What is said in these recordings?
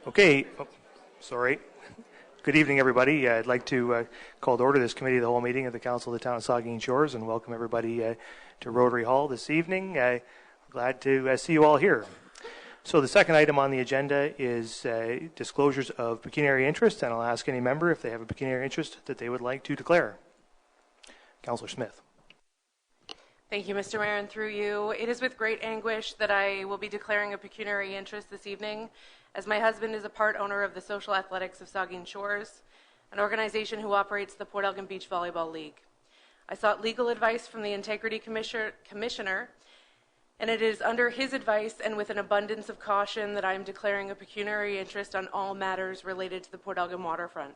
Okay, sorry. Good evening, everybody. I'd like to call to order this committee of the whole meeting of the Council of the Town of Saugeen Shores and welcome everybody to Rotary Hall this evening. Glad to see you all here. So the second item on the agenda is disclosures of pecuniary interest, and I'll ask any member if they have a pecuniary interest that they would like to declare. Councillor Smith. Thank you, Mr. Mayor, and through you. It is with great anguish that I will be declaring a pecuniary interest this evening, as my husband is a part owner of the Social Athletics of Saugeen Shores, an organization who operates the Port Elgin Beach Volleyball League. I sought legal advice from the Integrity Commissioner, and it is under his advice and with an abundance of caution that I am declaring a pecuniary interest on all matters related to the Port Elgin waterfront.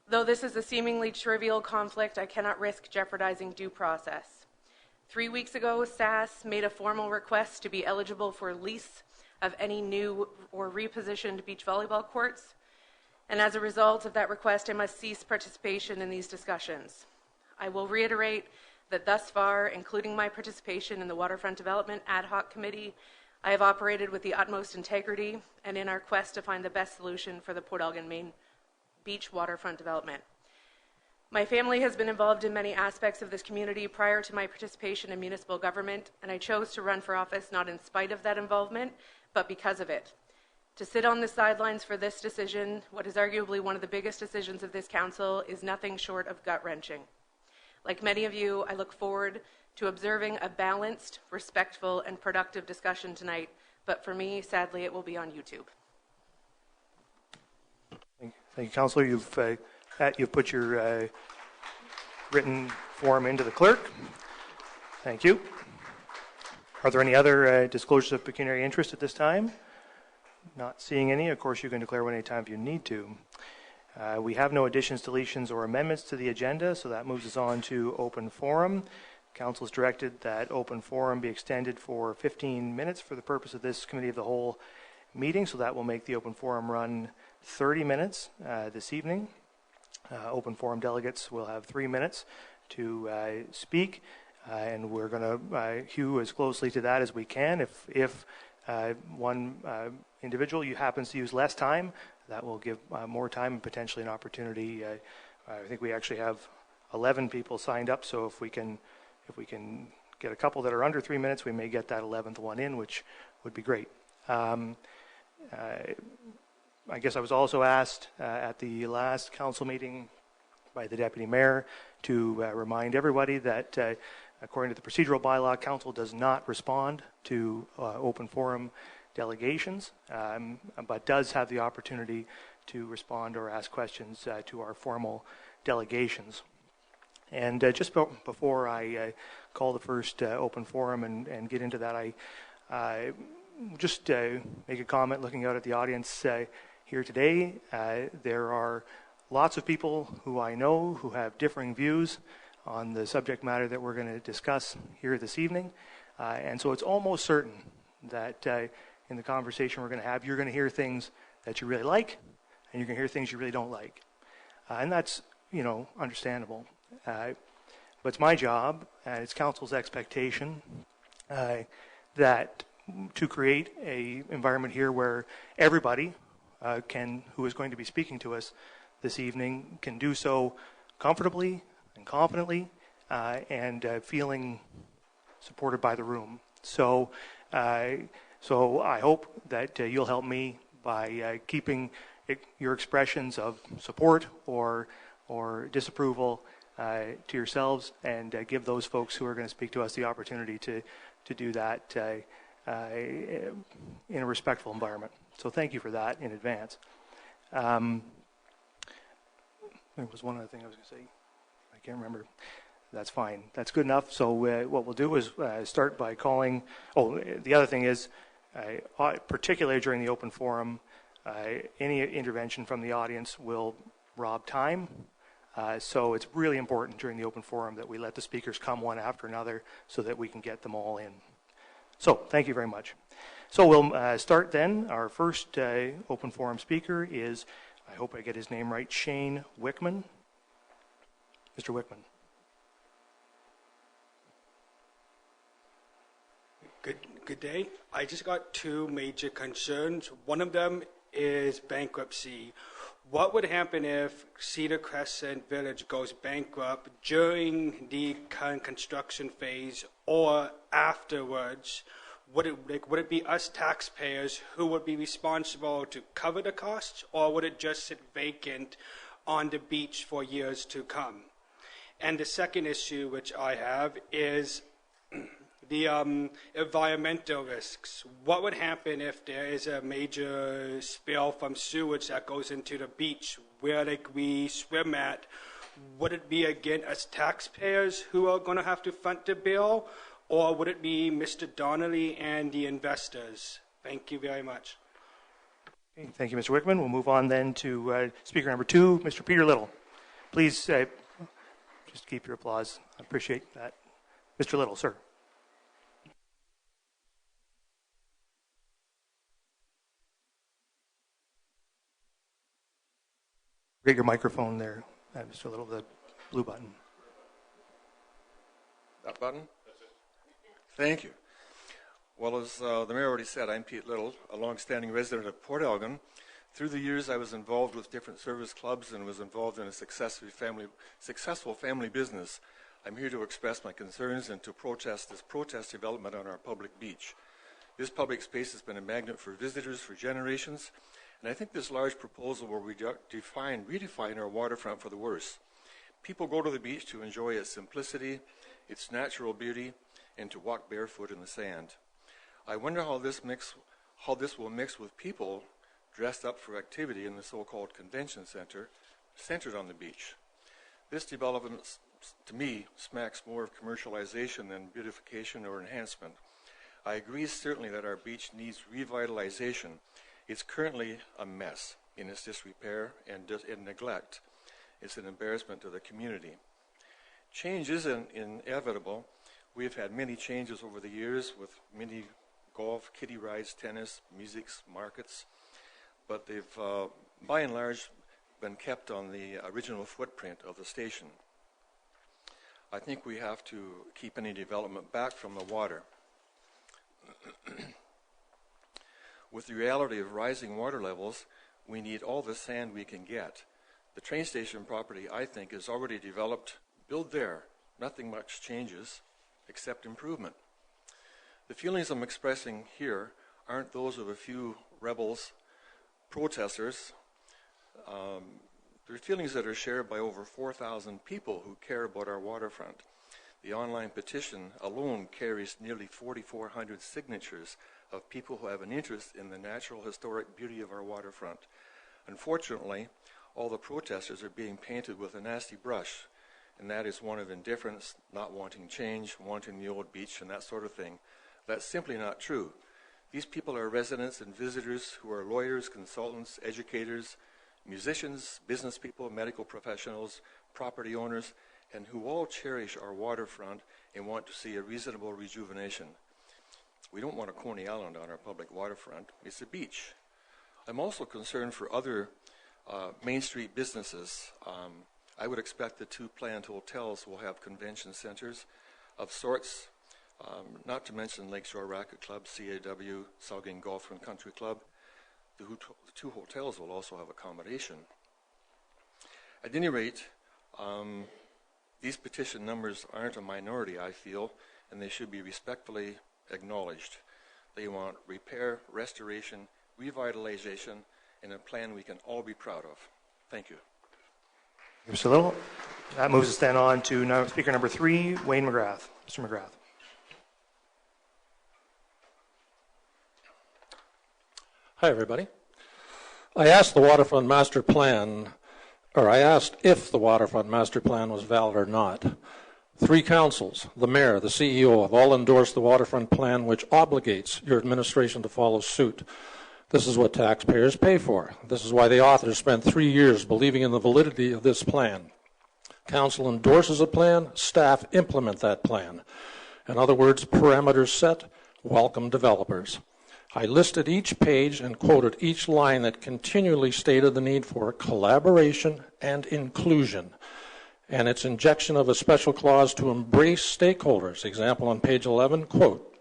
Though this is a seemingly trivial conflict, I cannot risk jeopardizing due process. 3 weeks ago, SAS made a formal request to be eligible for lease of any new or repositioned beach volleyball courts, and as a result of that request, I must cease participation in these discussions. I will reiterate that thus far, including my participation in the Waterfront Development Ad Hoc Committee, I have operated with the utmost integrity and in our quest to find the best solution for the Port Elgin main beach waterfront development. My family has been involved in many aspects of this community prior to my participation in municipal government, and I chose to run for office not in spite of that involvement, but because of it. To sit on the sidelines for this decision, what is arguably one of the biggest decisions of this council, is nothing short of gut-wrenching. Like many of you, I look forward to observing a balanced, respectful, and productive discussion tonight, but for me, sadly, it will be on YouTube. Thank you, Councillor. You've put your written form into the clerk. Thank you. Are there any other disclosures of pecuniary interest at this time? Not seeing any. Of course, you can declare one anytime if you need to. We have no additions, deletions, or amendments to the agenda, so that moves us on to open forum. Council has directed that open forum be extended for 15 minutes for the purpose of this committee of the whole meeting, so that will make the open forum run 30 minutes this evening. Open forum delegates will have 3 minutes to speak. And we're going to hew as closely to that as we can. If one individual happens to use less time, that will give more time and potentially an opportunity. I think we actually have 11 people signed up, so if we can get a couple that are under 3 minutes, we may get that 11th one in, which would be great. I guess I was also asked at the last council meeting by the Deputy Mayor to remind everybody that according to the procedural bylaw, council does not respond to open forum delegations, but does have the opportunity to respond or ask questions to our formal delegations. And just before I call the first open forum and get into that, I just make a comment looking out at the audience here today. There are lots of people who I know who have differing views on the subject matter that we're going to discuss here this evening. And so it's almost certain that in the conversation we're going to have, you're going to hear things that you really like, and you're going to hear things you really don't like. And that's, understandable. But it's my job, and it's council's expectation that to create a environment here where everybody who is going to be speaking to us this evening can do so comfortably and confidently and feeling supported by the room. So I hope that you'll help me by keeping your expressions of support or disapproval to yourselves, and give those folks who are going to speak to us the opportunity to do that in a respectful environment. So thank you for that in advance. There was one other thing I was going to say. I can't remember. That's fine. That's good enough. So what we'll do is start by calling. Oh, the other thing is, particularly during the open forum, any intervention from the audience will rob time. So it's really important during the open forum that we let the speakers come one after another so that we can get them all in. So thank you very much. So we'll start then. Our first open forum speaker is, I hope I get his name right, Shane Wickman. Mr. Wickman. Good day. I just got two major concerns. One of them is bankruptcy. What would happen if Cedar Crescent Village goes bankrupt during the current construction phase or afterwards? Would it be us taxpayers who would be responsible to cover the costs, or would it just sit vacant on the beach for years to come? And the second issue which I have is the environmental risks. What would happen if there is a major spill from sewage that goes into the beach where we swim at? Would it be again us taxpayers who are going to have to front the bill, or would it be Mr. Donnelly and the investors? Thank you very much. Okay, thank you, Mr. Wickman. We'll move on then to speaker number 2, Mr. Peter Little. Please just keep your applause. I appreciate that. Mr. Little, sir. Get your microphone there, Mr. Little, the blue button. That button? Thank you. Well, as the mayor already said, I'm Pete Little, a long-standing resident of Port Elgin. Through the years, I was involved with different service clubs and was involved in a successful family business. I'm here to express my concerns and to protest this protest development on our public beach. This public space has been a magnet for visitors for generations, and I think this large proposal will redefine our waterfront for the worse. People go to the beach to enjoy its simplicity, its natural beauty, and to walk barefoot in the sand. I wonder how this will mix with people dressed up for activity in the so-called convention center centered on the beach. This development, to me, smacks more of commercialization than beautification or enhancement. I agree certainly that our beach needs revitalization. It's currently a mess in its disrepair and neglect. It's an embarrassment to the community. Change is inevitable. We've had many changes over the years with mini golf, kiddie rides, tennis, music, markets, but they've, by and large, been kept on the original footprint of the station. I think we have to keep any development back from the water. With the reality of rising water levels, we need all the sand we can get. The train station property, I think, is already developed. Build there. Nothing much changes except improvement. The feelings I'm expressing here aren't those of a few rebels, protesters. They're feelings that are shared by over 4,000 people who care about our waterfront. The online petition alone carries nearly 4,400 signatures of people who have an interest in the natural historic beauty of our waterfront. Unfortunately, all the protesters are being painted with a nasty brush, and that is one of indifference, not wanting change, wanting the old beach, and that sort of thing. That's simply not true. These people are residents and visitors who are lawyers, consultants, educators, musicians, business people, medical professionals, property owners, and who all cherish our waterfront and want to see a reasonable rejuvenation. We don't want a Coney Island on our public waterfront. It's a beach. I'm also concerned for other Main Street businesses. I would expect the two planned hotels will have convention centers of sorts, not to mention Lakeshore Racket Club, CAW, Saugeen Golf and Country Club. The two hotels will also have accommodation. At any rate, these petition numbers aren't a minority, I feel, and they should be respectfully acknowledged. They want repair, restoration, revitalization, and a plan we can all be proud of. Thank you. Mr. Little. That moves us then on to speaker number 3, Wayne Mcgrath. Mr. Mcgrath. Hi, everybody. I asked if the Waterfront Master Plan was valid or not. 3 councils, the mayor, the CEO, have all endorsed the Waterfront Plan, which obligates your administration to follow suit. This is what taxpayers pay for. This is why the authors spent 3 years believing in the validity of this plan. Council endorses a plan, staff implement that plan. In other words, parameters set, welcome developers. I listed each page and quoted each line that continually stated the need for collaboration and inclusion, and its injection of a special clause to embrace stakeholders. Example on page 11, quote,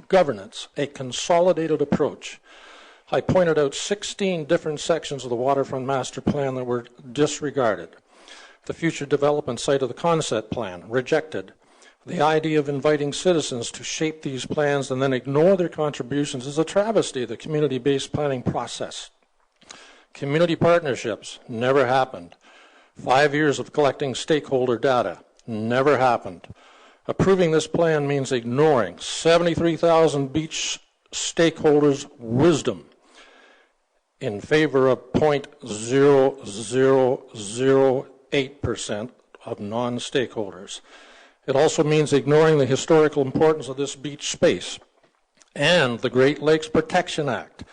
governance, a consolidated approach. I pointed out 16 different sections of the Waterfront Master Plan that were disregarded. The future development site of the concept plan, rejected. The idea of inviting citizens to shape these plans and then ignore their contributions is a travesty of the community-based planning process. Community partnerships, never happened. 5 years of collecting stakeholder data, never happened. Approving this plan means ignoring 73,000 beach stakeholders' wisdom in favor of 0.0008% of non-stakeholders. It also means ignoring the historical importance of this beach space and the Great Lakes Protection Act.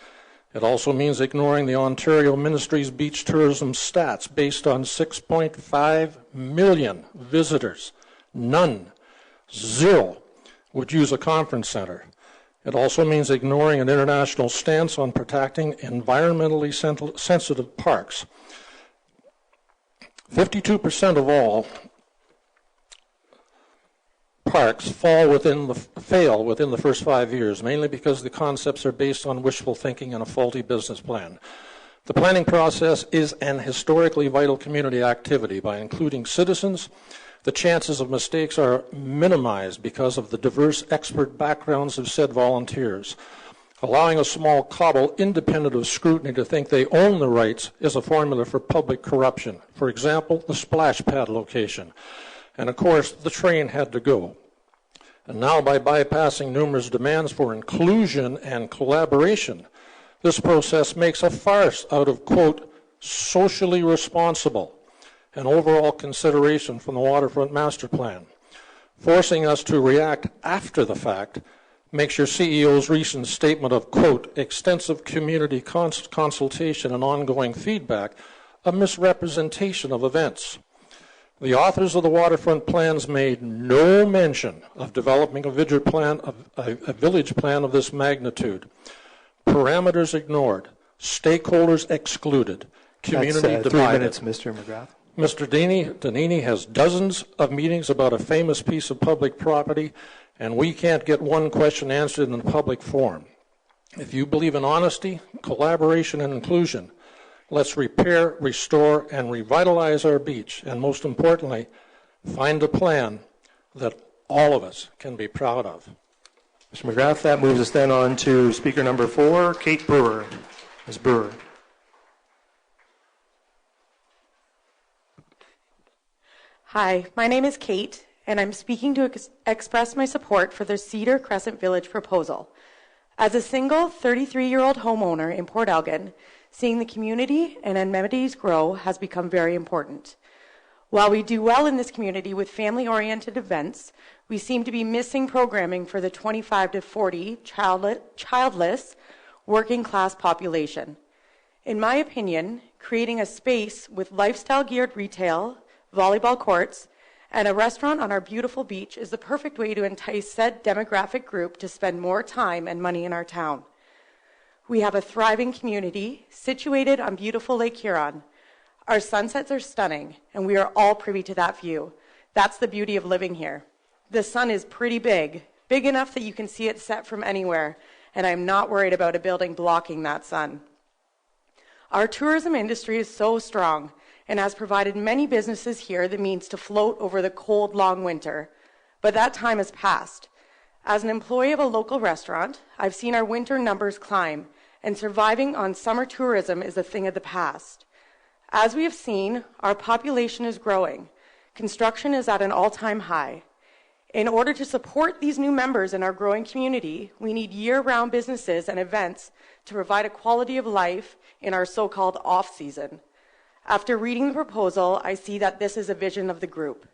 It also means ignoring the Ontario Ministry's beach tourism stats based on 6.5 million visitors. None, zero, would use a conference center. It also means ignoring an international stance on protecting environmentally sensitive parks. 52% of all parks fail within the first 5 years, mainly because the concepts are based on wishful thinking and a faulty business plan. The planning process is an historically vital community activity. By including citizens, the chances of mistakes are minimized because of the diverse expert backgrounds of said volunteers. Allowing a small cobble independent of scrutiny to think they own the rights is a formula for public corruption. For example, the splash pad location. And of course, the train had to go. And now, by bypassing numerous demands for inclusion and collaboration, this process makes a farce out of, quote, socially responsible and overall consideration from the Waterfront Master Plan. Forcing us to react after the fact makes your CEO's recent statement of, quote, extensive community consultation and ongoing feedback a misrepresentation of events. The authors of the Waterfront Plans made no mention of developing a village plan of this magnitude. Parameters ignored, stakeholders excluded, community divided. 3 minutes, Mr. Mcgrath. Mr. Danini has dozens of meetings about a famous piece of public property, and we can't get one question answered in the public forum. If you believe in honesty, collaboration, and inclusion, let's repair, restore, and revitalize our beach, and most importantly, find a plan that all of us can be proud of. Mr. Mcgrath, that moves us then on to speaker number 4, Kate Brewer. Ms. Brewer. Hi, my name is Kate, and I'm speaking to express my support for the Cedar Crescent Village proposal. As a single 33-year-old homeowner in Port Elgin, seeing the community and amenities grow has become very important. While we do well in this community with family-oriented events, we seem to be missing programming for the 25 to 40 childless working-class population. In my opinion, creating a space with lifestyle-geared retail, volleyball courts, and a restaurant on our beautiful beach is the perfect way to entice said demographic group to spend more time and money in our town. We have a thriving community situated on beautiful Lake Huron. Our sunsets are stunning, and we are all privy to that view. That's the beauty of living here. The sun is pretty big enough that you can see it set from anywhere, and I'm not worried about a building blocking that sun. Our tourism industry is so strong and has provided many businesses here the means to float over the cold, long winter. But that time has passed. As an employee of a local restaurant, I've seen our winter numbers climb, and surviving on summer tourism is a thing of the past. As we have seen, our population is growing. Construction is at an all-time high. In order to support these new members in our growing community, we need year-round businesses and events to provide a quality of life in our so-called off-season. After reading the proposal, I see that this is a vision of the group.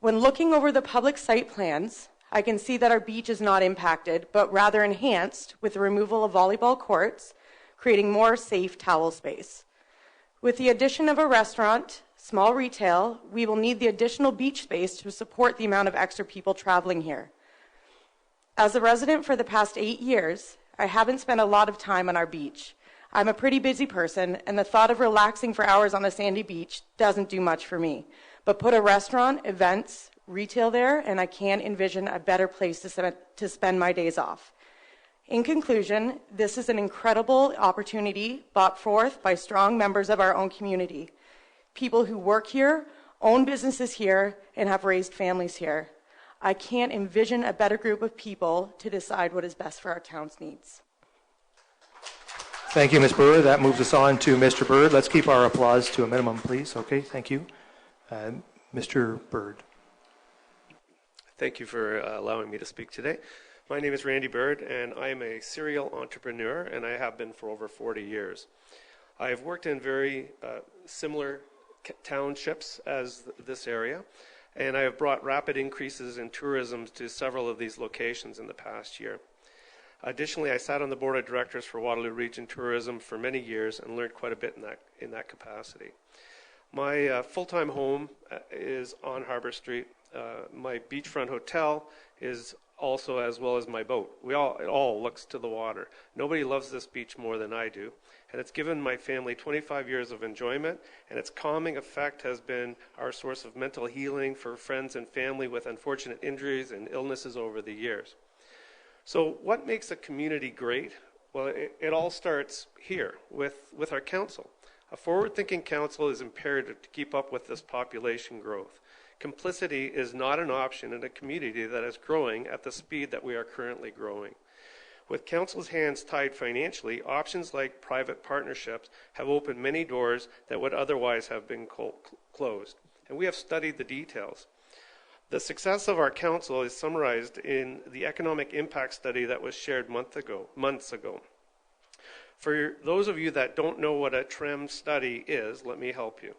When looking over the public site plans, I can see that our beach is not impacted, but rather enhanced with the removal of volleyball courts, creating more safe towel space. With the addition of a restaurant, small retail, we will need the additional beach space to support the amount of extra people traveling here. As a resident for the past 8 years, I haven't spent a lot of time on our beach. I'm a pretty busy person, and the thought of relaxing for hours on a sandy beach doesn't do much for me. But put a restaurant, events, retail there, and I can't envision a better place to spend my days off. In conclusion, this is an incredible opportunity brought forth by strong members of our own community, people who work here, own businesses here, and have raised families here. I can't envision a better group of people to decide what is best for our town's needs. Thank you, Ms. Brewer. That moves us on to Mr. Bird. Let's keep our applause to a minimum, please. Okay, thank you. Mr. Bird. Thank you for allowing me to speak today. My name is Randy Bird, and I am a serial entrepreneur, and I have been for over 40 years. I have worked in very similar townships as this area, and I have brought rapid increases in tourism to several of these locations in the past year. Additionally, I sat on the board of directors for Waterloo Region Tourism for many years and learned quite a bit in that capacity. My full-time home is on Harbour Street. My beachfront hotel is also, as well as my boat. It all looks to the water. Nobody loves this beach more than I do, and it's given my family 25 years of enjoyment, and its calming effect has been our source of mental healing for friends and family with unfortunate injuries and illnesses over the years. So what makes a community great? Well, it all starts here with our council. A forward-thinking council is imperative to keep up with this population growth. Complicity is not an option in a community that is growing at the speed that we are currently growing. With council's hands tied financially, options like private partnerships have opened many doors that would otherwise have been closed. And we have studied the details. The success of our council is summarized in the economic impact study that was shared months ago. For those of you that don't know what a TREM study is, let me help you.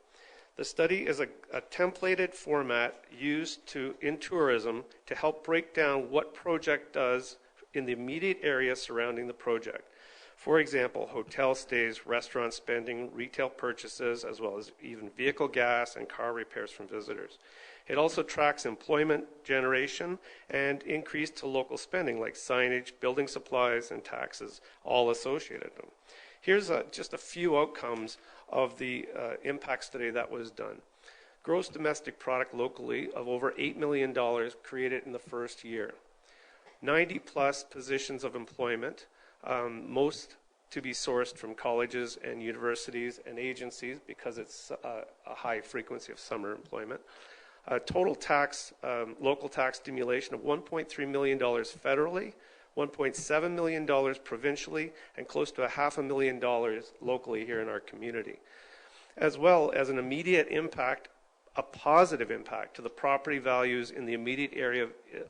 The study is a templated format used in tourism to help break down what project does in the immediate area surrounding the project. For example, hotel stays, restaurant spending, retail purchases, as well as even vehicle gas and car repairs from visitors. It also tracks employment generation and increase to local spending like signage, building supplies, and taxes, all associated with them. Here's just a few outcomes of the impact study that was done. Gross domestic product locally of over $8 million created in the first year. 90 plus positions of employment, most to be sourced from colleges and universities and agencies because it's a high frequency of summer employment. Total tax, local tax stimulation of $1.3 million federally, $1.7 million provincially, and close to $500,000 locally here in our community. As well as an immediate impact, a positive impact to the property values in the immediate area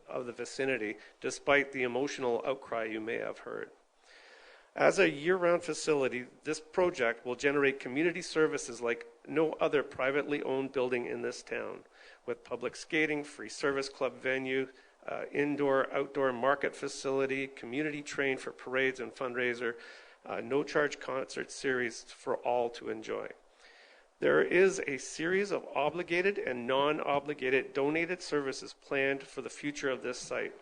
of the vicinity, despite the emotional outcry you may have heard. As a year-round facility, this project will generate community services like no other privately owned building in this town, with public skating, free service club venue, indoor-outdoor market facility, community train for parades and fundraiser, no-charge concert series for all to enjoy. There is a series of obligated and non-obligated donated services planned for the future of this site.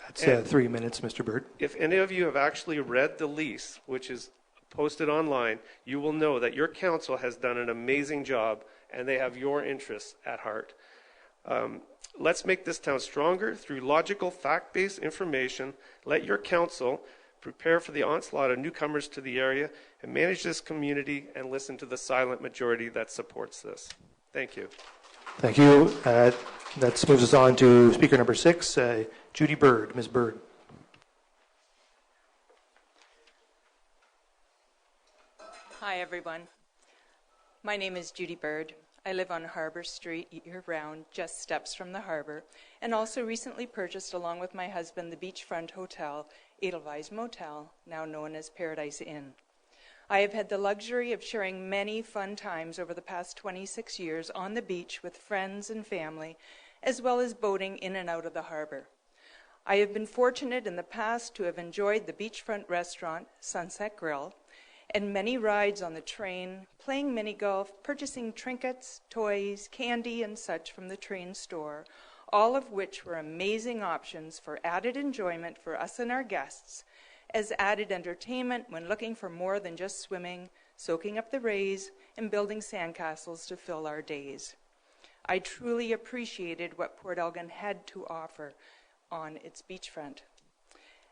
That's 3 minutes, Mr. Bird. If any of you have actually read the lease, which is posted online, you will know that your council has done an amazing job and they have your interests at heart. Let's make this town stronger through logical, fact-based information. Let your council prepare for the onslaught of newcomers to the area and manage this community and listen to the silent majority that supports this. Thank you. Thank you. That moves us on to speaker number 6, Judy Bird. Ms. Bird. Hi, everyone. My name is Judy Bird. I live on Harbour Street year-round, just steps from the harbour, and also recently purchased, along with my husband, the beachfront hotel, Edelweiss Motel, now known as Paradise Inn. I have had the luxury of sharing many fun times over the past 26 years on the beach with friends and family, as well as boating in and out of the harbour. I have been fortunate in the past to have enjoyed the beachfront restaurant, Sunset Grill, and many rides on the train, playing mini golf, purchasing trinkets, toys, candy, and such from the train store, all of which were amazing options for added enjoyment for us and our guests, as added entertainment when looking for more than just swimming, soaking up the rays, and building sandcastles to fill our days. I truly appreciated what Port Elgin had to offer on its beachfront.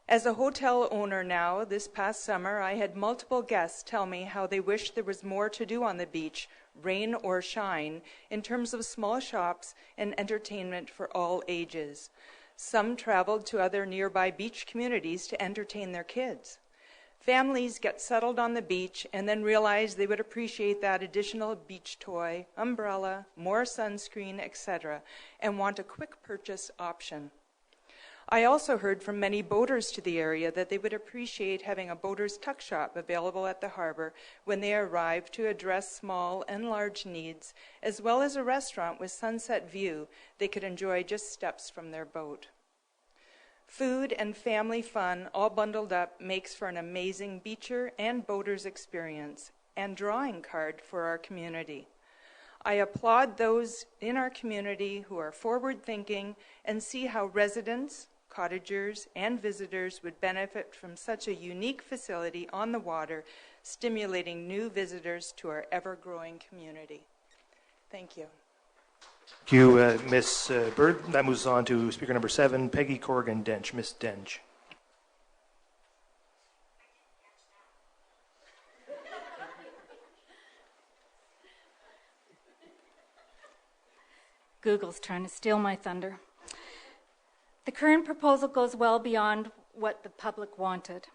As a hotel owner now, this past summer, I had multiple guests tell me how they wish there was more to do on the beach, rain or shine, in terms of small shops and entertainment for all ages. Some traveled to other nearby beach communities to entertain their kids. Families get settled on the beach and then realize they would appreciate that additional beach toy, umbrella, more sunscreen, etc., and want a quick purchase option. I also heard from many boaters to the area that they would appreciate having a boater's tuck shop available at the harbor when they arrive to address small and large needs, as well as a restaurant with sunset view they could enjoy just steps from their boat. Food and family fun all bundled up makes for an amazing beacher and boaters experience and drawing card for our community. I applaud those in our community who are forward-thinking and see how residents, cottagers, and visitors would benefit from such a unique facility on the water, stimulating new visitors to our ever-growing community. Thank you. Thank you, Ms. Bird. That moves on to speaker number 7, Peggy Corrigan-Dench. Ms. Dench. Google's trying to steal my thunder. The current proposal goes well beyond what the public wanted.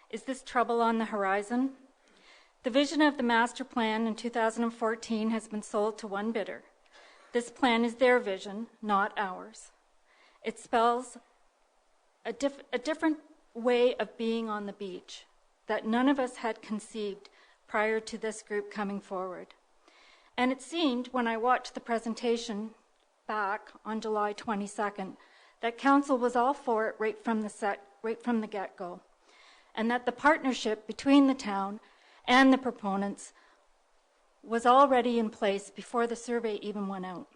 Is this trouble on the horizon? The vision of the master plan in 2014 has been sold to one bidder. This plan is their vision, not ours. It spells a different way of being on the beach that none of us had conceived prior to this group coming forward. And it seemed, when I watched the presentation back on July 22nd, that council was all for it right from the get-go, and that the partnership between the town and the proponents was already in place before the survey even went out.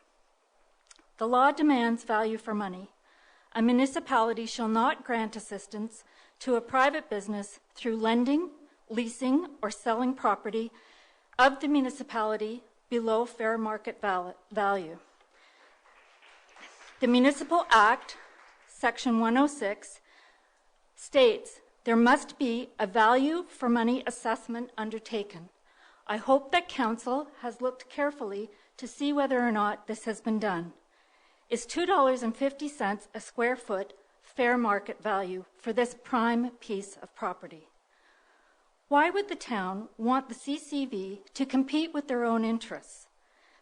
The law demands value for money. A municipality shall not grant assistance to a private business through lending, leasing, or selling property of the municipality below fair market value. The Municipal Act, Section 106, states there must be a value for money assessment undertaken. I hope that Council has looked carefully to see whether or not this has been done. Is $2.50 a square foot fair market value for this prime piece of property? Why would the town want the CCV to compete with their own interests?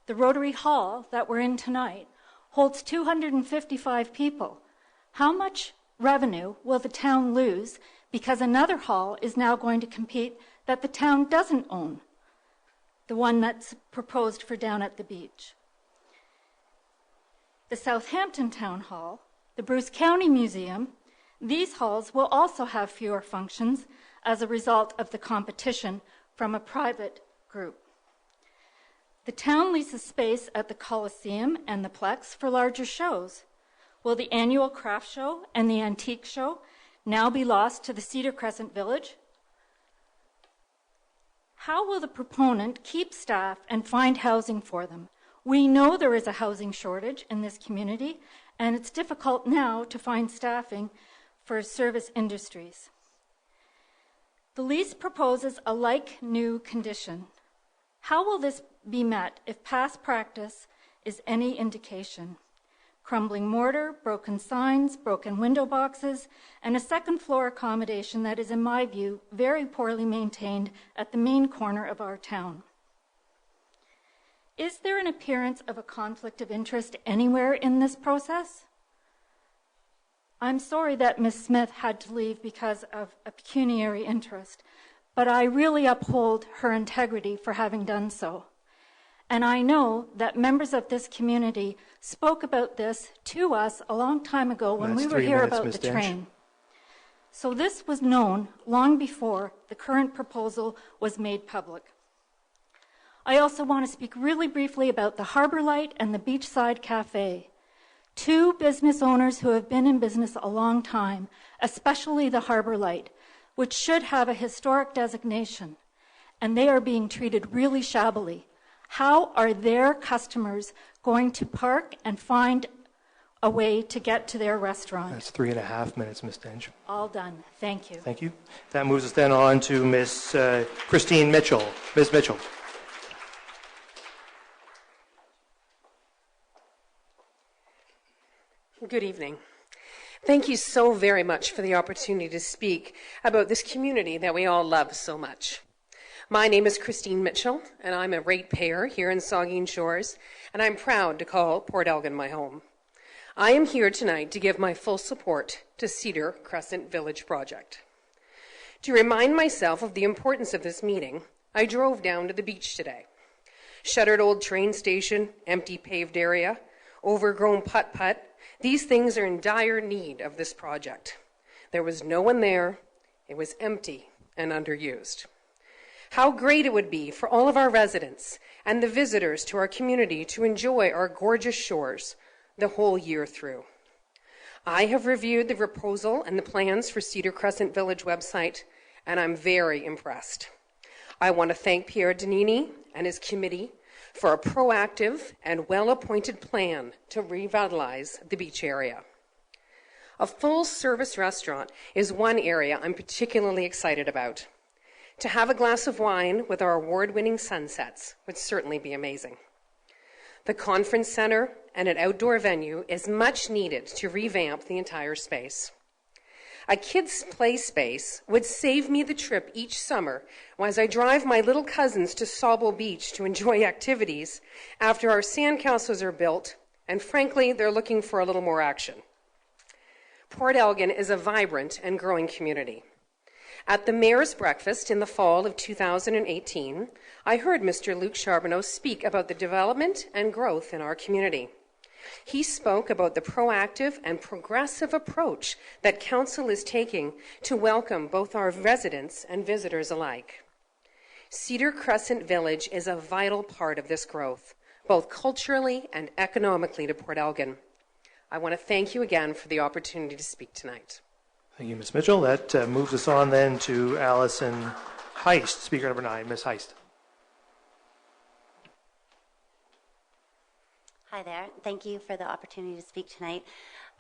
The Rotary Hall that we're in tonight holds 255 people. How much revenue will the town lose because another hall is now going to compete that the town doesn't own, the one that's proposed for down at the beach? The Southampton Town Hall, the Bruce County Museum, these halls will also have fewer functions as a result of the competition from a private group. The town leases space at the Coliseum and the Plex for larger shows. Will the annual craft show and the antique show now be lost to the Cedar Crescent Village? How will the proponent keep staff and find housing for them? We know there is a housing shortage in this community, and it's difficult now to find staffing for service industries. The lease proposes a like-new condition. How will this be met if past practice is any indication? Crumbling mortar, broken signs, broken window boxes, and a second-floor accommodation that is, in my view, very poorly maintained at the main corner of our town. Is there an appearance of a conflict of interest anywhere in this process? I'm sorry that Ms. Smith had to leave because of a pecuniary interest, but I really uphold her integrity for having done so. And I know that members of this community spoke about this to us a long time ago when we were here about the train. So this was known long before the current proposal was made public. I also want to speak really briefly about the Harbour Light and the Beachside Cafe. Two business owners who have been in business a long time, especially the Harbour Light, which should have a historic designation, and they are being treated really shabbily. How are their customers going to park and find a way to get to their restaurant? That's 3.5 minutes, Ms. Dench. All done. Thank you. Thank you. That moves us then on to Ms. Christine Mitchell. Ms. Mitchell. Good evening. Thank you so very much for the opportunity to speak about this community that we all love so much. My name is Christine Mitchell, and I'm a ratepayer here in Saugeen Shores, and I'm proud to call Port Elgin my home. I am here tonight to give my full support to Cedar Crescent Village project. To remind myself of the importance of this meeting, I drove down to the beach today. Shuttered old train station, empty paved area, overgrown putt-putt. These things are in dire need of this project. There was no one there. It was empty and underused. How great it would be for all of our residents and the visitors to our community to enjoy our gorgeous shores the whole year through. I have reviewed the proposal and the plans for Cedar Crescent Village website, and I'm very impressed. I want to thank Pierre Danini and his committee for a proactive and well-appointed plan to revitalize the beach area. A full-service restaurant is one area I'm particularly excited about. To have a glass of wine with our award-winning sunsets would certainly be amazing. The conference center and an outdoor venue is much needed to revamp the entire space. A kids' play space would save me the trip each summer as I drive my little cousins to Sauble Beach to enjoy activities after our sandcastles are built, and frankly, they're looking for a little more action. Port Elgin is a vibrant and growing community. At the Mayor's Breakfast in the fall of 2018, I heard Mr. Luc Charbonneau speak about the development and growth in our community. He spoke about the proactive and progressive approach that Council is taking to welcome both our residents and visitors alike. Cedar Crescent Village is a vital part of this growth, both culturally and economically to Port Elgin. I want to thank you again for the opportunity to speak tonight. Thank you, Ms. Mitchell. That moves us on then to Allison Heist, speaker number 9. Ms. Heist. Hi there. Thank you for the opportunity to speak tonight.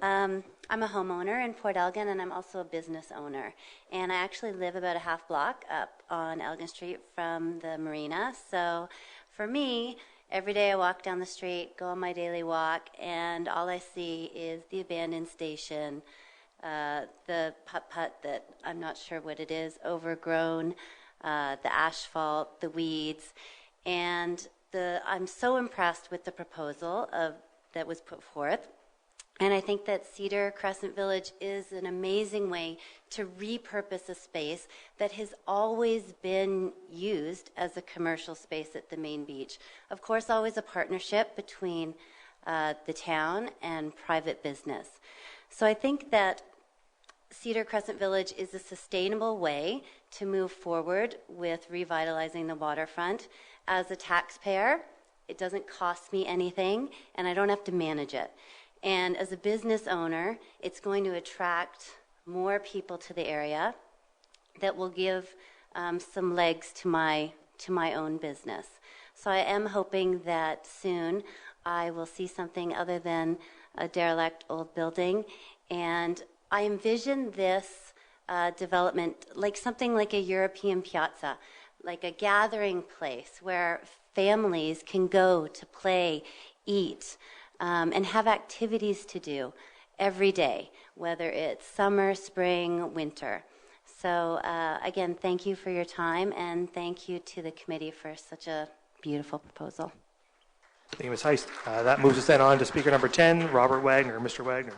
I'm a homeowner in Port Elgin, and I'm also a business owner. And I actually live about a half block up on Elgin Street from the marina. So for me, every day I walk down the street, go on my daily walk, and all I see is the abandoned station, the putt-putt that I'm not sure what it is, overgrown, the asphalt, the weeds, and I'm so impressed with the proposal that was put forth. And I think that Cedar Crescent Village is an amazing way to repurpose a space that has always been used as a commercial space at the main beach. Of course, always a partnership between the town and private business. So I think that Cedar Crescent Village is a sustainable way to move forward with revitalizing the waterfront. As a taxpayer, it doesn't cost me anything, and I don't have to manage it. And as a business owner, it's going to attract more people to the area that will give some legs to my own business. So I am hoping that soon I will see something other than a derelict old building, and I envision this development like something like a European piazza, like a gathering place where families can go to play, eat, and have activities to do every day, whether it's summer, spring, winter. So again, thank you for your time, and thank you to the committee for such a beautiful proposal. Thank you, Ms. Heist. That moves us then on to speaker number 10, Robert Wagner. Mr. Wagner.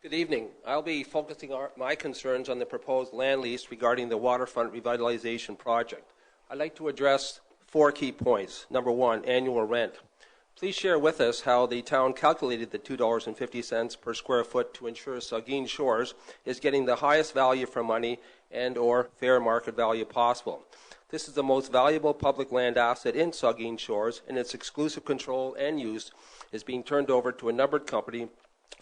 Good evening. I'll be focusing my concerns on the proposed land lease regarding the Waterfront Revitalization project. I'd like to address 4 key points. Number 1, annual rent. Please share with us how the town calculated the $2.50 per square foot to ensure Saugeen Shores is getting the highest value for money and or fair market value possible. This is the most valuable public land asset in Saugeen Shores, and its exclusive control and use is being turned over to a numbered company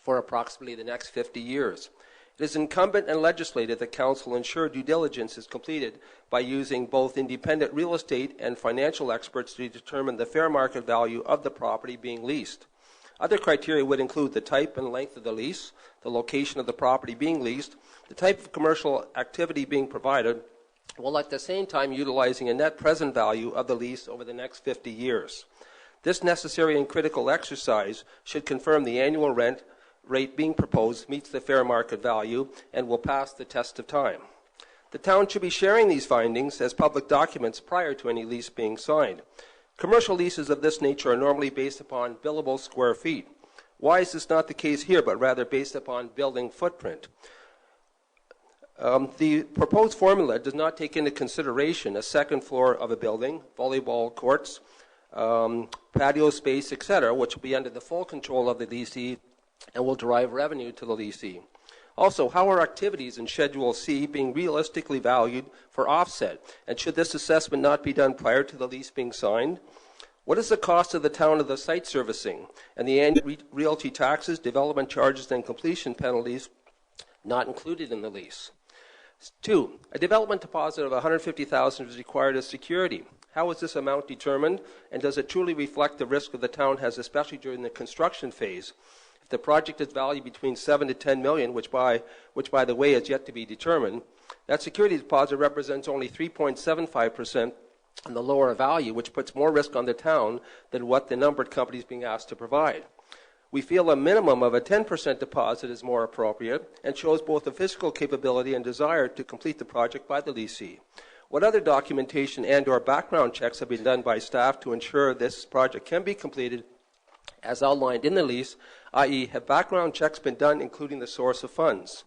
for approximately the next 50 years. It It is incumbent and legislated that Council ensure due diligence is completed by using both independent real estate and financial experts to determine the fair market value of the property being leased. Other criteria would include the type and length of the lease, the location of the property being leased, the type of commercial activity being provided, while at the same time utilizing a net present value of the lease over the next 50 years. This necessary and critical exercise should confirm the annual rent rate being proposed meets the fair market value and will pass the test of time. The town should be sharing these findings as public documents prior to any lease being signed. Commercial leases of this nature are normally based upon billable square feet. Why is this not the case here, but rather based upon building footprint? The proposed formula does not take into consideration a second floor of a building, volleyball courts, patio space, etc., which will be under the full control of the leasee and will derive revenue to the leasee. Also, how are activities in Schedule C being realistically valued for offset? And should this assessment not be done prior to the lease being signed? What is the cost of the town of the site servicing and the annual realty taxes, development charges, and completion penalties not included in the lease? 2, a development deposit of $150,000 is required as security. How is this amount determined, and does it truly reflect the risk that the town has, especially during the construction phase? If the project is valued between $7 to $10 million, which by the way is yet to be determined, that security deposit represents only 3.75% on the lower value, which puts more risk on the town than what the numbered company is being asked to provide. We feel a minimum of a 10% deposit is more appropriate and shows both the physical capability and desire to complete the project by the leasee. What other documentation and or background checks have been done by staff to ensure this project can be completed as outlined in the lease, i.e. have background checks been done including the source of funds?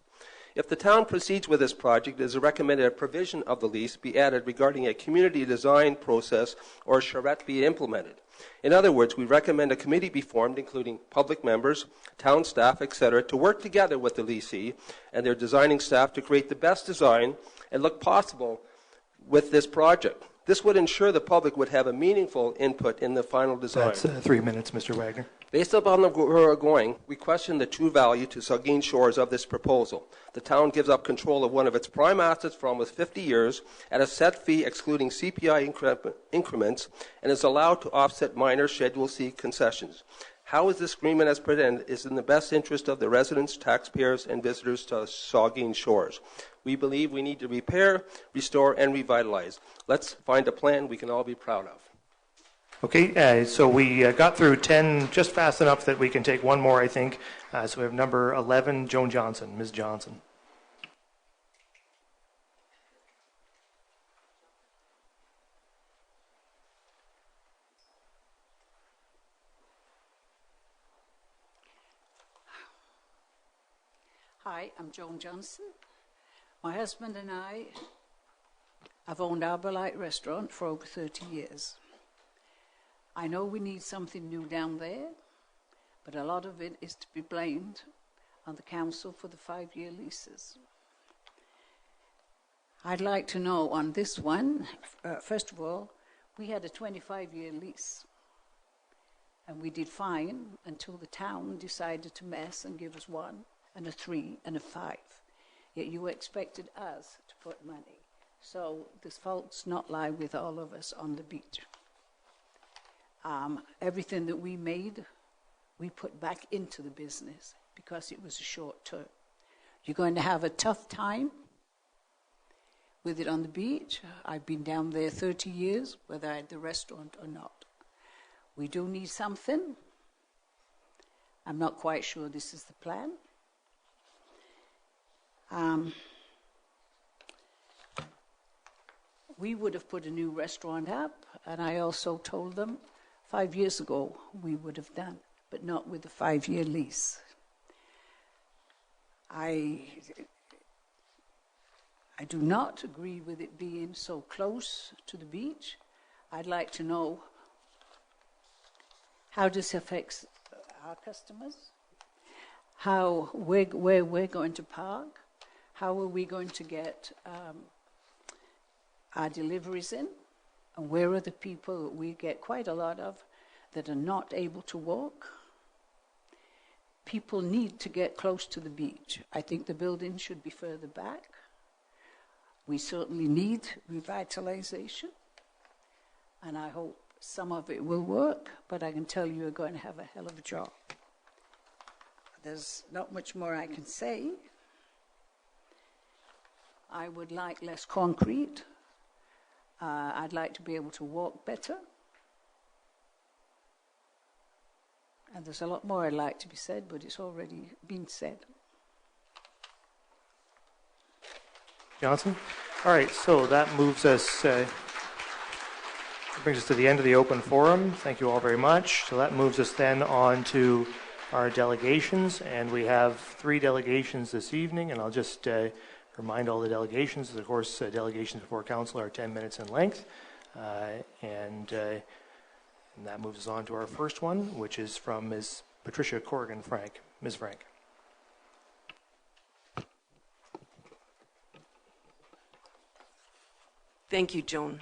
If the town proceeds with this project, it is recommended a provision of the lease be added regarding a community design process or charrette be implemented. In other words, we recommend a committee be formed, including public members, town staff, etc., to work together with the leasee and their designing staff to create the best design and look possible with this project. This would ensure the public would have a meaningful input in the final design. That's 3 minutes, Mr. Wagner. Based upon where we're going, we question the true value to Saugeen Shores of this proposal. The town gives up control of one of its prime assets for almost 50 years at a set fee excluding CPI increments and is allowed to offset minor Schedule C concessions. How is this agreement as presented is in the best interest of the residents, taxpayers, and visitors to Saugeen Shores? We believe we need to repair, restore, and revitalize. Let's find a plan we can all be proud of. Okay, so we got through 10 just fast enough that we can take one more, I think. So we have number 11, Joan Johnson. Ms. Johnson. Hi, I'm Joan Johnson. My husband and I have owned Harbour Light Restaurant for over 30 years. I know we need something new down there, but a lot of it is to be blamed on the council for the 5-year leases. I'd like to know on this one, first of all, we had a 25-year lease, and we did fine until the town decided to mess and give us 1 and a 3 and a 5. Yet you expected us to put money. So this fault's not lie with all of us on the beach. Everything that we made, we put back into the business because it was a short term. You're going to have a tough time with it on the beach. I've been down there 30 years, whether I had the restaurant or not. We do need something. I'm not quite sure this is the plan. We would have put a new restaurant up, and I also told them 5 years ago we would have done, but not with a 5-year lease. I do not agree with it being so close to the beach. I'd like to know how this affects our customers, where we're going to park, how are we going to get our deliveries in, and where are the people that we get quite a lot of that are not able to walk. people need to get close to the beach. I think the building should be further back. We certainly need revitalization, and I hope some of it will work, but I can tell you, you're going to have a hell of a job. There's not much more I can say. I would like less concrete. I'd like to be able to walk better. And there's a lot more I'd like to be said, but it's already been said. Johnson? All right, so that moves us, brings us to the end of the open forum. Thank you all very much. So that moves us then on to our delegations, and we have 3 delegations this evening, and I'll just remind all the delegations, of course, delegations before council are 10 minutes in length, and that moves us on to our first one, which is from Ms. Patricia Corrigan-Frank. Ms. Frank. Thank you, Joan.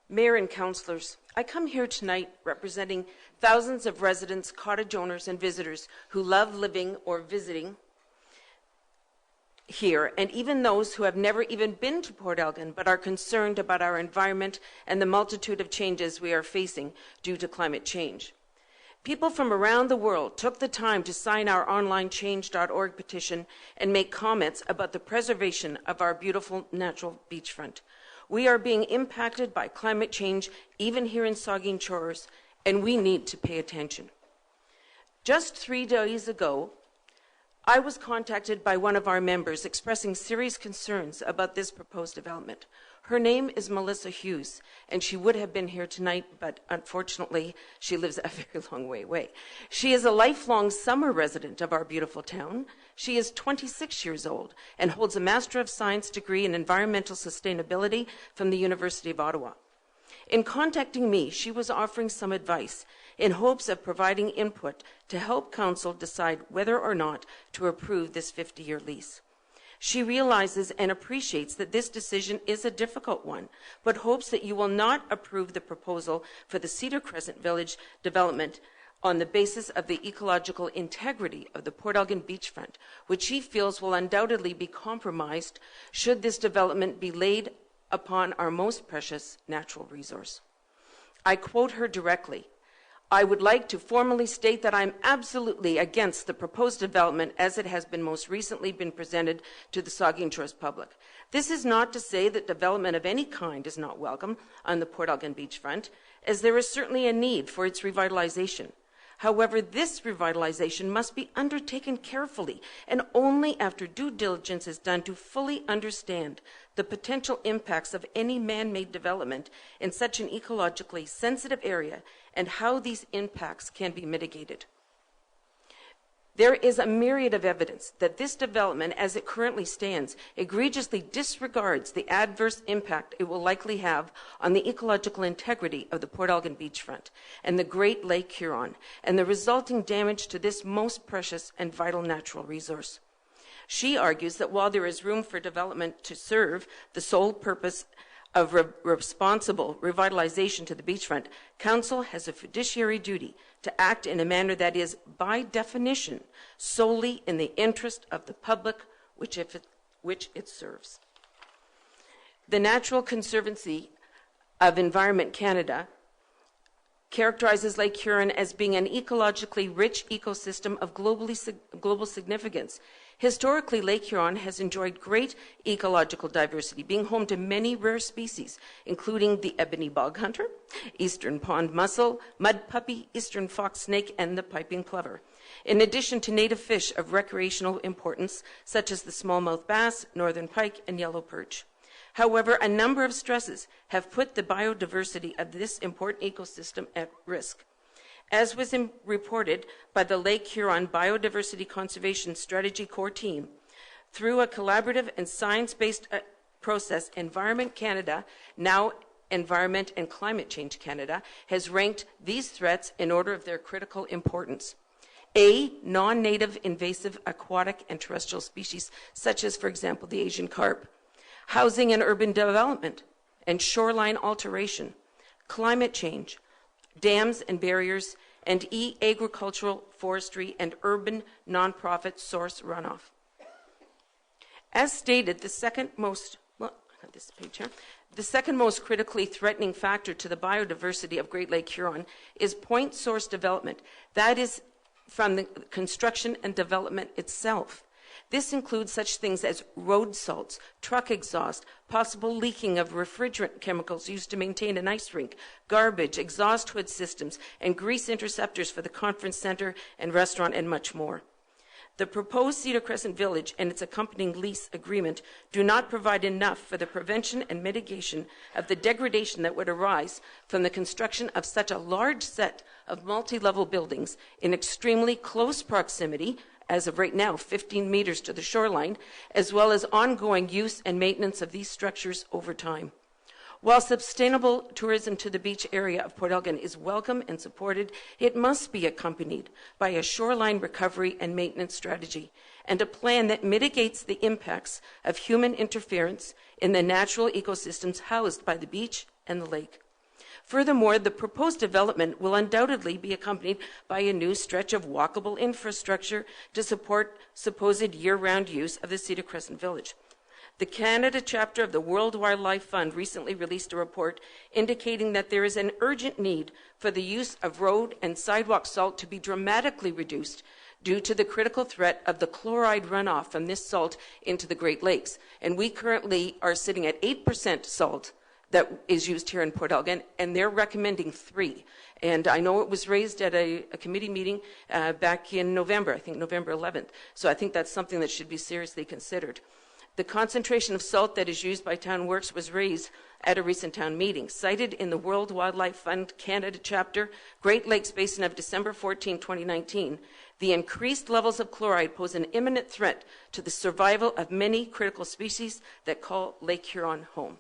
Mayor and councillors, I come here tonight representing thousands of residents, cottage owners, and visitors who love living or visiting here, and even those who have never even been to Port Elgin but are concerned about our environment and the multitude of changes we are facing due to climate change. People from around the world took the time to sign our online change.org petition and make comments about the preservation of our beautiful natural beachfront. We are being impacted by climate change even here in Saugeen Shores, and we need to pay attention. Just 3 days ago, I was contacted by one of our members expressing serious concerns about this proposed development. Her name is Melissa Hughes, and she would have been here tonight, but unfortunately, she lives a very long way away. She is a lifelong summer resident of our beautiful town. She is 26 years old and holds a Master of Science degree in Environmental Sustainability from the University of Ottawa. In contacting me, she was offering some advice in hopes of providing input to help Council decide whether or not to approve this 50-year lease. She realizes and appreciates that this decision is a difficult one, but hopes that you will not approve the proposal for the Cedar Crescent Village development on the basis of the ecological integrity of the Port Elgin beachfront, which she feels will undoubtedly be compromised should this development be laid upon our most precious natural resource. I quote her directly, "I would like to formally state that I'm absolutely against the proposed development as it has been most recently been presented to the Saugeen Shores public. This is not to say that development of any kind is not welcome on the Port Elgin beachfront, as there is certainly a need for its revitalization. However, this revitalization must be undertaken carefully and only after due diligence is done to fully understand the potential impacts of any man-made development in such an ecologically sensitive area and how these impacts can be mitigated. There is a myriad of evidence that this development, as it currently stands, egregiously disregards the adverse impact it will likely have on the ecological integrity of the Port Elgin beachfront and the Great Lake Huron, and the resulting damage to this most precious and vital natural resource. She argues that while there is room for development to serve the sole purpose of responsible revitalization to the beachfront, Council has a fiduciary duty to act in a manner that is, by definition, solely in the interest of the public which it serves. The Natural Conservancy of Environment Canada characterizes Lake Huron as being an ecologically rich ecosystem of global significance. Historically, Lake Huron has enjoyed great ecological diversity, being home to many rare species, including the ebony bog hunter, eastern pond mussel, mud puppy, eastern fox snake, and the piping plover, in addition to native fish of recreational importance, such as the smallmouth bass, northern pike, and yellow perch. However, a number of stresses have put the biodiversity of this important ecosystem at risk. As was reported by the Lake Huron Biodiversity Conservation Strategy Core Team, through a collaborative and science-based process, Environment Canada, now Environment and Climate Change Canada, has ranked these threats in order of their critical importance. A, non-native invasive aquatic and terrestrial species, such as, for example, the Asian carp, housing and urban development, and shoreline alteration, climate change, dams and barriers, and E, agricultural, forestry, and urban nonprofit source runoff. As stated, the second most critically threatening factor to the biodiversity of Great Lake Huron is point source development. That is from the construction and development itself. This includes such things as road salts, truck exhaust, possible leaking of refrigerant chemicals used to maintain an ice rink, garbage, exhaust hood systems, and grease interceptors for the conference center and restaurant, and much more. The proposed Cedar Crescent Village and its accompanying lease agreement do not provide enough for the prevention and mitigation of the degradation that would arise from the construction of such a large set of multi-level buildings in extremely close proximity, as of right now, 15 meters to the shoreline, as well as ongoing use and maintenance of these structures over time. While sustainable tourism to the beach area of Port Elgin is welcome and supported, it must be accompanied by a shoreline recovery and maintenance strategy and a plan that mitigates the impacts of human interference in the natural ecosystems housed by the beach and the lake. Furthermore, the proposed development will undoubtedly be accompanied by a new stretch of walkable infrastructure to support supposed year-round use of the Cedar Crescent Village. The Canada chapter of the World Wildlife Fund recently released a report indicating that there is an urgent need for the use of road and sidewalk salt to be dramatically reduced due to the critical threat of the chloride runoff from this salt into the Great Lakes. And we currently are sitting at 8% salt that is used here in Port Elgin, and they're recommending 3%. And I know it was raised at a committee meeting back in November, I think November 11th. So I think that's something that should be seriously considered. The concentration of salt that is used by Town Works was raised at a recent town meeting. Cited in the World Wildlife Fund Canada chapter, Great Lakes Basin of December 14, 2019, the increased levels of chloride pose an imminent threat to the survival of many critical species that call Lake Huron home.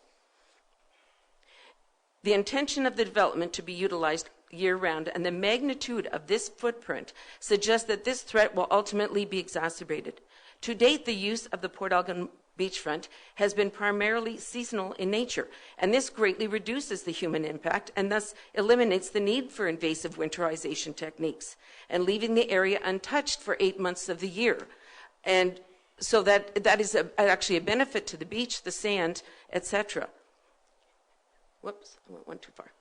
The intention of the development to be utilized year-round and the magnitude of this footprint suggests that this threat will ultimately be exacerbated. To date, the use of the Port Elgin beachfront has been primarily seasonal in nature, and this greatly reduces the human impact and thus eliminates the need for invasive winterization techniques, and leaving the area untouched for 8 months of the year. And so that is actually a benefit to the beach, the sand, etc. Whoops, I went one too far.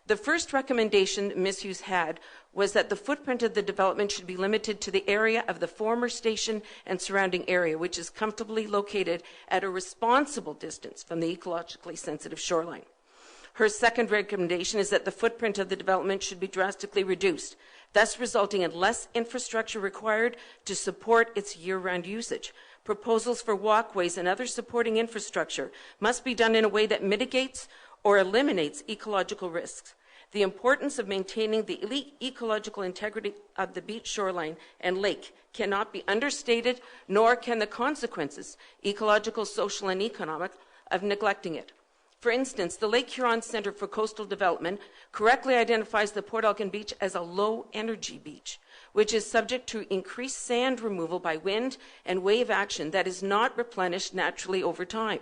The first recommendation Ms. Hughes had was that the footprint of the development should be limited to the area of the former station and surrounding area, which is comfortably located at a responsible distance from the ecologically sensitive shoreline. Her second recommendation is that the footprint of the development should be drastically reduced, thus resulting in less infrastructure required to support its year-round usage. Proposals for walkways and other supporting infrastructure must be done in a way that mitigates or eliminates ecological risks. The importance of maintaining the ecological integrity of the beach shoreline and lake cannot be understated, nor can the consequences, ecological, social, and economic, of neglecting it. For instance, the Lake Huron Center for Coastal Development correctly identifies the Port Elgin beach as a low-energy beach, which is subject to increased sand removal by wind and wave action that is not replenished naturally over time.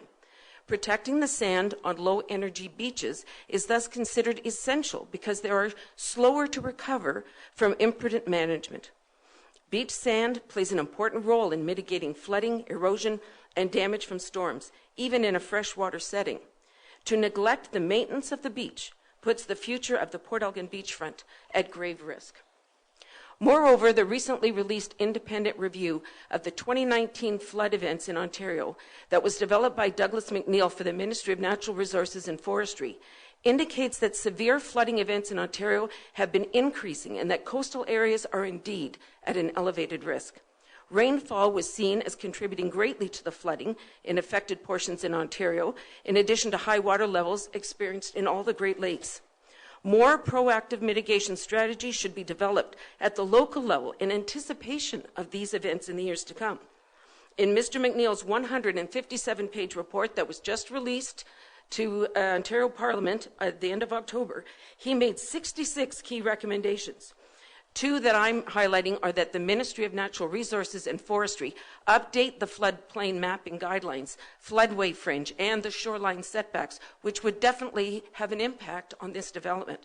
Protecting the sand on low-energy beaches is thus considered essential because they are slower to recover from imprudent management. Beach sand plays an important role in mitigating flooding, erosion, and damage from storms, even in a freshwater setting. To neglect the maintenance of the beach puts the future of the Port Elgin beachfront at grave risk. Moreover, the recently released independent review of the 2019 flood events in Ontario that was developed by Douglas McNeil for the Ministry of Natural Resources and Forestry indicates that severe flooding events in Ontario have been increasing and that coastal areas are indeed at an elevated risk. Rainfall was seen as contributing greatly to the flooding in affected portions in Ontario, in addition to high water levels experienced in all the Great Lakes. More proactive mitigation strategies should be developed at the local level in anticipation of these events in the years to come. In Mr. McNeil's 157-page report that was just released to Ontario Parliament at the end of October, he made 66 key recommendations. 2 that I'm highlighting are that the Ministry of Natural Resources and Forestry update the floodplain mapping guidelines, floodway fringe, and the shoreline setbacks, which would definitely have an impact on this development.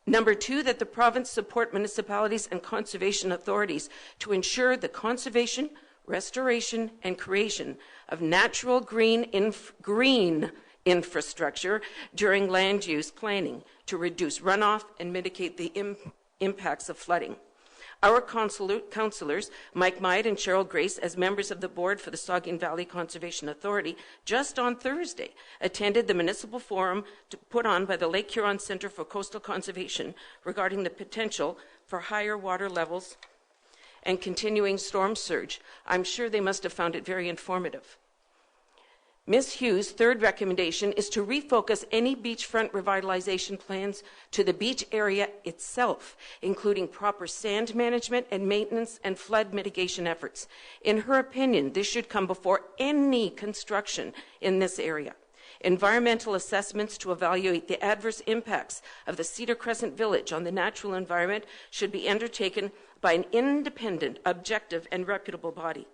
Number 2, that the province support municipalities and conservation authorities to ensure the conservation, restoration, and creation of natural green infrastructure during land use planning to reduce runoff and mitigate the impacts of flooding. Our councillors, Mike Mead and Cheryl Grace, as members of the board for the Saugeen Valley Conservation Authority, just on Thursday attended the municipal forum put on by the Lake Huron Centre for Coastal Conservation regarding the potential for higher water levels and continuing storm surge. I'm sure they must have found it very informative. Ms. Hughes' third recommendation is to refocus any beachfront revitalization plans to the beach area itself, including proper sand management and maintenance and flood mitigation efforts. In her opinion, this should come before any construction in this area. Environmental assessments to evaluate the adverse impacts of the Cedar Crescent Village on the natural environment should be undertaken by an independent, objective, and reputable body.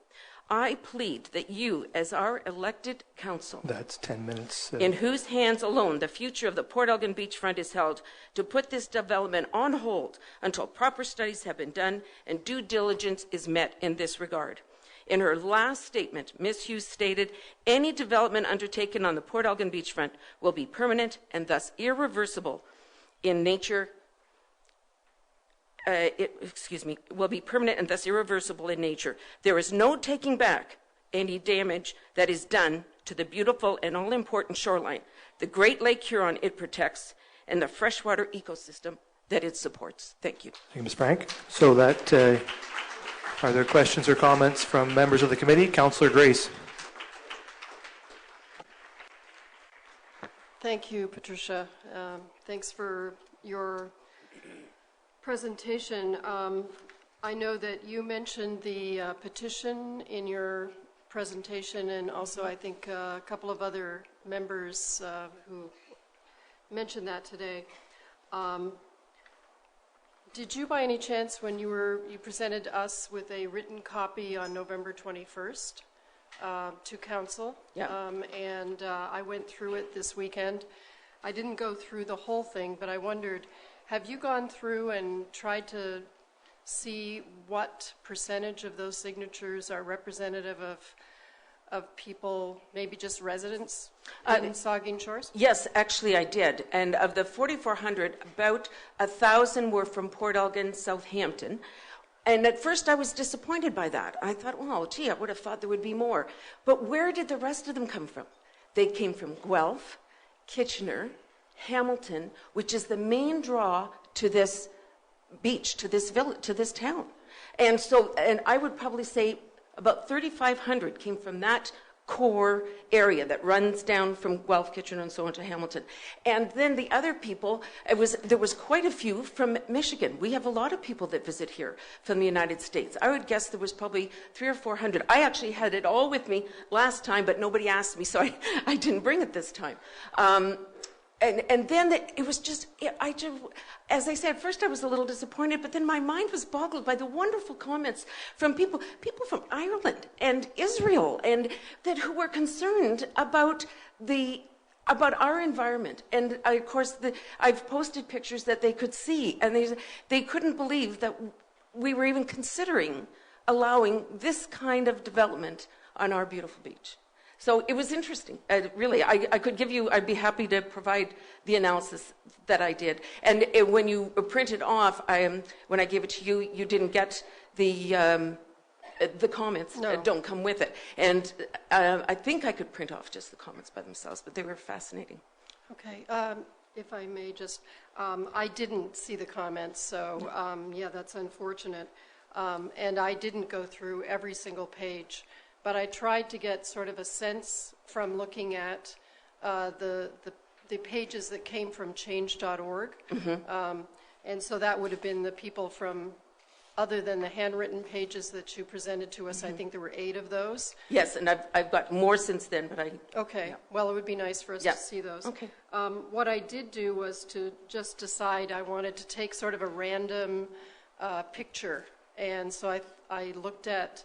I plead that you, as our elected council, that's 10 minutes, in whose hands alone the future of the Port Elgin beachfront is held, to put this development on hold until proper studies have been done and due diligence is met in this regard. In her last statement, Ms. Hughes stated, any development undertaken on the Port Elgin beachfront will be permanent and thus irreversible in nature. Will be permanent and thus irreversible in nature. There is no taking back any damage that is done to the beautiful and all-important shoreline, the Great Lake Huron it protects, and the freshwater ecosystem that it supports. Thank you. Thank you, Ms. Frank. So that, are there questions or comments from members of the committee? Councillor Grace. Thank you, Patricia. Thanks for your presentation. I know that you mentioned the petition in your presentation, and also I think a couple of other members who mentioned that today. Did you by any chance, when you presented us with a written copy on November 21st to council? Yeah. And I went through it this weekend. I didn't go through the whole thing, but I wondered, have you gone through and tried to see what percentage of those signatures are representative of people, maybe just residents in Saugeen Shores? Yes, actually I did. And of the 4,400, about 1,000 were from Port Elgin, Southampton. And at first I was disappointed by that. I thought, well, gee, I would have thought there would be more. But where did the rest of them come from? They came from Guelph, Kitchener, Hamilton, which is the main draw to this beach, to this village, to this town. And so, and I would probably say about 3,500 came from that core area that runs down from Guelph, Kitchener, and so on to Hamilton. And then the other people, there was quite a few from Michigan. We have a lot of people that visit here from the United States. I would guess there was probably 300 or 400. I actually had it all with me last time, but nobody asked me, so I didn't bring it this time. And then it was just, as I said, first I was a little disappointed, but then my mind was boggled by the wonderful comments from people from Ireland and Israel, and who were concerned about our environment. And of course, I've posted pictures that they could see, and they couldn't believe that we were even considering allowing this kind of development on our beautiful beach. So it was interesting. Really, I'd be happy to provide the analysis that I did. And when you print it off, when I gave it to you, you didn't get the comments that don't come with it. And I think I could print off just the comments by themselves, but they were fascinating. Okay. If I may just, I didn't see the comments, so yeah, that's unfortunate. And I didn't go through every single page. But I tried to get sort of a sense from looking at the pages that came from change.org. Mm-hmm. And so that would have been the people from, other than the handwritten pages that you presented to us, mm-hmm. I think there were 8 of those. Yes, and I've got more since then, but Okay, yeah. Well, it would be nice for us to see those. Okay. What I did do was to just decide I wanted to take sort of a random picture. And so I looked at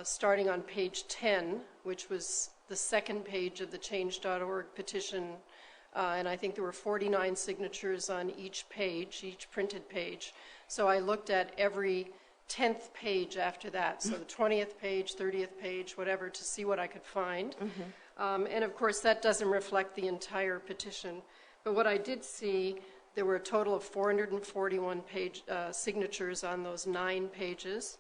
starting on page 10, which was the second page of the change.org petition and I think there were 49 signatures on each page, each printed page. So I looked at every 10th page after that, so the 20th page, 30th page, whatever, to see what I could find. And of course, that doesn't reflect the entire petition. But what I did see, there were a total of 441 signatures on those 9 pages.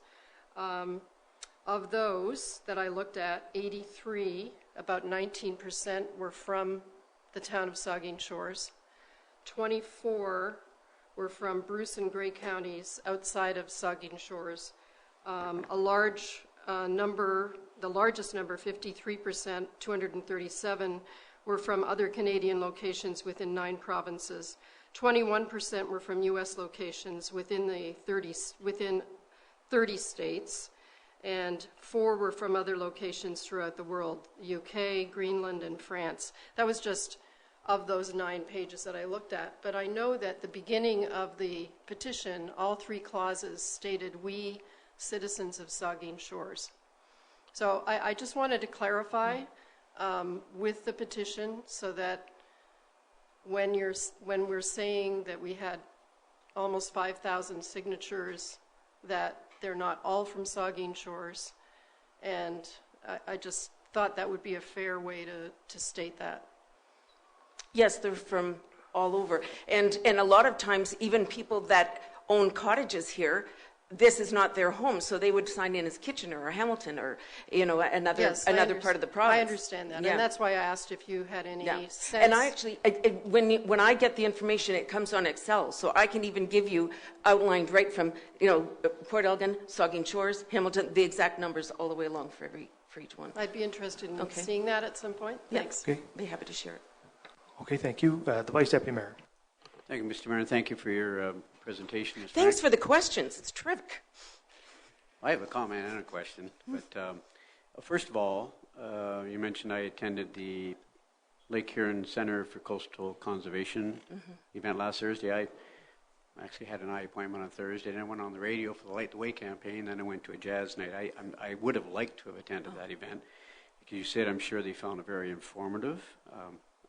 Of those that I looked at, 83, about 19% were from the town of Saugeen Shores. 24 were from Bruce and Grey counties outside of Saugeen Shores. A large number, the largest number, 53%, 237, were from other Canadian locations within 9 provinces. 21% were from U.S. locations within 30 states, and 4 were from other locations throughout the world, UK, Greenland, and France. That was just of those 9 pages that I looked at. But I know that the beginning of the petition, all 3 clauses stated, "We, citizens of Saugeen Shores." So I just wanted to clarify with the petition so that when we're saying that we had almost 5,000 signatures, that they're not all from Saugeen Shores, and I just thought that would be a fair way to state that. Yes, they're from all over. And a lot of times, even people that own cottages here, this is not their home, so they would sign in as Kitchener or Hamilton or, another part of the province. I understand that, and that's why I asked if you had any sense. And I actually, when I get the information, it comes on Excel, so I can even give you outlined right from, Port Elgin, Saugeen Shores, Hamilton, the exact numbers all the way along for each one. I'd be interested in seeing that at some point. Thanks. Okay. Be happy to share it. Okay, thank you. The Vice Deputy Mayor. Thank you, Mr. Mayor, and thank you for your presentation. Thanks for the questions. It's terrific. I have a comment and a question. But first of all, you mentioned I attended the Lake Huron Center for Coastal Conservation event last Thursday. I actually had an eye appointment on Thursday, and I went on the radio for the Light the Way campaign, then I went to a jazz night. I would have liked to have attended that event. Because you said I'm sure they found it very informative.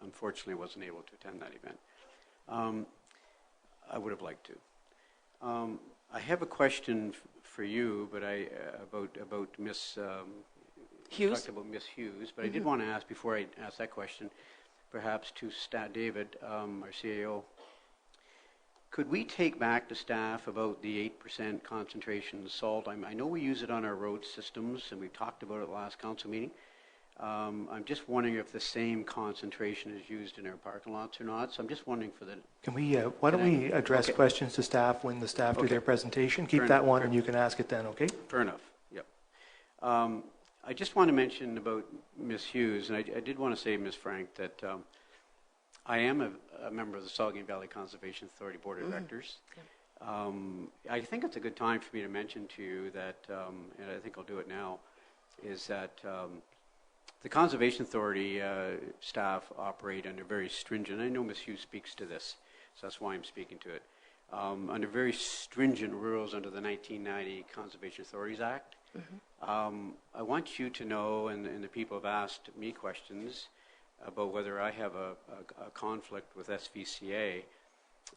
Unfortunately, I wasn't able to attend that event. I would have liked to. I have a question for you, but about Miss Hughes. Talked about Miss Hughes, but I did want to ask before I ask that question, perhaps to David, our CAO. Could we take back to staff about the 8% concentration of salt? I know we use it on our road systems, and we talked about it last council meeting. I'm just wondering if the same concentration is used in our parking lots or not. So I'm just wondering for the... Can we, why don't we address questions to staff when the staff do their presentation? Keep that one and you can ask it then, okay? Fair enough, yep. I just want to mention about Ms. Hughes, and I did want to say, Ms. Frank, that I am a member of the Saugeen Valley Conservation Authority Board of Directors. I think it's a good time for me to mention to you that, and I think I'll do it now, is that the Conservation Authority staff operate under very stringent, I know Ms. Hughes speaks to this, so that's why I'm speaking to it, under very stringent rules under the 1990 Conservation Authorities Act. I want you to know, and the people have asked me questions about whether I have a conflict with SVCA.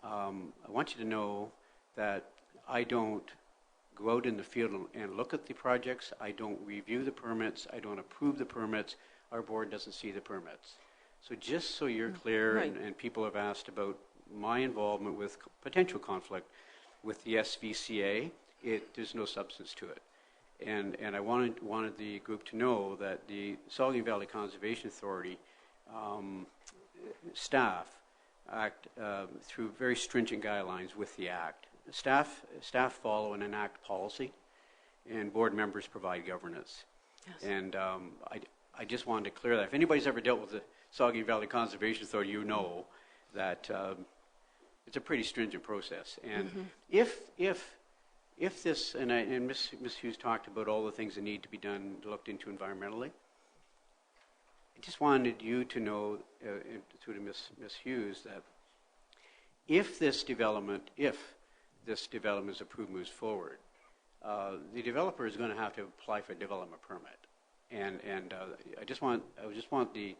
I want you to know that I don't go out in the field and look at the projects. I don't review the permits. I don't approve the permits. Our board doesn't see the permits. So just so you're clear, and people have asked about my involvement with potential conflict with the SVCA, there's no substance to it. And I wanted the group to know that the Saugeen Valley Conservation Authority staff act through very stringent guidelines with the Act. Staff follow and enact policy, and board members provide governance. Yes. And I just wanted to clear that. If anybody's ever dealt with the Saugeen Valley Conservation Authority, you know that it's a pretty stringent process. And if this, and Ms. Hughes talked about all the things that need to be done, looked into environmentally, I just wanted you to know, through to Ms. Hughes, that if this development is approved, moves forward, the developer is going to have to apply for a development permit. And I just want the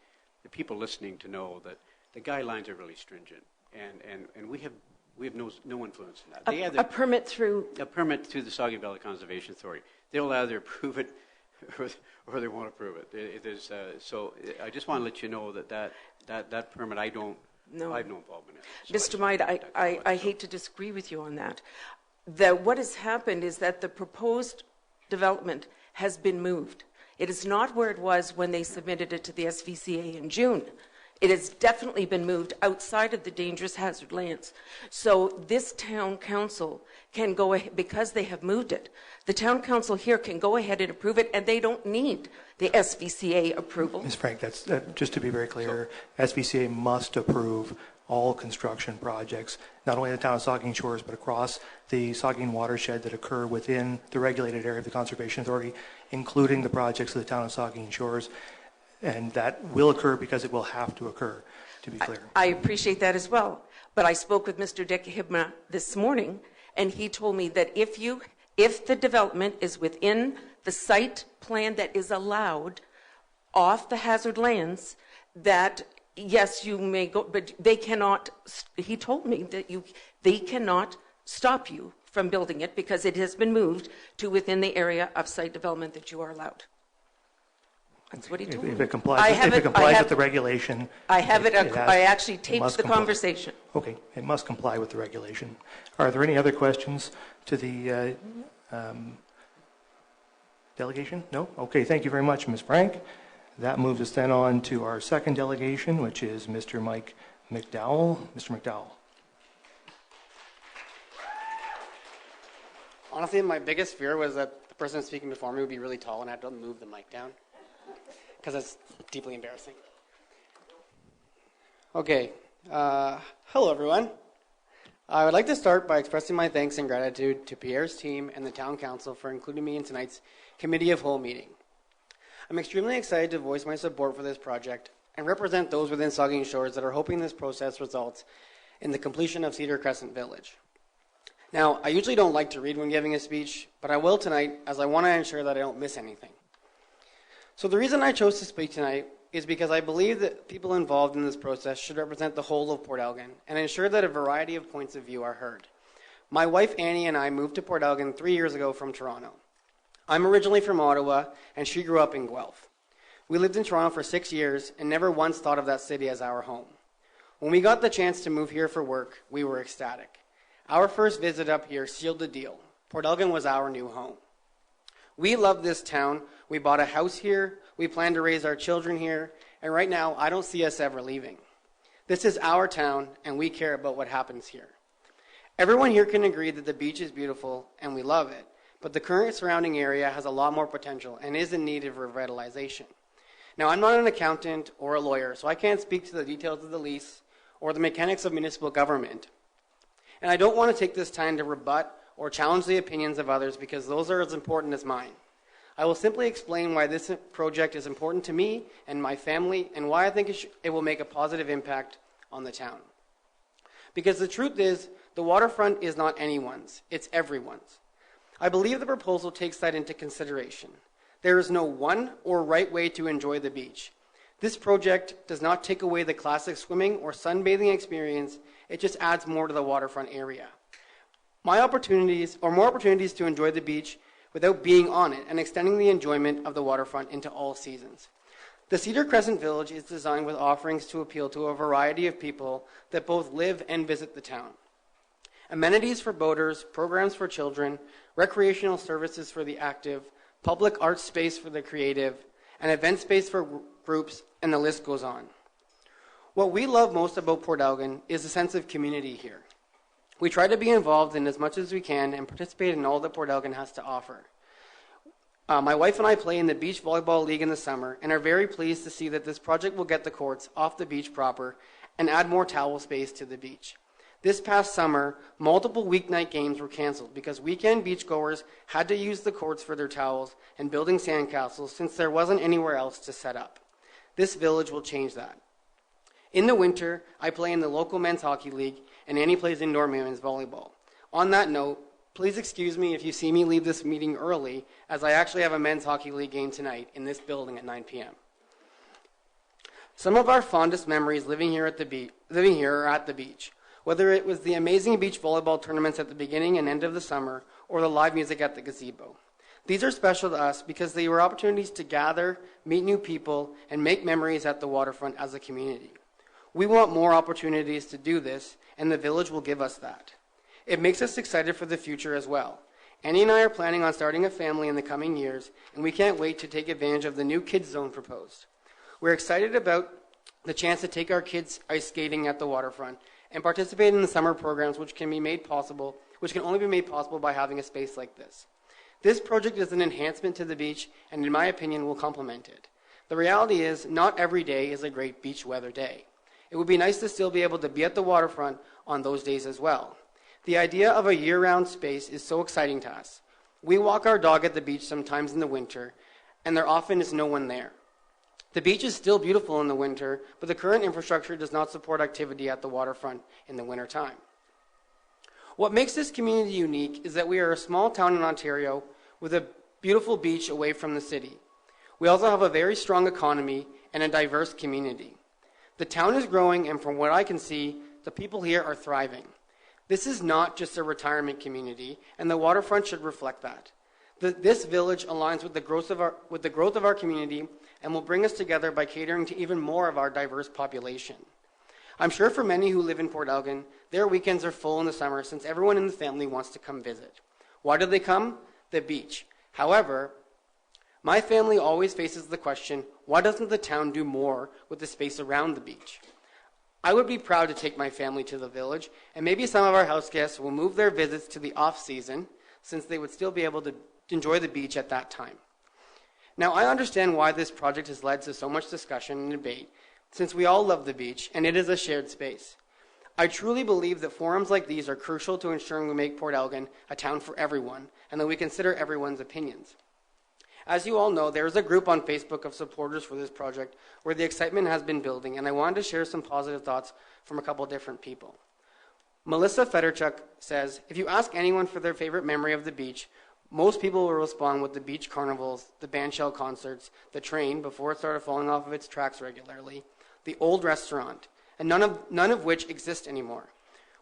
people listening to know that the guidelines are really stringent, and we have no influence in that. A permit through a permit through the Saugeen Valley Conservation Authority. They'll either approve it or they won't approve it. So I just want to let you know that permit I have no involvement in it. So Mr. Might, I hate to disagree with you on that. What has happened is that the proposed development has been moved. It is not where it was when they submitted it to the SVCA in June. It has definitely been moved outside of the dangerous hazard lands. So this town council can go ahead, because they have moved it, the town council here can go ahead and approve it, and they don't need the SVCA approval. Ms. Frank, that's just to be very clear, SVCA must approve all construction projects, not only in the town of Saugeen Shores, but across the Saugeen watershed that occur within the regulated area of the Conservation Authority, including the projects of the town of Saugeen Shores. And that will occur because it will have to occur, to be clear. I appreciate that as well. But I spoke with Mr. Dick Hibna this morning, and he told me that if the development is within the site plan that is allowed off the hazard lands, that yes, you may go, but they cannot, he told me that they cannot stop you from building it because it has been moved to within the area of site development that you are allowed. That's what he told me. If it complies with the regulation. I have it. I actually taped the conversation. Okay, it must comply with the regulation. Are there any other questions to the delegation? No? Okay, thank you very much, Ms. Frank. That moves us then on to our second delegation, which is Mr. Mike McDowell. Mr. McDowell. Honestly, my biggest fear was that the person speaking before me would be really tall and I had to move the mic down, because it's deeply embarrassing. Okay, hello everyone. I would like to start by expressing my thanks and gratitude to Pierre's team and the Town Council for including me in tonight's Committee of Whole meeting. I'm extremely excited to voice my support for this project and represent those within Saugeen Shores that are hoping this process results in the completion of Cedar Crescent Village. Now, I usually don't like to read when giving a speech, but I will tonight as I want to ensure that I don't miss anything. So the reason I chose to speak tonight is because I believe that people involved in this process should represent the whole of Port Elgin and ensure that a variety of points of view are heard. My wife Annie and I moved to Port Elgin 3 years ago from Toronto. I'm originally from Ottawa, and she grew up in Guelph. We lived in Toronto for 6 years and never once thought of that city as our home. When we got the chance to move here for work, we were ecstatic. Our first visit up here sealed the deal. Port Elgin was our new home. We love this town. We bought a house here. We plan to raise our children here. And right now, I don't see us ever leaving. This is our town, and we care about what happens here. Everyone here can agree that the beach is beautiful, and we love it. But the current surrounding area has a lot more potential and is in need of revitalization. Now, I'm not an accountant or a lawyer, so I can't speak to the details of the lease or the mechanics of municipal government. And I don't want to take this time to rebut or challenge the opinions of others because those are as important as mine. I will simply explain why this project is important to me and my family and why I think it will make a positive impact on the town. Because the truth is, the waterfront is not anyone's, it's everyone's. I believe the proposal takes that into consideration. There is no one or right way to enjoy the beach. This project does not take away the classic swimming or sunbathing experience, it just adds more to the waterfront area. More opportunities to enjoy the beach without being on it and extending the enjoyment of the waterfront into all seasons. The Cedar Crescent Village is designed with offerings to appeal to a variety of people that both live and visit the town. Amenities for boaters, programs for children, recreational services for the active, public art space for the creative, and event space for groups, and the list goes on. What we love most about Port Elgin is the sense of community here. We try to be involved in as much as we can and participate in all that Port Elgin has to offer. My wife and I play in the Beach Volleyball League in the summer and are very pleased to see that this project will get the courts off the beach proper and add more towel space to the beach. This past summer, multiple weeknight games were canceled because weekend beachgoers had to use the courts for their towels and building sandcastles since there wasn't anywhere else to set up. This village will change that. In the winter, I play in the local men's hockey league, and Annie plays indoor men's volleyball. On that note, please excuse me if you see me leave this meeting early, as I actually have a men's hockey league game tonight in this building at 9 p.m. Some of our fondest memories living here are at the beach, whether it was the amazing beach volleyball tournaments at the beginning and end of the summer or the live music at the gazebo. These are special to us because they were opportunities to gather, meet new people, and make memories at the waterfront as a community. We want more opportunities to do this, and the village will give us that. It makes us excited for the future as well. Annie and I are planning on starting a family in the coming years, and we can't wait to take advantage of the new kids zone proposed. We're excited about the chance to take our kids ice skating at the waterfront and participate in the summer programs which can only be made possible by having a space like this. This project is an enhancement to the beach and, in my opinion, will complement it. The reality is, not every day is a great beach weather day. It would be nice to still be able to be at the waterfront on those days as well. The idea of a year-round space is so exciting to us. We walk our dog at the beach sometimes in the winter, and there often is no one there. The beach is still beautiful in the winter, but the current infrastructure does not support activity at the waterfront in the wintertime. What makes this community unique is that we are a small town in Ontario with a beautiful beach away from the city. We also have a very strong economy and a diverse community. The town is growing, and from what I can see, the people here are thriving. This is not just a retirement community, and the waterfront should reflect that. This village aligns with the growth of our community and will bring us together by catering to even more of our diverse population. I'm sure for many who live in Port Elgin, their weekends are full in the summer since everyone in the family wants to come visit. Why do they come? The beach. However, my family always faces the question, why doesn't the town do more with the space around the beach? I would be proud to take my family to the village, and maybe some of our house guests will move their visits to the off-season since they would still be able to enjoy the beach at that time. Now, I understand why this project has led to so much discussion and debate, since we all love the beach, and it is a shared space. I truly believe that forums like these are crucial to ensuring we make Port Elgin a town for everyone, and that we consider everyone's opinions. As you all know, there is a group on Facebook of supporters for this project where the excitement has been building, and I wanted to share some positive thoughts from a couple different people. Melissa Federchuk says, if you ask anyone for their favorite memory of the beach, most people will respond with the beach carnivals, the bandshell concerts, the train before it started falling off of its tracks regularly, the old restaurant, and none of which exist anymore.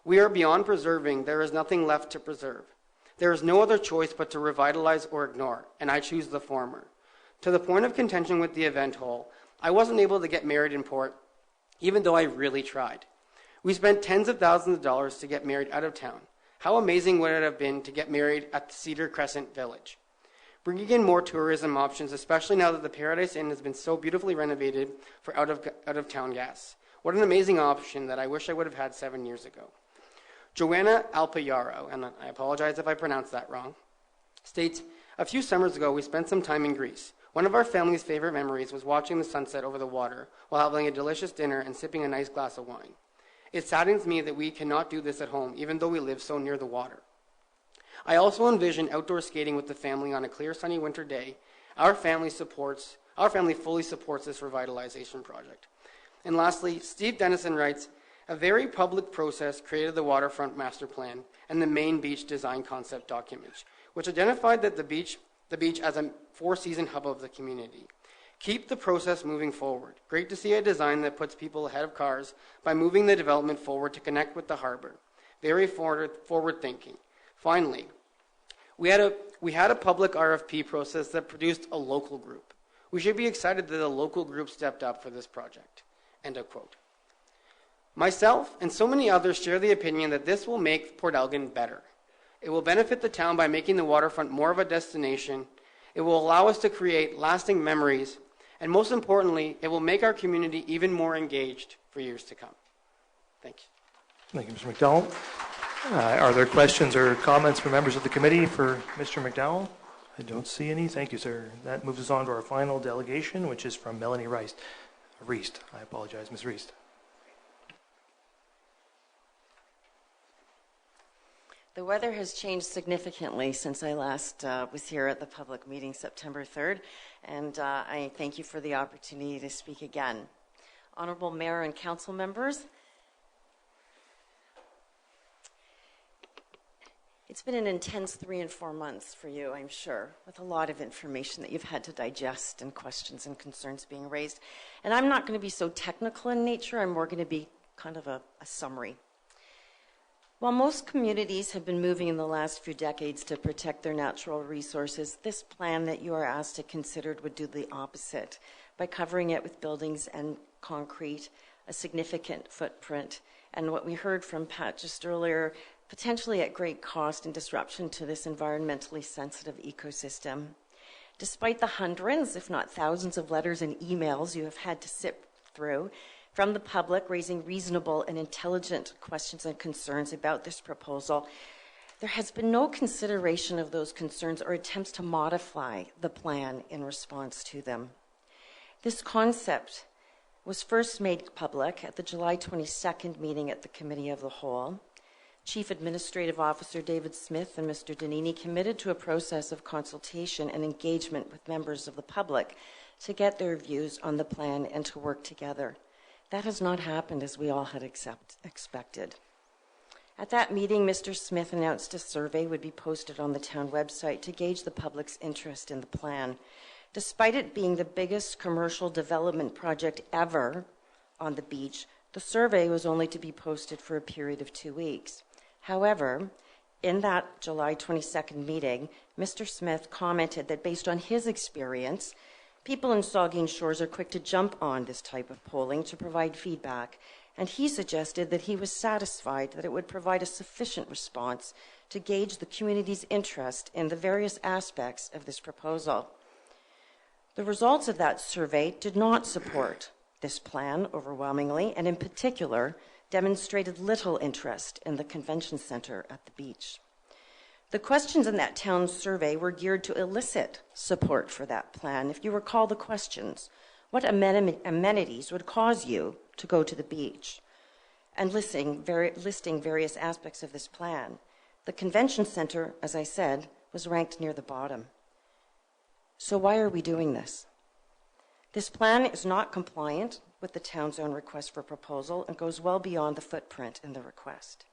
We are beyond preserving. There is nothing left to preserve. There is no other choice but to revitalize or ignore, and I choose the former. To the point of contention with the event hall, I wasn't able to get married in Port, even though I really tried. We spent tens of thousands of dollars to get married out of town. How amazing would it have been to get married at the Cedar Crescent Village? Bringing in more tourism options, especially now that the Paradise Inn has been so beautifully renovated for out-of-town guests. What an amazing option that I wish I would have had 7 years ago. Joanna Alpayaro, and I apologize if I pronounced that wrong, states, a few summers ago we spent some time in Greece. One of our family's favorite memories was watching the sunset over the water while having a delicious dinner and sipping a nice glass of wine. It saddens me that we cannot do this at home, even though we live so near the water. I also envision outdoor skating with the family on a clear, sunny winter day. Our family fully supports this revitalization project. And lastly, Steve Dennison writes, a very public process created the waterfront master plan and the main beach design concept documents, which identified that the beach as a four-season hub of the community. Keep the process moving forward. Great to see a design that puts people ahead of cars by moving the development forward to connect with the harbor. Very forward thinking. Finally, we had a public RFP process that produced a local group. We should be excited that a local group stepped up for this project. End of quote. Myself and so many others share the opinion that this will make Port Elgin better. It will benefit the town by making the waterfront more of a destination. It will allow us to create lasting memories. And most importantly, it will make our community even more engaged for years to come. Thank you. Thank you, Mr. McDowell. Are there questions or comments from members of the committee for Mr. McDowell? I don't see any. Thank you, sir. That moves us on to our final delegation, which is from Melanie Reist. I apologize, Ms. Reist. The weather has changed significantly since I last was here at the public meeting September 3rd, and I thank you for the opportunity to speak again. Honorable Mayor and Council members, It's been an intense 3 and 4 months for you, I'm sure, with a lot of information that you've had to digest and questions and concerns being raised. And I'm not going to be so technical in nature. I'm more going to be kind of a summary. While most communities have been moving in the last few decades to protect their natural resources, this plan that you are asked to consider would do the opposite by covering it with buildings and concrete, a significant footprint, and what we heard from Pat just earlier, potentially at great cost and disruption to this environmentally sensitive ecosystem. Despite the hundreds, if not thousands, of letters and emails you have had to sift through from the public raising reasonable and intelligent questions and concerns about this proposal, there has been no consideration of those concerns or attempts to modify the plan in response to them. This concept was first made public at the July 22nd meeting at the Committee of the Whole. Chief Administrative Officer David Smith and Mr. Danini committed to a process of consultation and engagement with members of the public to get their views on the plan and to work together. That has not happened as we all had expected. At that meeting, Mr. Smith announced a survey would be posted on the town website to gauge the public's interest in the plan. Despite it being the biggest commercial development project ever on the beach, the survey was only to be posted for a period of 2 weeks. However, in that July 22nd meeting, Mr. Smith commented that based on his experience, people in Saugeen Shores are quick to jump on this type of polling to provide feedback, and he suggested that he was satisfied that it would provide a sufficient response to gauge the community's interest in the various aspects of this proposal. The results of that survey did not support this plan overwhelmingly, and in particular, demonstrated little interest in the convention center at the beach. The questions in that town survey were geared to elicit support for that plan. If you recall the questions, what amenities would cause you to go to the beach? And listing various aspects of this plan. The convention center, as I said, was ranked near the bottom. So why are we doing this? This plan is not compliant with the town's own request for proposal and goes well beyond the footprint in the request.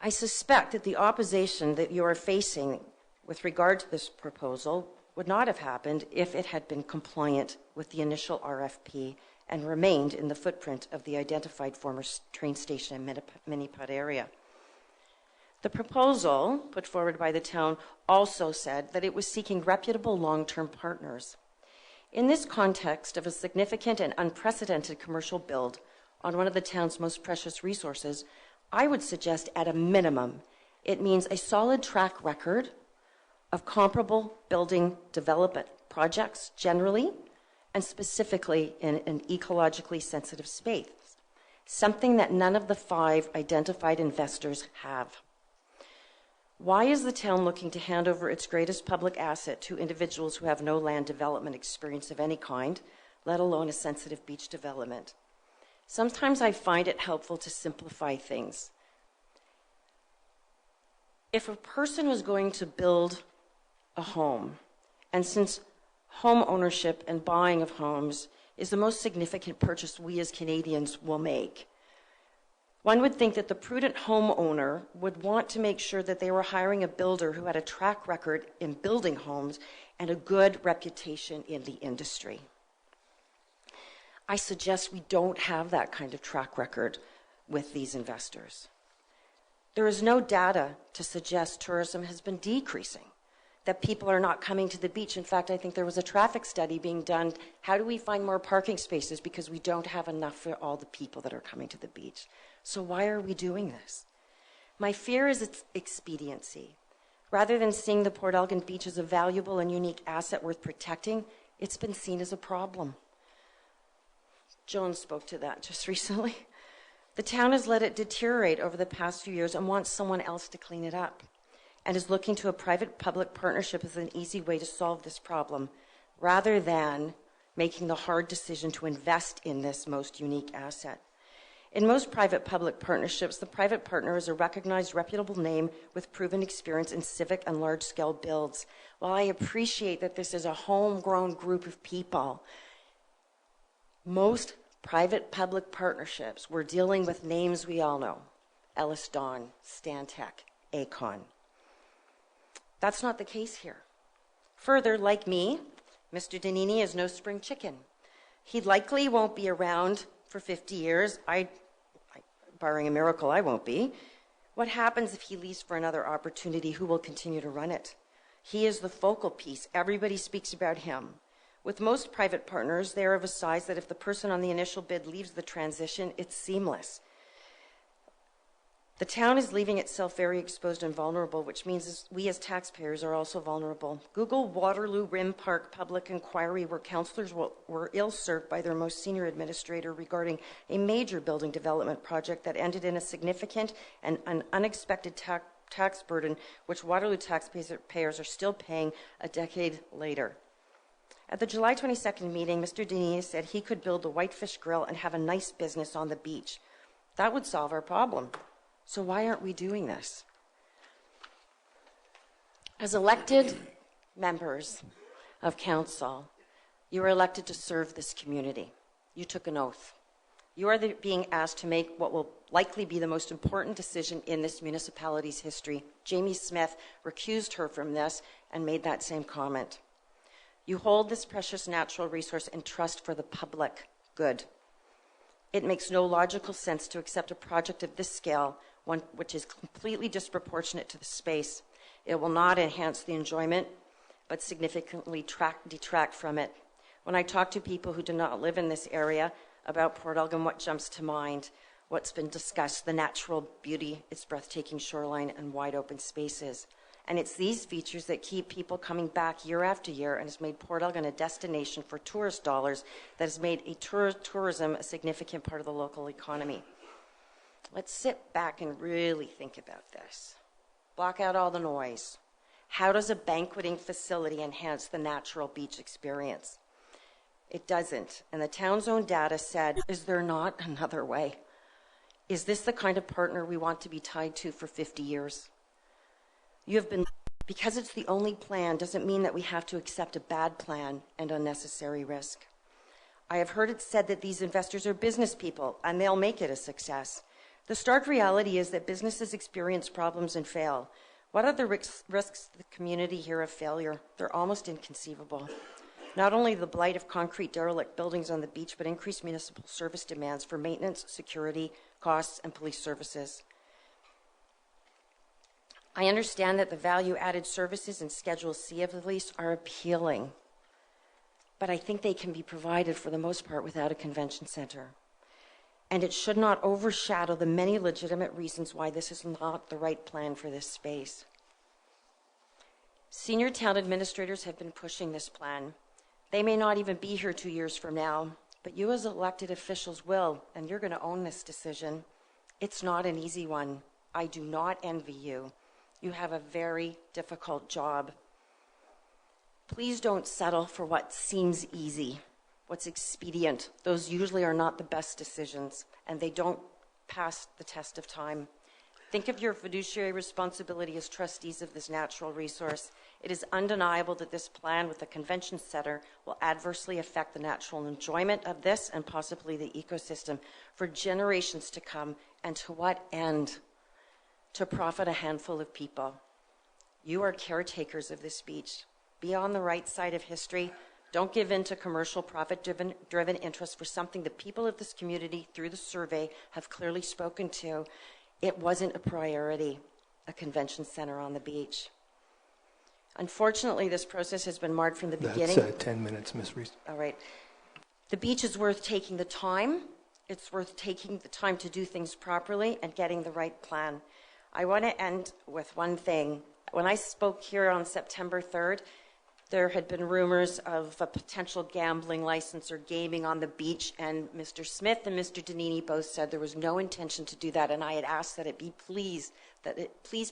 I suspect that the opposition that you are facing with regard to this proposal would not have happened if it had been compliant with the initial RFP and remained in the footprint of the identified former train station and Miniput area. The proposal put forward by the town also said that it was seeking reputable long-term partners. In this context of a significant and unprecedented commercial build on one of the town's most precious resources, I would suggest at a minimum it means a solid track record of comparable building development projects generally and specifically in an ecologically sensitive space, something that none of the 5 identified investors have. Why is the town looking to hand over its greatest public asset to individuals who have no land development experience of any kind, let alone a sensitive beach development? Sometimes I find it helpful to simplify things. If a person was going to build a home, and since home ownership and buying of homes is the most significant purchase we as Canadians will make, one would think that the prudent homeowner would want to make sure that they were hiring a builder who had a track record in building homes and a good reputation in the industry. I suggest we don't have that kind of track record with these investors. There is no data to suggest tourism has been decreasing, that people are not coming to the beach. In fact, I think there was a traffic study being done. How do we find more parking spaces? Because we don't have enough for all the people that are coming to the beach. So why are we doing this? My fear is its expediency. Rather than seeing the Port Elgin beach as a valuable and unique asset worth protecting, it's been seen as a problem. Joan spoke to that just recently. The town has let it deteriorate over the past few years and wants someone else to clean it up, and is looking to a private-public partnership as an easy way to solve this problem, rather than making the hard decision to invest in this most unique asset. In most private-public partnerships, the private partner is a recognized, reputable name with proven experience in civic and large-scale builds. While I appreciate that this is a homegrown group of people, most private-public partnerships, we're dealing with names we all know, Ellis Don, Stantec, Acon. That's not the case here. Further, like me, Mr. Danini is no spring chicken. He likely won't be around for 50 years. Barring a miracle, I won't be. What happens if he leaves for another opportunity? Who will continue to run it? He is the focal piece. Everybody speaks about him. With most private partners, they are of a size that if the person on the initial bid leaves the transition, it's seamless. The town is leaving itself very exposed and vulnerable, which means we as taxpayers are also vulnerable. Google Waterloo Rim Park public inquiry where councillors were ill-served by their most senior administrator regarding a major building development project that ended in a significant and an unexpected tax burden, which Waterloo taxpayers are still paying a decade later. At the July 22nd meeting, Mr. Denis said he could build the Whitefish Grill and have a nice business on the beach. That would solve our problem. So why aren't we doing this? As elected members of council, you are elected to serve this community. You took an oath. You are being asked to make what will likely be the most important decision in this municipality's history. Jamie Smith recused her from this and made that same comment. You hold this precious natural resource in trust for the public good. It makes no logical sense to accept a project of this scale, one which is completely disproportionate to the space. It will not enhance the enjoyment, but significantly detract from it. When I talk to people who do not live in this area about Port Elgin, what jumps to mind? What's been discussed, the natural beauty, its breathtaking shoreline and wide open spaces. And it's these features that keep people coming back year after year and has made Port Elgin a destination for tourist dollars that has made tourism a significant part of the local economy. Let's sit back and really think about this. Block out all the noise. How does a banqueting facility enhance the natural beach experience? It doesn't. And the town's own data said, is there not another way? Is this the kind of partner we want to be tied to for 50 years? Because it's the only plan doesn't mean that we have to accept a bad plan and unnecessary risk. I have heard it said that these investors are business people and they'll make it a success. The stark reality is that businesses experience problems and fail. What are the risks to the community here of failure? They're almost inconceivable. Not only the blight of concrete derelict buildings on the beach, but increased municipal service demands for maintenance, security, costs, and police services. I understand that the value-added services in Schedule C of the lease are appealing, but I think they can be provided for the most part without a convention center. And it should not overshadow the many legitimate reasons why this is not the right plan for this space. Senior town administrators have been pushing this plan. They may not even be here 2 years from now, but you as elected officials will, and you're going to own this decision. It's not an easy one. I do not envy you. You have a very difficult job. Please don't settle for what seems easy, what's expedient. Those usually are not the best decisions, and they don't pass the test of time. Think of your fiduciary responsibility as trustees of this natural resource. It is undeniable that this plan with the convention center will adversely affect the natural enjoyment of this and possibly the ecosystem for generations to come. And to what end? To profit a handful of people. You are caretakers of this beach. Be on the right side of history. Don't give in to commercial profit-driven interests for something the people of this community, through the survey, have clearly spoken to. It wasn't a priority, a convention center on the beach. Unfortunately, this process has been marred from the beginning. That's 10 minutes, Ms. Reese. All right. The beach is worth taking the time. It's worth taking the time to do things properly and getting the right plan. I want to end with one thing. When I spoke here on September 3rd, there had been rumors of a potential gambling license or gaming on the beach, and Mr. Smith and Mr. Danini both said there was no intention to do that, and I had asked that it please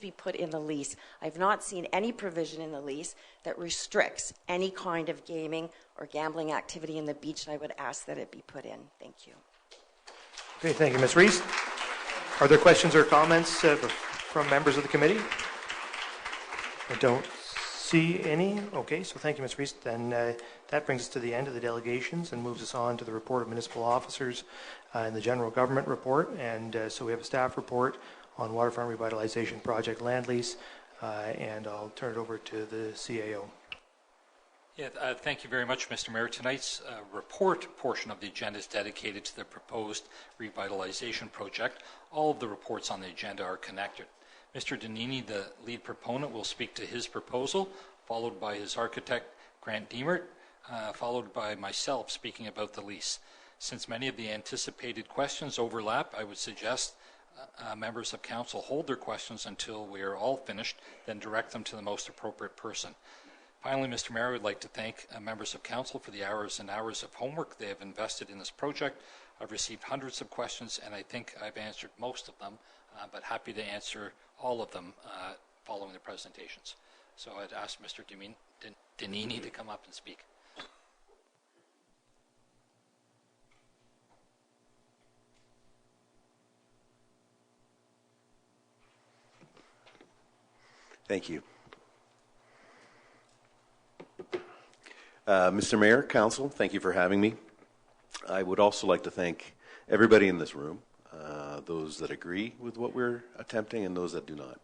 be put in the lease. I've not seen any provision in the lease that restricts any kind of gaming or gambling activity in the beach, and I would ask that it be put in. Thank you. Okay, thank you, Ms. Reese. Are there questions or comments from members of the committee? I don't see any. Okay, so thank you, Ms. Reese. Then that brings us to the end of the delegations and moves us on to the report of municipal officers and the general government report. And so we have a staff report on Waterfront Revitalization Project land lease, and I'll turn it over to the CAO. Yeah, thank you very much, Mr. Mayor. Tonight's report portion of the agenda is dedicated to the proposed revitalization project. All of the reports on the agenda are connected. Mr. Donini, the lead proponent, will speak to his proposal, followed by his architect, Grant Diemert, followed by myself speaking about the lease. Since many of the anticipated questions overlap, I would suggest members of council hold their questions until we are all finished, then direct them to the most appropriate person. Finally, Mr. Mayor, I would like to thank members of council for the hours and hours of homework they have invested in this project. I've received hundreds of questions, and I think I've answered most of them, but happy to answer all of them following the presentations. So I'd ask Mr. Donini to come up and speak. Thank you. Mr. Mayor, Council, thank you for having me. I would also like to thank everybody in this room, those that agree with what we're attempting and those that do not.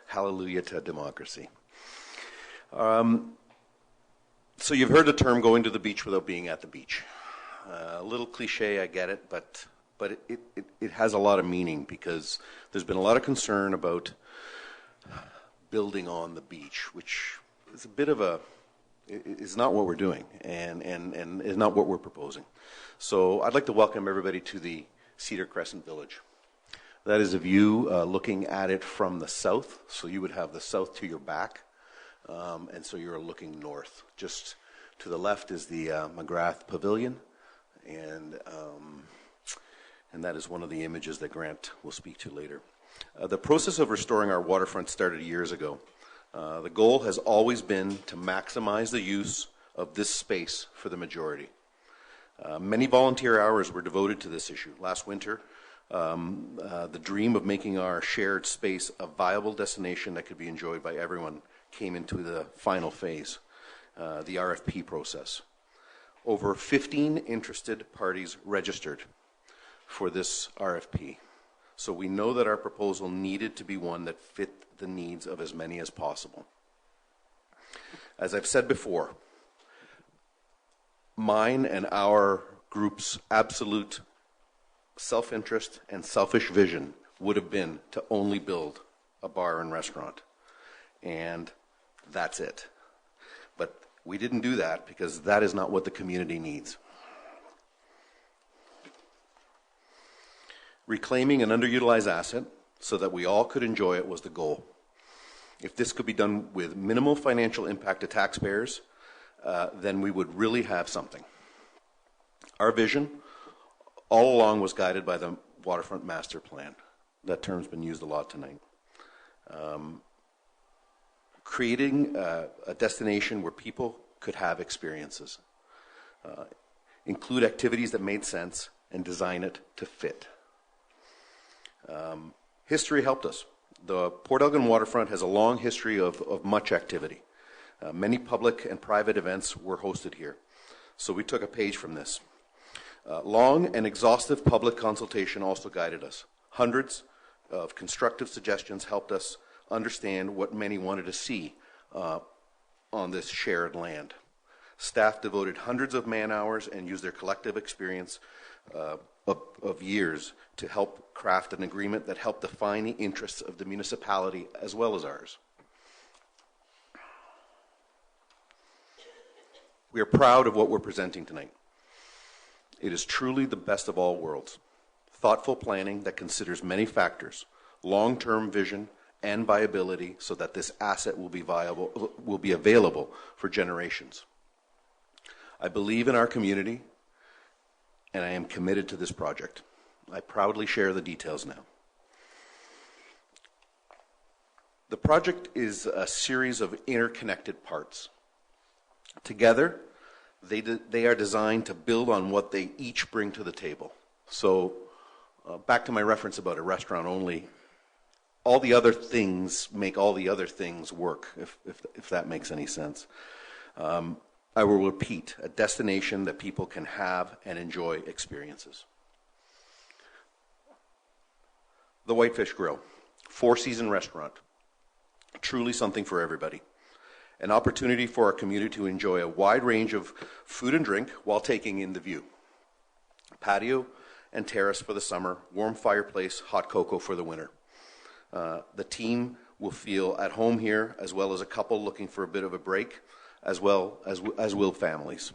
Hallelujah to democracy. So you've heard the term going to the beach without being at the beach. A little cliche, I get it, but it has a lot of meaning because there's been a lot of concern about building on the beach, which is a bit of a, is not what we're doing and is not what we're proposing. So I'd like to welcome everybody to the Cedar Crescent Village. That is a view looking at it from the south, so you would have the south to your back, and so you're looking north. Just to the left is the Mcgrath Pavilion, and that is one of the images that Grant will speak to later. The process of restoring our waterfront started years ago. The goal has always been to maximize the use of this space for the majority. Many volunteer hours were devoted to this issue. Last winter, the dream of making our shared space a viable destination that could be enjoyed by everyone came into the final phase, the RFP process. Over 15 interested parties registered for this RFP. So we know that our proposal needed to be one that fit the needs of as many as possible. As I've said before, mine and our group's absolute self-interest and selfish vision would have been to only build a bar and restaurant. And that's it. But we didn't do that because that is not what the community needs. Reclaiming an underutilized asset so that we all could enjoy it was the goal. If this could be done with minimal financial impact to taxpayers, then we would really have something. Our vision all along was guided by the Waterfront Master Plan. That term's been used a lot tonight. Creating a destination where people could have experiences. Include activities that made sense and design it to fit. History helped us. The Port Elgin waterfront has a long history of much activity. Many public and private events were hosted here. So we took a page from this. Long and exhaustive public consultation also guided us. Hundreds of constructive suggestions helped us understand what many wanted to see on this shared land. Staff devoted hundreds of man-hours and used their collective experience of years to help craft an agreement that helped define the interests of the municipality as well as ours. We are proud of what we're presenting tonight. It is truly the best of all worlds. Thoughtful planning that considers many factors, long-term vision and viability so that this asset will be available for generations. I believe in our community and I am committed to this project. I proudly share the details now. The project is a series of interconnected parts. Together, they are designed to build on what they each bring to the table. So, back to my reference about a restaurant only, all the other things make all the other things work, if that makes any sense. I will repeat, a destination that people can have and enjoy experiences. The Whitefish Grill, 4-season restaurant, truly something for everybody. An opportunity for our community to enjoy a wide range of food and drink while taking in the view. Patio and terrace for the summer, warm fireplace, hot cocoa for the winter. The team will feel at home here, as well as a couple looking for a bit of a break, as well as will families.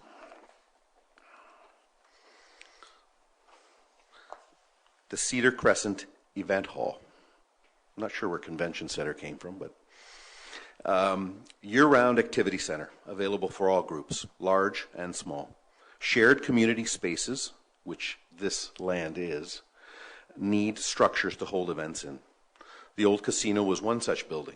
The Cedar Crescent Event Hall. I'm not sure where Convention Center came from, but year-round activity center available for all groups, large and small. Shared community spaces, which this land is, need structures to hold events in. The old casino was one such building.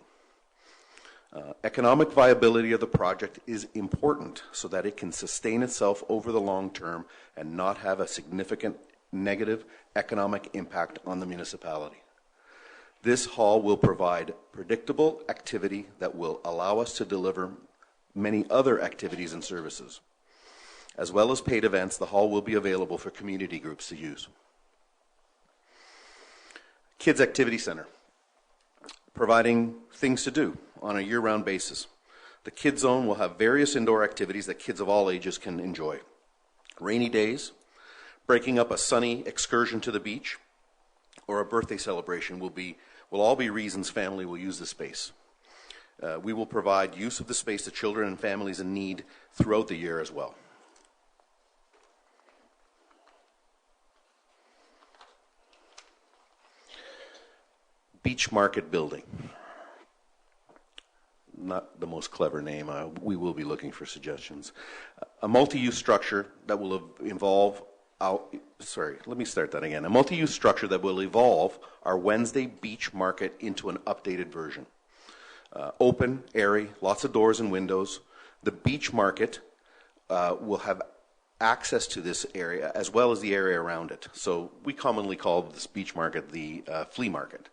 Economic viability of the project is important so that it can sustain itself over the long term and not have a significant negative economic impact on the municipality. This hall will provide predictable activity that will allow us to deliver many other activities and services. As well as paid events, the hall will be available for community groups to use. Kids Activity Center, providing things to do on a year-round basis. The Kids Zone will have various indoor activities that kids of all ages can enjoy. Rainy days, breaking up a sunny excursion to the beach, or a birthday celebration will all be reasons family will use the space. We will provide use of the space to children and families in need throughout the year as well. Beach Market Building. Not the most clever name. We will be looking for suggestions. A multi-use structure that will involve A multi-use structure that will evolve our Wednesday beach market into an updated version. Open, airy, lots of doors and windows. The beach market will have access to this area as well as the area around it. So we commonly call this beach market the flea market.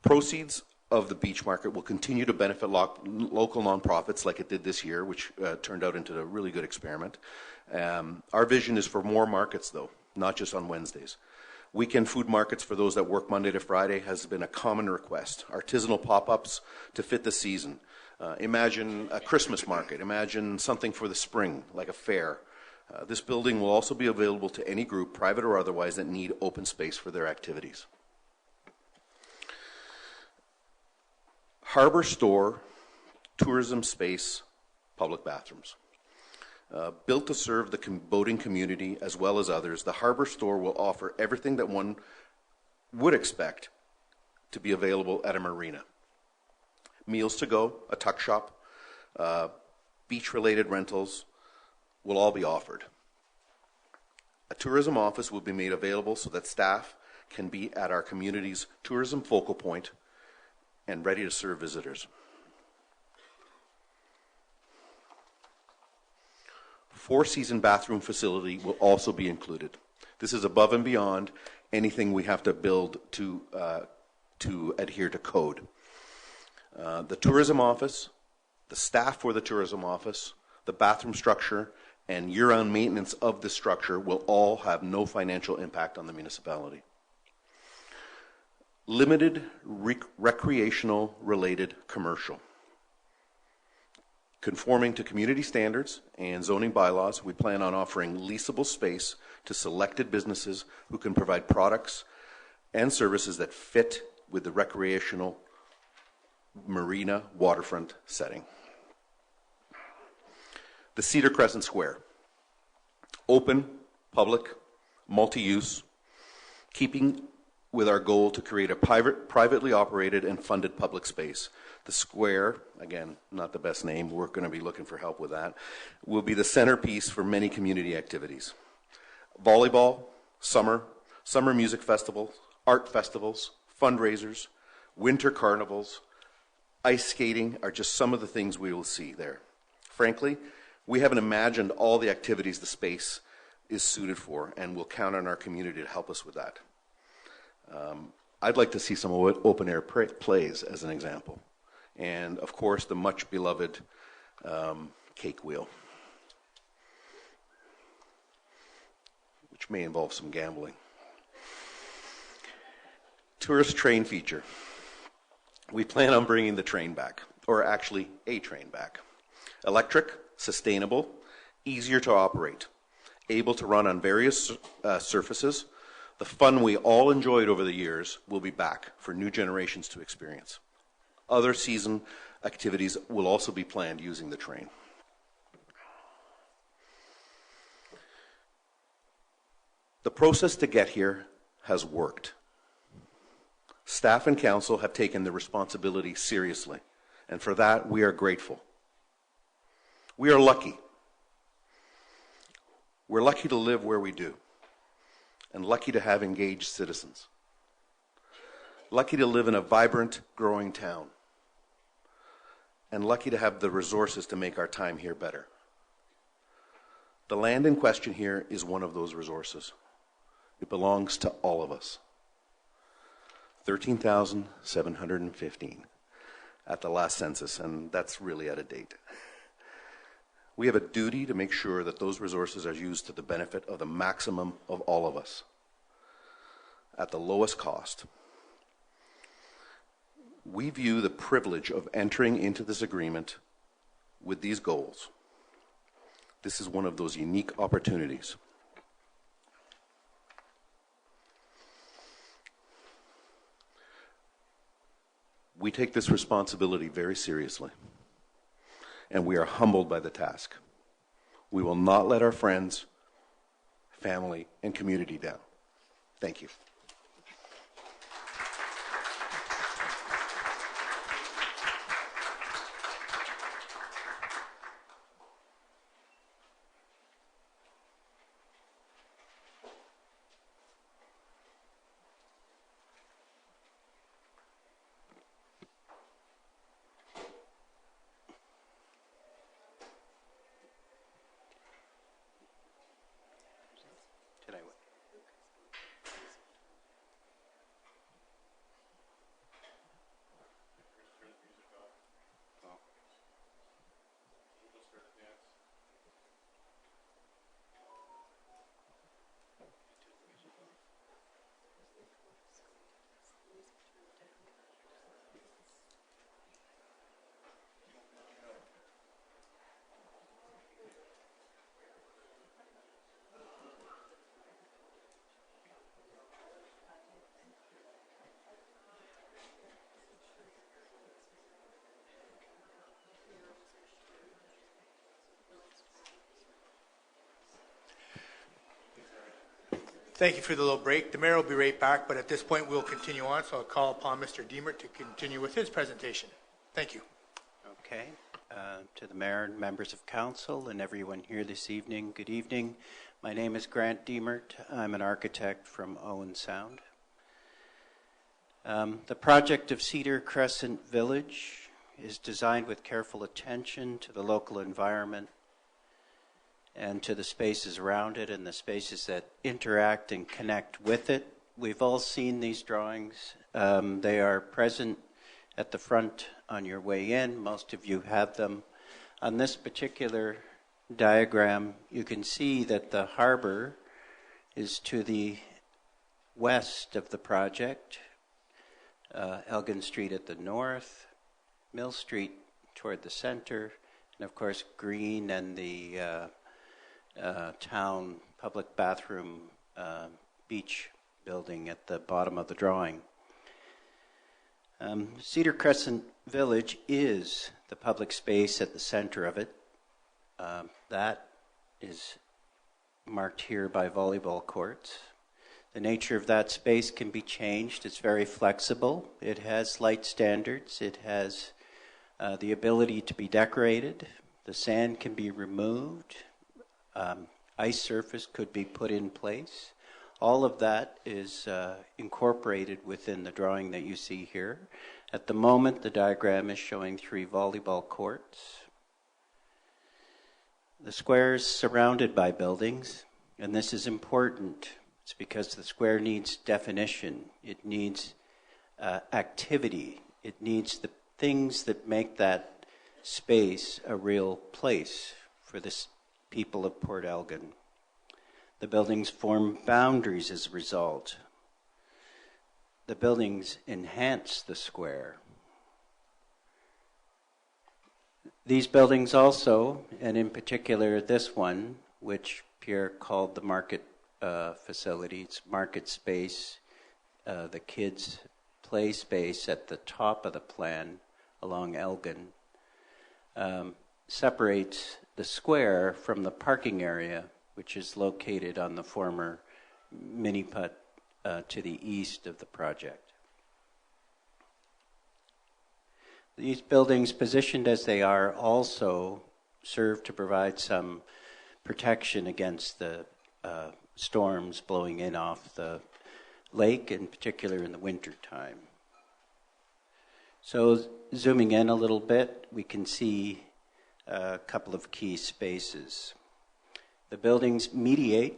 Proceeds of the beach market will continue to benefit local nonprofits like it did this year, which turned out into a really good experiment. Our vision is for more markets, though, not just on Wednesdays. Weekend food markets for those that work Monday to Friday has been a common request. Artisanal pop-ups to fit the season. Imagine a Christmas market. Imagine something for the spring, like a fair. This building will also be available to any group, private or otherwise, that need open space for their activities. Harbour Store, tourism space, public bathrooms. Built to serve the boating community as well as others, the Harbour Store will offer everything that one would expect to be available at a marina. Meals to go, a tuck shop, beach-related rentals will all be offered. A tourism office will be made available so that staff can be at our community's tourism focal point and ready to serve visitors. 4-season bathroom facility will also be included. This is above and beyond anything we have to build to adhere to code. The tourism office, the staff for the tourism office, the bathroom structure, and year-round maintenance of the structure will all have no financial impact on the municipality. Limited recreational-related commercial. Conforming to community standards and zoning bylaws, we plan on offering leasable space to selected businesses who can provide products and services that fit with the recreational marina waterfront setting. The Cedar Crescent Square. Open, public, multi-use, keeping with our goal to create a privately operated and funded public space. The square, again, not the best name, we're going to be looking for help with that, will be the centerpiece for many community activities. Volleyball, summer music festivals, art festivals, fundraisers, winter carnivals, ice skating are just some of the things we will see there. Frankly, we haven't imagined all the activities the space is suited for, and we'll count on our community to help us with that. I'd like to see some open-air plays, as an example. And, of course, the much-beloved cake wheel, which may involve some gambling. Tourist train feature. We plan on bringing the train back, or actually a train back. Electric, sustainable, easier to operate, able to run on various surfaces. The fun we all enjoyed over the years will be back for new generations to experience. Other season activities will also be planned using the train. The process to get here has worked. Staff and council have taken the responsibility seriously, and for that we are grateful. We are lucky. We're lucky to live where we do, and lucky to have engaged citizens. Lucky to live in a vibrant, growing town, and lucky to have the resources to make our time here better. The land in question here is one of those resources. It belongs to all of us. 13,715 at the last census, and that's really out of date. We have a duty to make sure that those resources are used to the benefit of the maximum of all of us at the lowest cost. We view the privilege of entering into this agreement with these goals. This is one of those unique opportunities. We take this responsibility very seriously, and we are humbled by the task. We will not let our friends, family, and community down. Thank you. Thank you for the little break. The mayor will be right back, but at this point we'll continue on, so I'll call upon Mr. Diemert to continue with his presentation. Thank you. Okay. To the mayor and members of council and everyone here this evening, good evening. My name is Grant Diemert. I'm an architect from Owen Sound. The project of Cedar Crescent Village is designed with careful attention to the local environment and to the spaces around it and the spaces that interact and connect with it. We've all seen these drawings. They are present at the front on your way in. Most of you have them. On this particular diagram, you can see that the harbor is to the west of the project, Elgin Street at the north, Mill Street toward the center, and of course Green and the town public bathroom beach building at the bottom of the drawing. Cedar Crescent Village is the public space at the center of it. That is marked here by volleyball courts. The nature of that space can be changed. It's very flexible. It has light standards. It has the ability to be decorated. The sand can be removed. Ice surface could be put in place. All of that is incorporated within the drawing that you see here. At the moment, the diagram is showing 3 volleyball courts. The square is surrounded by buildings, and this is important. It's because the square needs definition. It needs activity. It needs the things that make that space a real place for the people of Port Elgin. The buildings form boundaries as a result. the buildings enhance the square. These buildings also, and in particular this one, which Pierre called the market facility, it's market space, the kids' play space at the top of the plan along Elgin, separates the square from the parking area, which is located on the former mini-putt to the east of the project. These buildings, positioned as they are, also serve to provide some protection against the storms blowing in off the lake, in particular in the winter time. So zooming in a little bit, we can see a couple of key spaces. The buildings mediate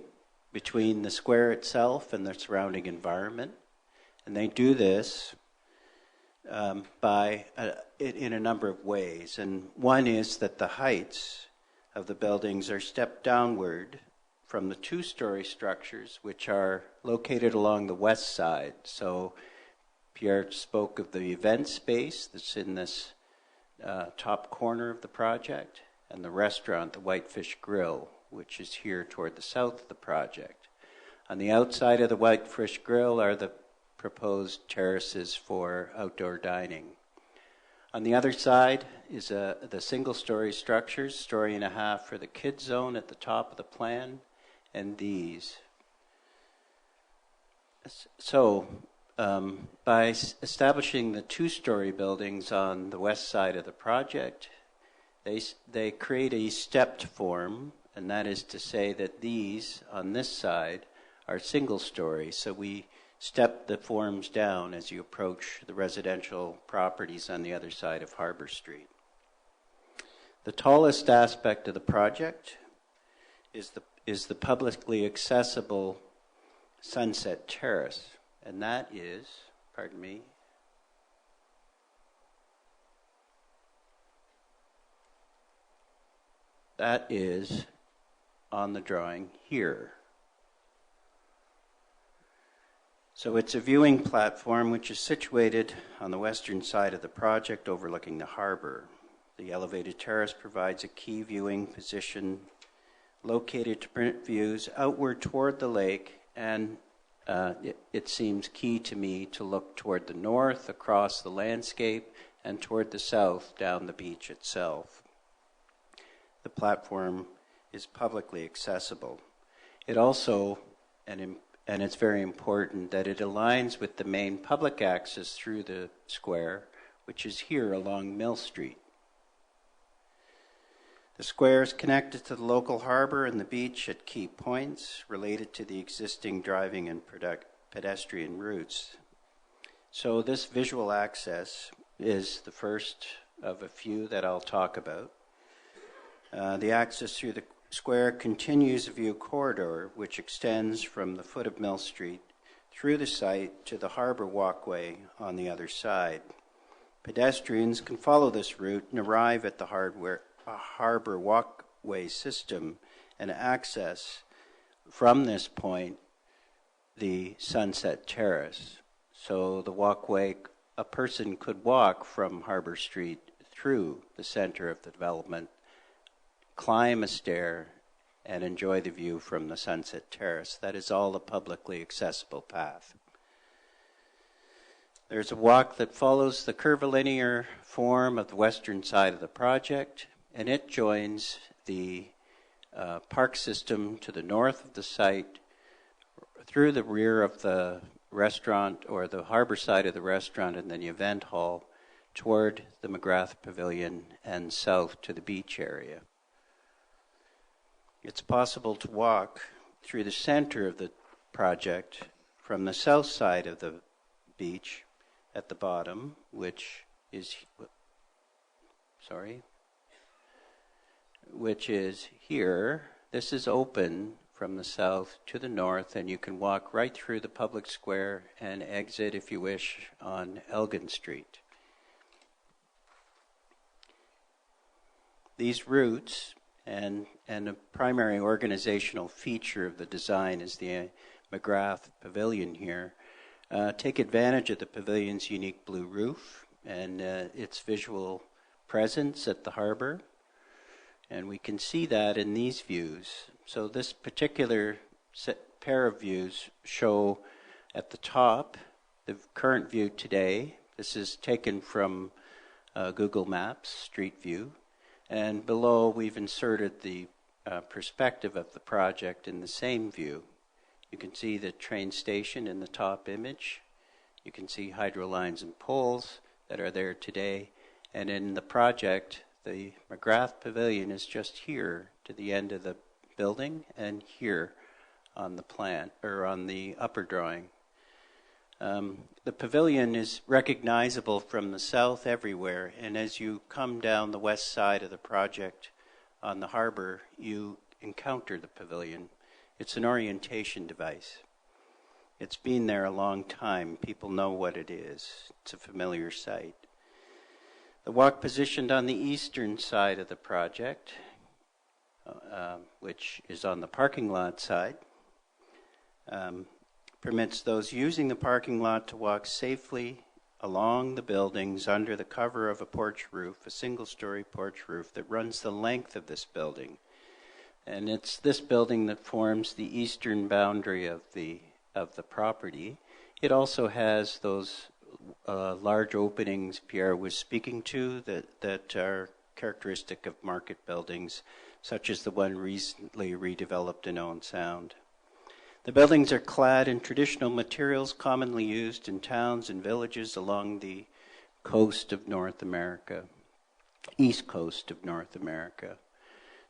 between the square itself and the surrounding environment, and they do this in a number of ways. And one is that the heights of the buildings are stepped downward from the two-story structures, which are located along the west side. So Pierre spoke of the event space that's in this top corner of the project, and the restaurant, the Whitefish Grill, which is here toward the south of the project. On the outside of the Whitefish Grill are the proposed terraces for outdoor dining. On the other side is the single-story structures, story and a half for the kids zone at the top of the plan, and these. So, by establishing the two-story buildings on the west side of the project, they create a stepped form, and that is to say that these on this side are single-story. So we step the forms down as you approach the residential properties on the other side of Harbour Street. The tallest aspect of the project is the publicly accessible Sunset Terrace, and that is, pardon me, that is on the drawing here. So it's a viewing platform which is situated on the western side of the project overlooking the harbour. The elevated terrace provides a key viewing position located to permit views outward toward the lake, and it seems key to me to look toward the north across the landscape and toward the south down the beach itself. The platform is publicly accessible. It also, and it's very important that it aligns with the main public access through the square, which is here along Mill Street. The square is connected to the local harbour and the beach at key points related to the existing driving and pedestrian routes. So this visual access is the first of a few that I'll talk about. The access through the square continues a view corridor which extends from the foot of Mill Street through the site to the Harbour Walkway on the other side. Pedestrians can follow this route and arrive at the Harbour Walkway system and access from this point the Sunset Terrace. So the walkway, a person could walk from Harbour Street through the center of the development, climb a stair, and enjoy the view from the Sunset Terrace. That is all a publicly accessible path. There's a walk that follows the curvilinear form of the western side of the project, and it joins the park system to the north of the site through the rear of the restaurant or the harbor side of the restaurant and then the event hall toward the Mcgrath Pavilion and south to the beach area. It's possible to walk through the center of the project from the south side of the beach at the bottom, which is here. This is open from the south to the north, and you can walk right through the public square and exit, if you wish, on Elgin Street. These routes and a primary organizational feature of the design is the Mcgrath Pavilion here, take advantage of the pavilion's unique blue roof and its visual presence at the harbor. And we can see that in these views. So this particular pair of views show at the top the current view today. This is taken from Google Maps Street View. And below we've inserted the perspective of the project in the same view. You can see the train station in the top image. You can see hydro lines and poles that are there today. And in the project, the Mcgrath Pavilion is just here to the end of the building and here on the plan, or on the upper drawing. The pavilion is recognizable from the south everywhere, and as you come down the west side of the project on the harbor, you encounter the pavilion. It's an orientation device. It's been there a long time. People know what it is. It's a familiar sight. The walk positioned on the eastern side of the project, which is on the parking lot side, permits those using the parking lot to walk safely along the buildings under the cover of a porch roof, a single-story porch roof that runs the length of this building. And it's this building that forms the eastern boundary of the property. It also has those large openings Pierre was speaking to that are characteristic of market buildings, such as the one recently redeveloped in Owen Sound. The buildings are clad in traditional materials commonly used in towns and villages along the coast of North America, east coast of North America.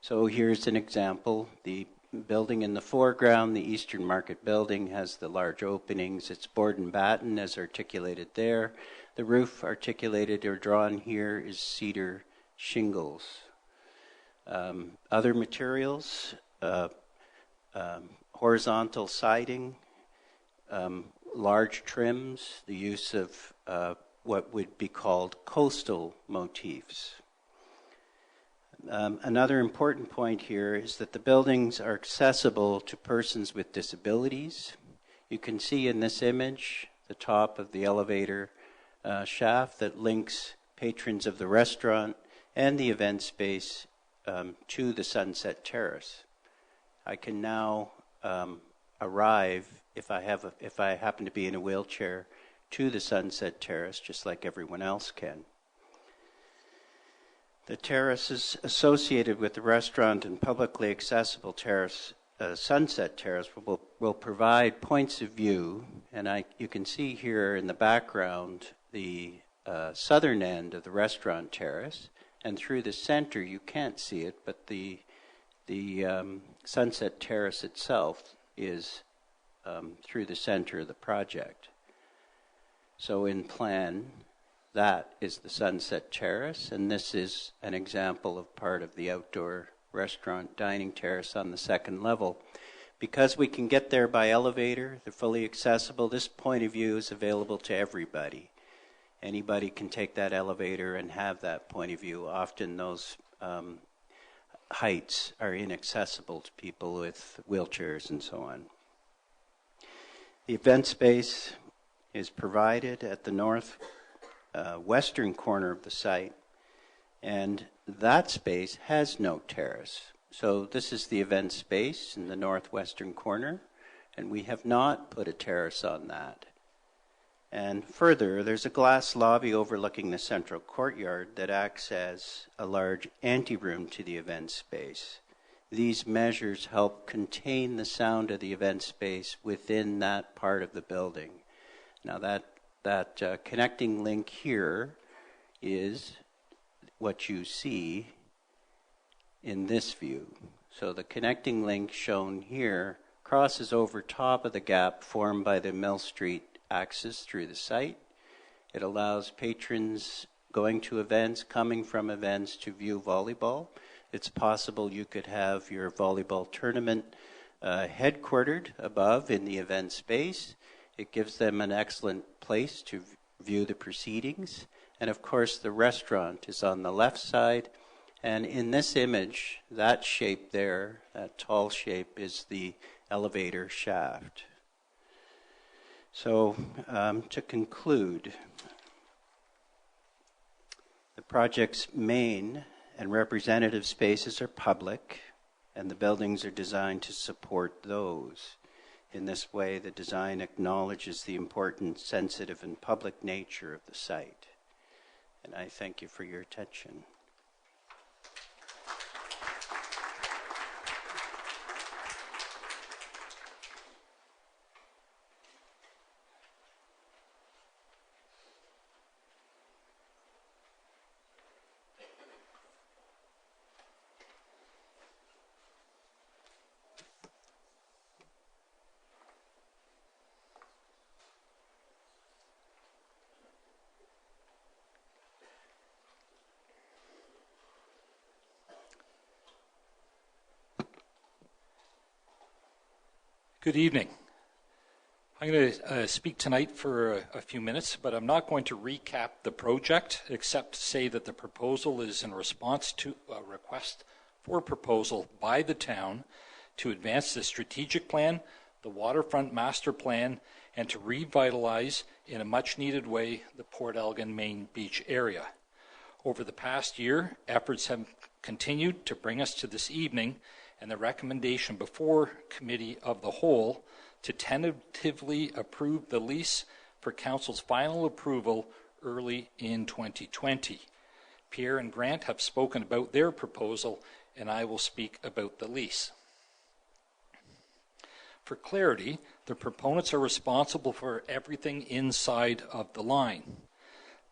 So here's an example. The building in the foreground, the Eastern Market building, has the large openings. It's board and batten as articulated there. The roof articulated or drawn here is cedar shingles. Other materials, horizontal siding, large trims, the use of what would be called coastal motifs. Another important point here is that the buildings are accessible to persons with disabilities. You can see in this image the top of the elevator shaft that links patrons of the restaurant and the event space to the Sunset Terrace. I can now arrive, if I happen to be in a wheelchair, to the Sunset Terrace just like everyone else can. The terraces associated with the restaurant and publicly accessible terrace, Sunset Terrace, will provide points of view, and you can see here in the background the southern end of the restaurant terrace, and through the center you can't see it, but the Sunset Terrace itself is through the center of the project. So in plan, that is the Sunset Terrace, and this is an example of part of the outdoor restaurant dining terrace on the second level. Because we can get there by elevator, they're fully accessible, this point of view is available to everybody. Anybody can take that elevator and have that point of view. Often those heights are inaccessible to people with wheelchairs and so on. The event space is provided at the northwestern corner of the site, and that space has no terrace. So this is the event space in the northwestern corner, and we have not put a terrace on that. And further, there's a glass lobby overlooking the central courtyard that acts as a large anteroom to the event space. These measures help contain the sound of the event space within that part of the building. Now that connecting link here is what you see in this view. So the connecting link shown here crosses over top of the gap formed by the Mill Street axis through the site. It allows patrons going to events, coming from events, to view volleyball. It's possible you could have your volleyball tournament headquartered above in the event space. It gives them an excellent place to view the proceedings. And of course, the restaurant is on the left side. And in this image, that shape there, that tall shape, is the elevator shaft. So, to conclude, the project's main and representative spaces are public, and the buildings are designed to support those. In this way, the design acknowledges the important, sensitive, and public nature of the site. And I thank you for your attention. Good evening. I'm going to speak tonight for a few minutes, but I'm not going to recap the project, except to say that the proposal is in response to a request for proposal by the town to advance the strategic plan, the waterfront master plan, and to revitalize in a much-needed way the Port Elgin main beach area. Over the past year, efforts have continued to bring us to this evening and the recommendation before Committee of the Whole to tentatively approve the lease for Council's final approval early in 2020. Pierre and Grant have spoken about their proposal, and I will speak about the lease. For clarity, the proponents are responsible for everything inside of the line.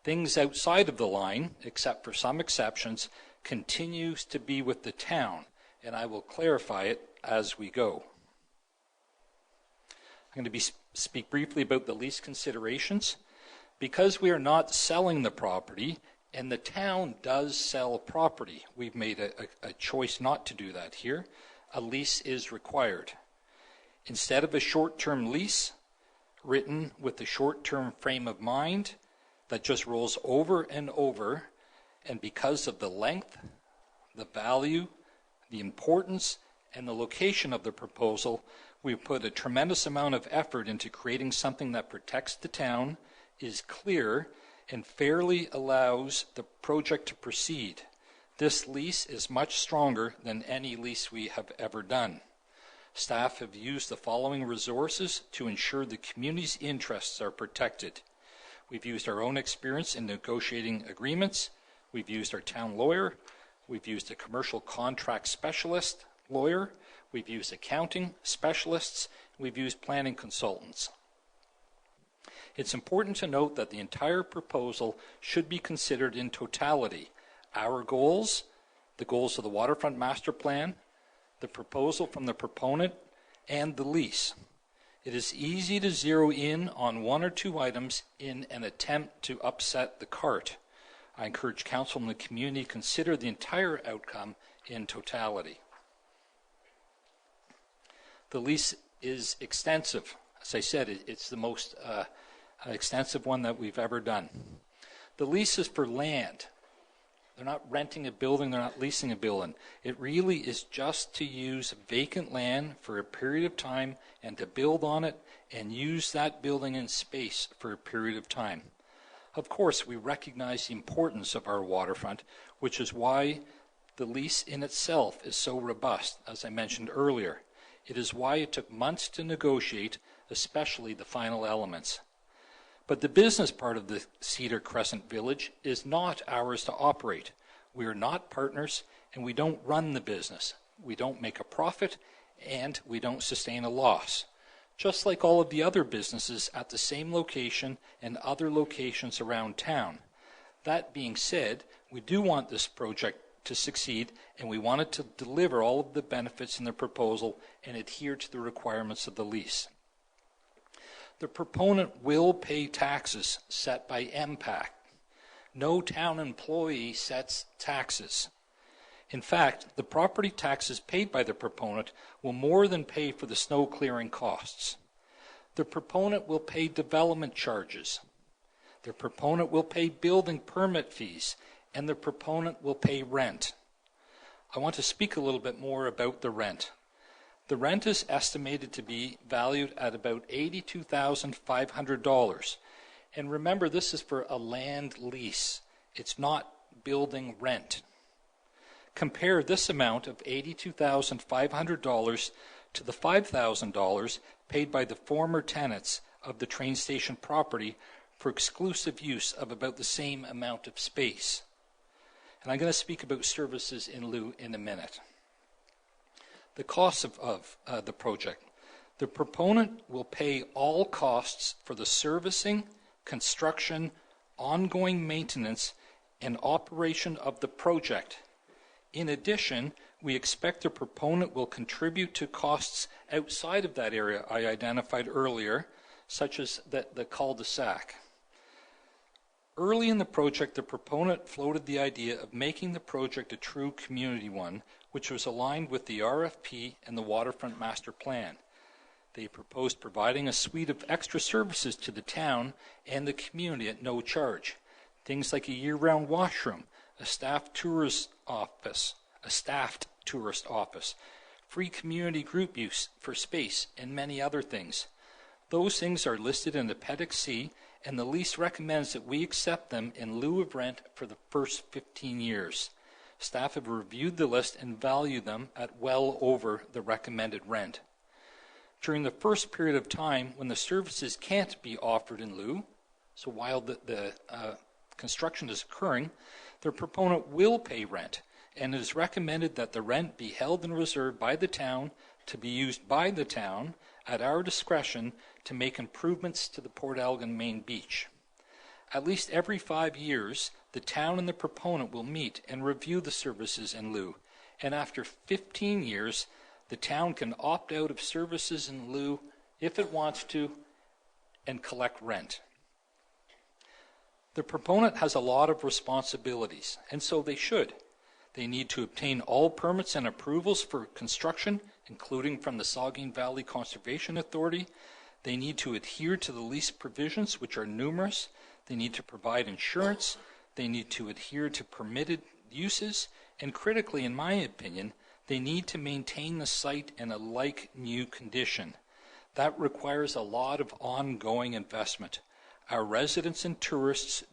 Things outside of the line, except for some exceptions, continues to be with the town, and I will clarify it as we go. I'm going to speak briefly about the lease considerations. Because we are not selling the property, and the town does sell property, we've made a choice not to do that here. A lease is required. Instead of a short-term lease written with the short-term frame of mind that just rolls over and over, and because of the length, the value, the importance, and the location of the proposal, we've put a tremendous amount of effort into creating something that protects the town, is clear, and fairly allows the project to proceed. This lease is much stronger than any lease we have ever done. Staff have used the following resources to ensure the community's interests are protected. We've used our own experience in negotiating agreements. We've used our town lawyer. We've used a commercial contract specialist lawyer. We've used accounting specialists. We've used planning consultants. It's important to note that the entire proposal should be considered in totality. Our goals, the goals of the Waterfront Master Plan, the proposal from the proponent, and the lease. It is easy to zero in on one or two items in an attempt to upset the cart. I encourage council and the community to consider the entire outcome in totality. The lease is extensive. As I said, it's the most extensive one that we've ever done. The lease is for land. They're not renting a building, they're not leasing a building. It really is just to use vacant land for a period of time and to build on it and use that building and space for a period of time. Of course, we recognize the importance of our waterfront, which is why the lease in itself is so robust, as I mentioned earlier. It is why it took months to negotiate, especially the final elements. But the business part of the Cedar Crescent Village is not ours to operate. We are not partners, and we don't run the business. We don't make a profit, and we don't sustain a loss. Just like all of the other businesses at the same location and other locations around town. That being said, we do want this project to succeed, and we want it to deliver all of the benefits in the proposal and adhere to the requirements of the lease. The proponent will pay taxes set by MPAC. No town employee sets taxes. In fact, the property taxes paid by the proponent will more than pay for the snow clearing costs. The proponent will pay development charges. The proponent will pay building permit fees, and the proponent will pay rent. I want to speak a little bit more about the rent. The rent is estimated to be valued at about $82,500. And remember, this is for a land lease. It's not building rent. Compare this amount of $82,500 to the $5,000 paid by the former tenants of the train station property for exclusive use of about the same amount of space. And I'm going to speak about services in lieu in a minute. The cost of the project. The proponent will pay all costs for the servicing, construction, ongoing maintenance, and operation of the project. In addition, we expect the proponent will contribute to costs outside of that area I identified earlier, such as the cul-de-sac. Early in the project, the proponent floated the idea of making the project a true community one, which was aligned with the RFP and the Waterfront Master Plan. They proposed providing a suite of extra services to the town and the community at no charge. Things like a year-round washroom, a staffed tourist office, free community group use for space, and many other things. Those things are listed in Appendix C, and the lease recommends that we accept them in lieu of rent for the first 15 years. Staff have reviewed the list and value them at well over the recommended rent. During the first period of time when the services can't be offered in lieu, so while the construction is occurring, the proponent will pay rent, and it is recommended that the rent be held in reserve by the town to be used by the town at our discretion to make improvements to the Port Elgin main beach. At least every 5 years, the town and the proponent will meet and review the services in lieu, and after 15 years, the town can opt out of services in lieu if it wants to and collect rent. The proponent has a lot of responsibilities, and so they should. They need to obtain all permits and approvals for construction, including from the Saugeen Valley Conservation Authority. They need to adhere to the lease provisions, which are numerous. They need to provide insurance. They need to adhere to permitted uses. And critically, in my opinion, they need to maintain the site in a like-new condition. That requires a lot of ongoing investment. Our residents and tourists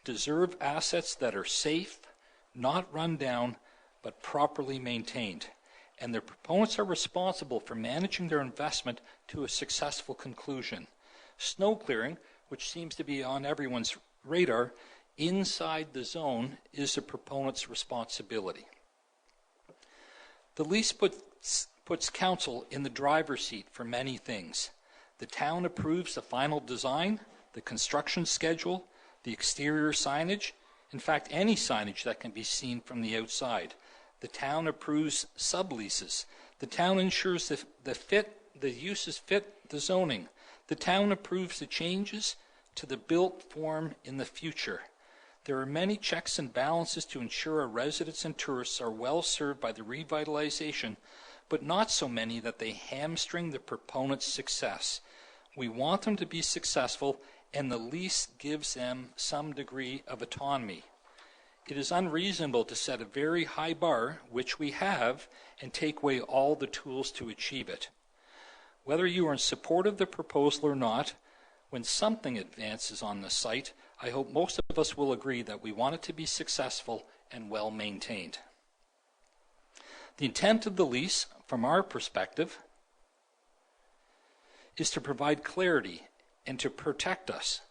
deserve assets that are safe, not run down, but properly maintained. And the proponents are responsible for managing their investment to a successful conclusion. Snow clearing, which seems to be on everyone's radar, inside the zone is the proponent's responsibility. The lease puts council in the driver's seat for many things. The town approves the final design, the construction schedule, the exterior signage, in fact, any signage that can be seen from the outside. The town approves subleases. The town ensures the uses fit the zoning. The town approves the changes to the built form in the future. There are many checks and balances to ensure our residents and tourists are well served by the revitalization, but not so many that they hamstring the proponent's success. We want them to be successful, and the lease gives them some degree of autonomy. It is unreasonable to set a very high bar, which we have, and take away all the tools to achieve it. Whether you are in support of the proposal or not, when something advances on the site, I hope most of us will agree that we want it to be successful and well maintained. The intent of the lease, from our perspective, is to provide clarity and to protect us.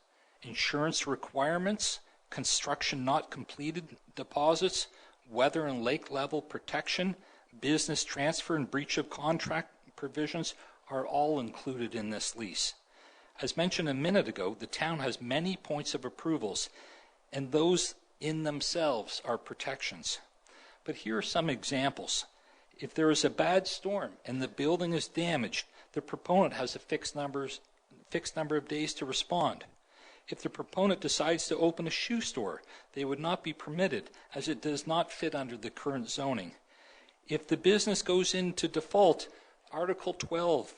Insurance requirements, construction not completed deposits, weather and lake level protection, business transfer and breach of contract provisions are all included in this lease. As mentioned a minute ago, the town has many points of approvals, and those in themselves are protections. But here are some examples. If there is a bad storm and the building is damaged, the proponent has a fixed number of days to respond. If the proponent decides to open a shoe store, they would not be permitted, as it does not fit under the current zoning. If the business goes into default, Article 12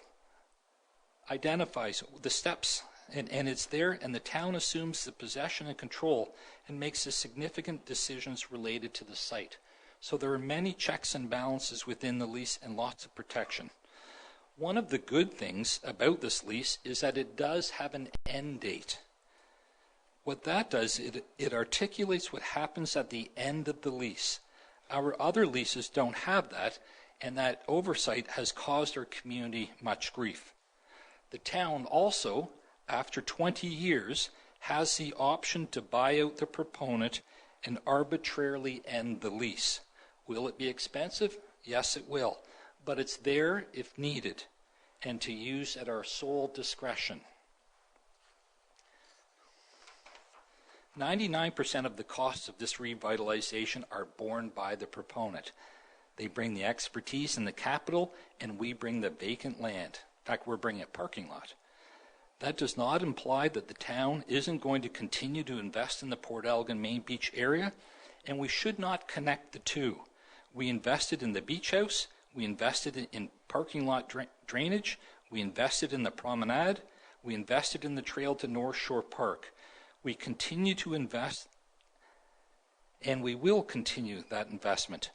identifies the steps, and it's there, and the town assumes the possession and control and makes the significant decisions related to the site. So there are many checks and balances within the lease and lots of protection. One of the good things about this lease is that it does have an end date. What that does, it articulates what happens at the end of the lease. Our other leases don't have that, and that oversight has caused our community much grief. The town also, after 20 years, has the option to buy out the proponent and arbitrarily end the lease. Will it be expensive? Yes, it will. But it's there if needed, and to use at our sole discretion. 99% of the costs of this revitalization are borne by the proponent. They bring the expertise and the capital, and we bring the vacant land. In fact, we're bringing a parking lot. That does not imply that the town isn't going to continue to invest in the Port Elgin main beach area, and we should not connect the two. We invested in the beach house, we invested in parking lot drainage, we invested in the promenade, we invested in the trail to North Shore Park. We continue to invest, and we will continue that investment.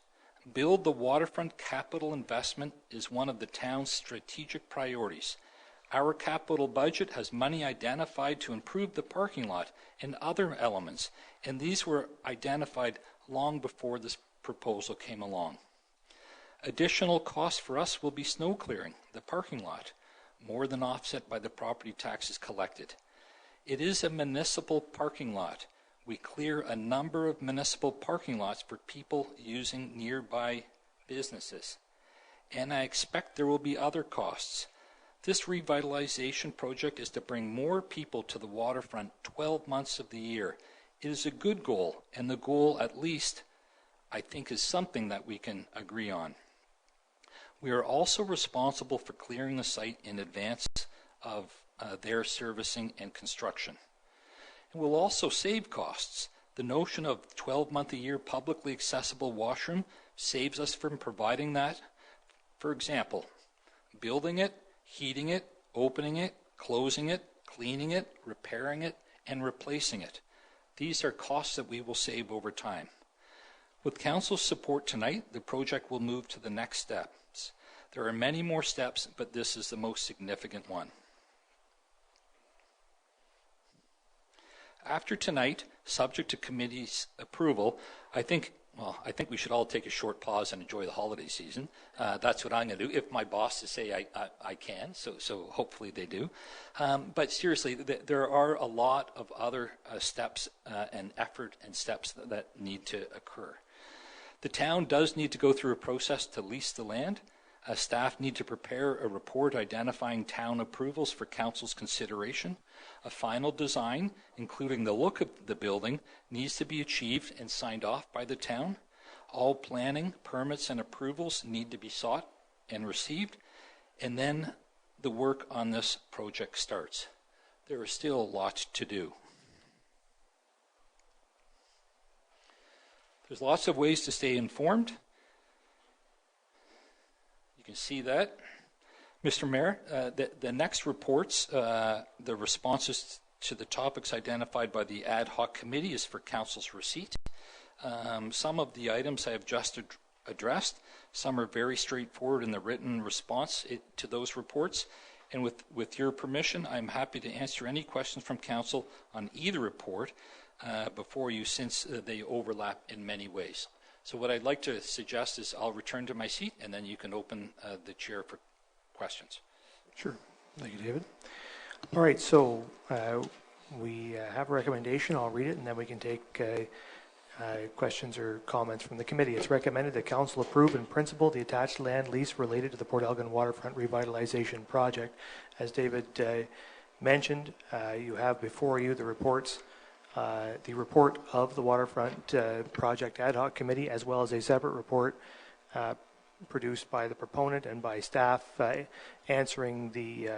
Build the waterfront capital investment is one of the town's strategic priorities. Our capital budget has money identified to improve the parking lot and other elements, and these were identified long before this proposal came along. Additional costs for us will be snow clearing, the parking lot, more than offset by the property taxes collected. It is a municipal parking lot. We clear a number of municipal parking lots for people using nearby businesses, and I expect there will be other costs. This revitalization project is to bring more people to the waterfront 12 months of the year. It is a good goal, and the goal, at least, I think, is something that we can agree on. We are also responsible for clearing the site in advance of their servicing and construction. It will also save costs. The notion of 12-month-a-year publicly accessible washroom saves us from providing that. For example, building it, heating it, opening it, closing it, cleaning it, repairing it, and replacing it. These are costs that we will save over time. With Council's support tonight, the project will move to the next steps. There are many more steps, but this is the most significant one. After tonight, subject to committee's approval, I think we should all take a short pause and enjoy the holiday season. That's what I'm going to do, if my bosses say I can, so hopefully they do. But seriously, there are a lot of other steps and effort and steps that need to occur. The town does need to go through a process to lease the land. Staff need to prepare a report identifying town approvals for council's consideration. A final design, including the look of the building, needs to be achieved and signed off by the town. All planning, permits, and approvals need to be sought and received, and then the work on this project starts. There is still a lot to do. There's lots of ways to stay informed. You can see that. Mr. Mayor, the next reports, the responses to the topics identified by the ad hoc committee is for council's receipt. Some of the items I have just addressed. Some are very straightforward in the written response to those reports. And with your permission, I'm happy to answer any questions from council on either report before you, since they overlap in many ways. So what I'd like to suggest is I'll return to my seat, and then you can open the chair for questions. Sure. Thank you, David. All right, so we have a recommendation. I'll read it, and then we can take questions or comments from the committee. It's recommended that council approve in principle the attached land lease related to the Port Elgin Waterfront Revitalization Project. As David mentioned, you have before you the reports, the report of the Waterfront Project Ad Hoc Committee, as well as a separate report produced by the proponent and by staff answering the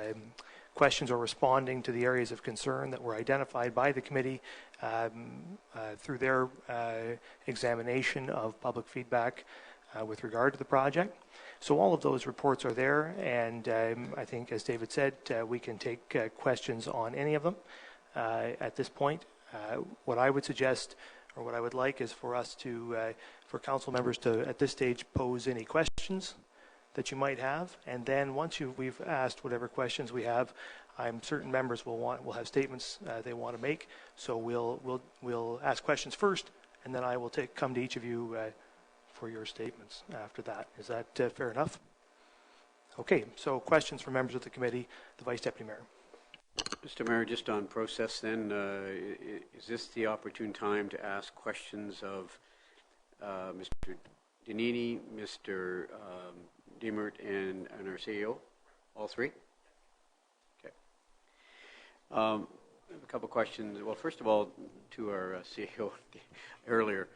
questions or responding to the areas of concern that were identified by the committee through their examination of public feedback with regard to the project. So all of those reports are there, and I think, as David said, we can take questions on any of them at this point. What I would suggest, or what I would like, is for us to, for council members to, at this stage, pose any questions that you might have, and then once we've asked whatever questions we have, I'm certain members will have statements they want to make. So we'll ask questions first, and then I will come to each of you for your statements after that. Is that fair enough? Okay, so questions from members of the committee. The Vice Deputy Mayor. Mr. Mayor, just on process then, is this the opportune time to ask questions of Mr. Danini, Mr. Diemert, and our CEO, all three? Okay. I have a couple questions. Well, first of all, to our CEO earlier,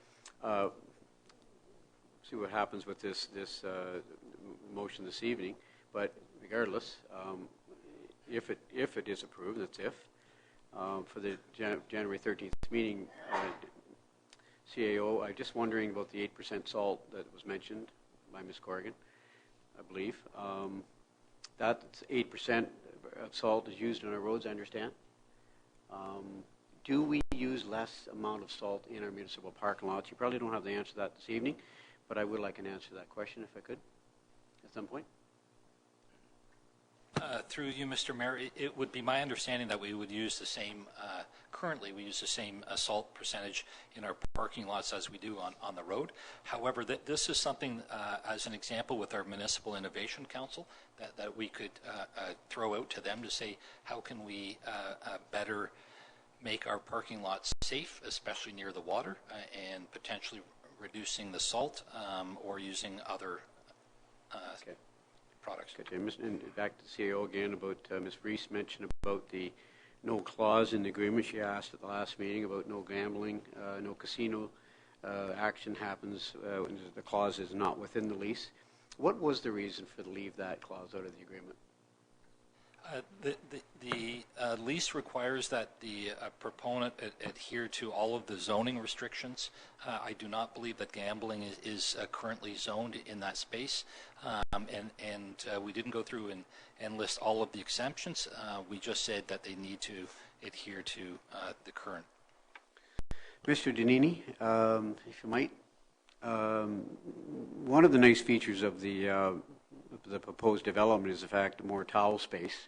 see what happens with this motion this evening. But regardless, if it is approved, that's if, for the January 13th meeting, CAO, I'm just wondering about the 8% salt that was mentioned by Ms. Corrigan, I believe. That 8% of salt is used on our roads, I understand. Do we use less amount of salt in our municipal parking lots? You probably don't have the answer to that this evening, but I would like an answer to that question if I could at some point. Through you, Mr. Mayor, it would be my understanding that we would use the same, currently we use the same salt percentage in our parking lots as we do on the road. However, this is something, as an example, with our Municipal Innovation Council that we could throw out to them to say, how can we better make our parking lots safe, especially near the water, and potentially reducing the salt or using other products. Okay, and back to the CAO again about Ms. Reese mentioned about the no clause in the agreement. She asked at the last meeting about no gambling, no casino action happens when the clause is not within the lease. What was the reason for to leave that clause out of the agreement? The lease requires that the proponent adhere to all of the zoning restrictions. I do not believe that gambling is currently zoned in that space, and we didn't go through and list all of the exemptions. We just said that they need to adhere to the current. Mr. Danini, if you might, one of the nice features of the proposed development is the fact that more towel space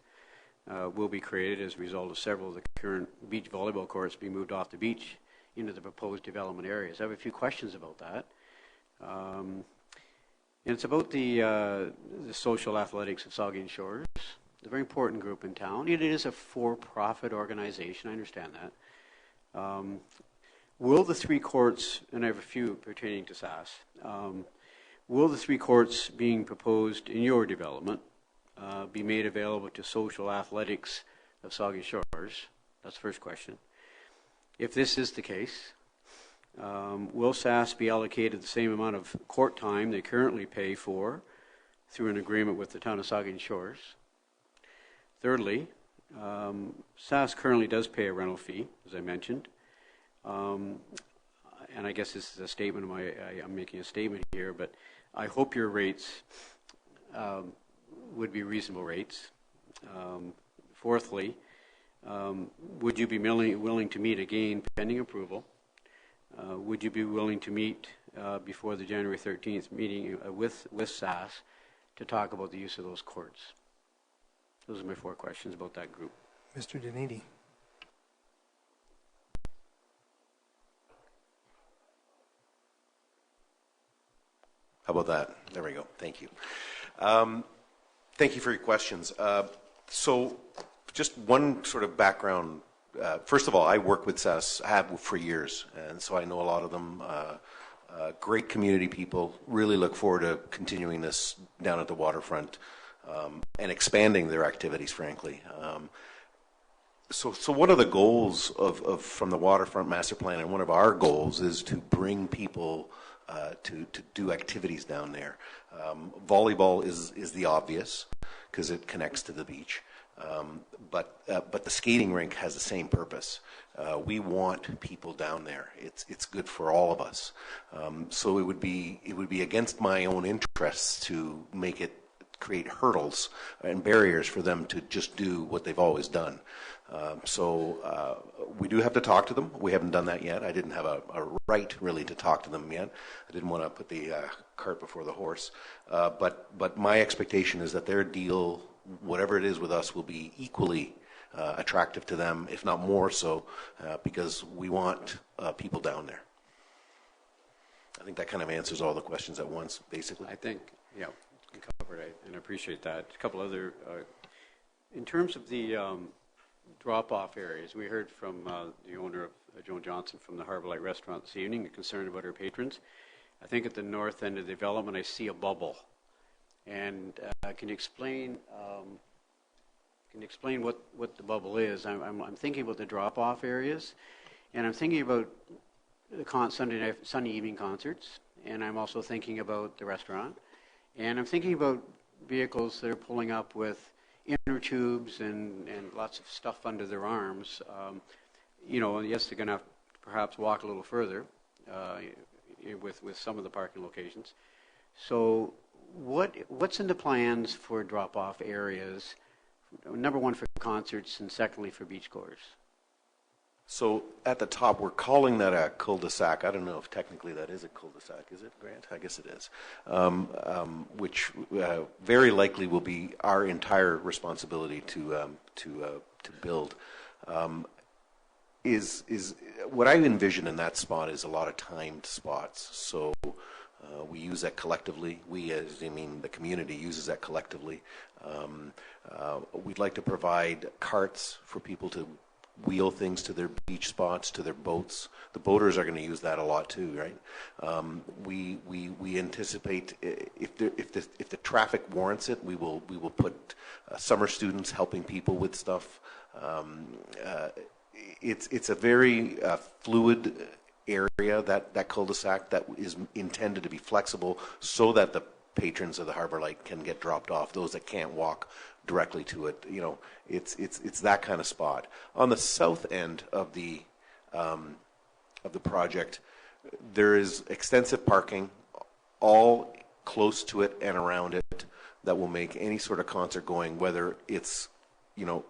will be created as a result of several of the current beach volleyball courts being moved off the beach into the proposed development areas. I have a few questions about that. And it's about the social athletics of Saugeen Shores. It's a very important group in town. It is a for-profit organization, I understand that. Will the three courts, and I have a few pertaining to SAS, will the three courts being proposed in your development be made available to social athletics of Saugeen Shores? That's the first question. If this is the case, will SAS be allocated the same amount of court time they currently pay for through an agreement with the town of Saugeen Shores? Thirdly, SAS currently does pay a rental fee, as I mentioned. And I guess this is a statement of I'm making a statement here, but I hope your rates would be reasonable rates. Fourthly, would you be willing to meet again pending approval? Would you be willing to meet before the January 13th meeting with SAS to talk about the use of those courts? Those are my four questions about that group. Mr. Danini. How about that? There we go. Thank you. Thank you for your questions. So just one sort of background. First of all, I work with SAS, have for years, and so I know a lot of them. Great community people. Really look forward to continuing this down at the waterfront and expanding their activities, frankly. So one of the goals from the Waterfront Master Plan, and one of our goals, is to bring people to do activities down there. Volleyball is the obvious because it connects to the beach, but the skating rink has the same purpose. We want people down there. It's good for all of us. So it would be against my own interests to create hurdles and barriers for them to just do what they've always done. We do have to talk to them. We haven't done that yet. I didn't have a right really to talk to them yet. I didn't want to put the cart before the horse. But my expectation is that their deal, whatever it is with us, will be equally attractive to them, if not more so, because we want people down there. I think that kind of answers all the questions at once, basically. I think, yeah, you covered it, and I appreciate that. A couple other, in terms of the drop-off areas, we heard from the owner of Joan Johnson from the Harbour Light Restaurant this evening, concerned about her patrons. I think at the north end of the development, I see a bubble. And can you explain what the bubble is? I'm thinking about the drop-off areas, and I'm thinking about the Sunday evening concerts, and I'm also thinking about the restaurant, and I'm thinking about vehicles that are pulling up with inner tubes and lots of stuff under their arms. And yes, they're going to have to perhaps walk a little further with some of the parking locations. So what's in the plans for drop-off areas, number one for concerts and secondly for beachgoers? So at the top, we're calling that a cul-de-sac. I don't know if technically that is a cul-de-sac. Is it, Grant? I guess it is. Which very likely will be our entire responsibility to build. Is what I envision in that spot is a lot of timed spots. So we use that collectively. The community uses that collectively. We'd like to provide carts for people to wheel things to their beach spots, to their boats. The boaters are going to use that a lot too, right? We anticipate if the traffic warrants it, we will put summer students helping people with stuff. It's a very fluid area, that cul-de-sac, that is intended to be flexible so that the patrons of the Harbour Light can get dropped off. Those that can't walk directly to it, it's that kind of spot. On the south end of the project, there is extensive parking, all close to it and around it, that will make any sort of concert going, whether it's,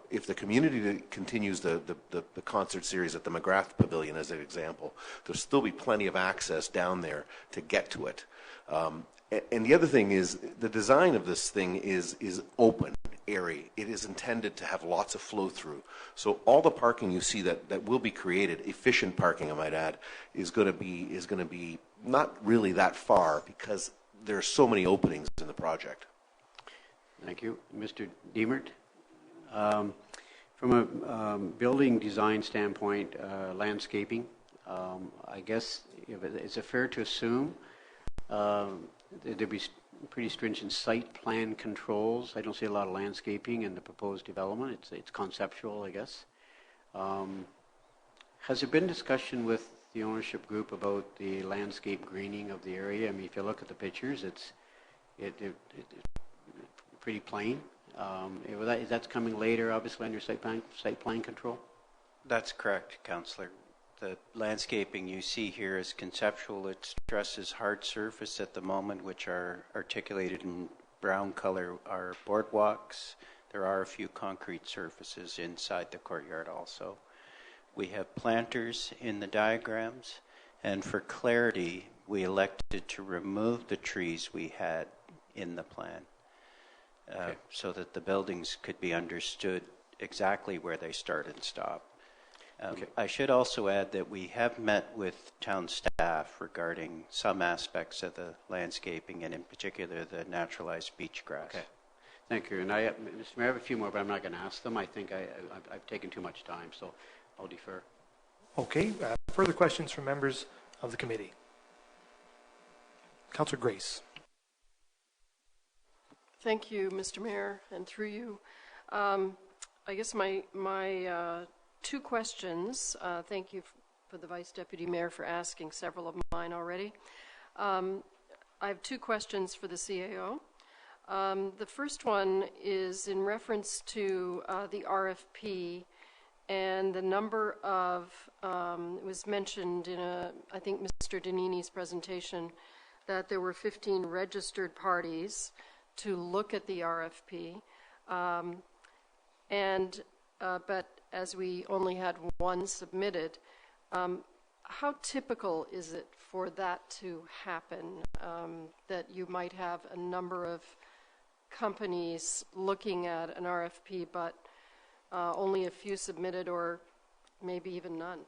if the community continues the concert series at the Mcgrath Pavilion as an example, there'll still be plenty of access down there to get to it. And the other thing is, the design of this thing is open, airy. It is intended to have lots of flow through. So all the parking you see that will be created, efficient parking I might add, is going to be not really that far because there are so many openings in the project. Thank you. Mr. Diemert? From a building design standpoint, landscaping, I guess, is it fair to assume there'd be pretty stringent site plan controls? I don't see a lot of landscaping in the proposed development. It's conceptual, I guess. Has there been discussion with the ownership group about the landscape greening of the area? I mean, if you look at the pictures, it's pretty plain. That's coming later, obviously, on your site plan control? That's correct, Councillor. The landscaping you see here is conceptual. It stresses hard surface at the moment, which are articulated in brown color, are boardwalks. There are a few concrete surfaces inside the courtyard also. We have planters in the diagrams, and for clarity, we elected to remove the trees we had in the plan. So that the buildings could be understood exactly where they start and stop. I should also add that we have met with town staff regarding some aspects of the landscaping, and in particular the naturalized beach grass. Okay. Thank you. And Mr. Mayor, I have a few more, but I'm not going to ask them. I think I've taken too much time, so I'll defer. Okay. Further questions from members of the committee? Councillor Grace. Thank you, Mr. Mayor, and through you. I guess my two questions. Thank you for the Vice Deputy Mayor for asking several of mine already. I have two questions for the CAO. The first one is in reference to the RFP and the number of, it was mentioned in I think Mr. Danini's presentation, that there were 15 registered parties to look at the RFP, but as we only had one submitted, how typical is it for that to happen, that you might have a number of companies looking at an RFP, but only a few submitted or maybe even none?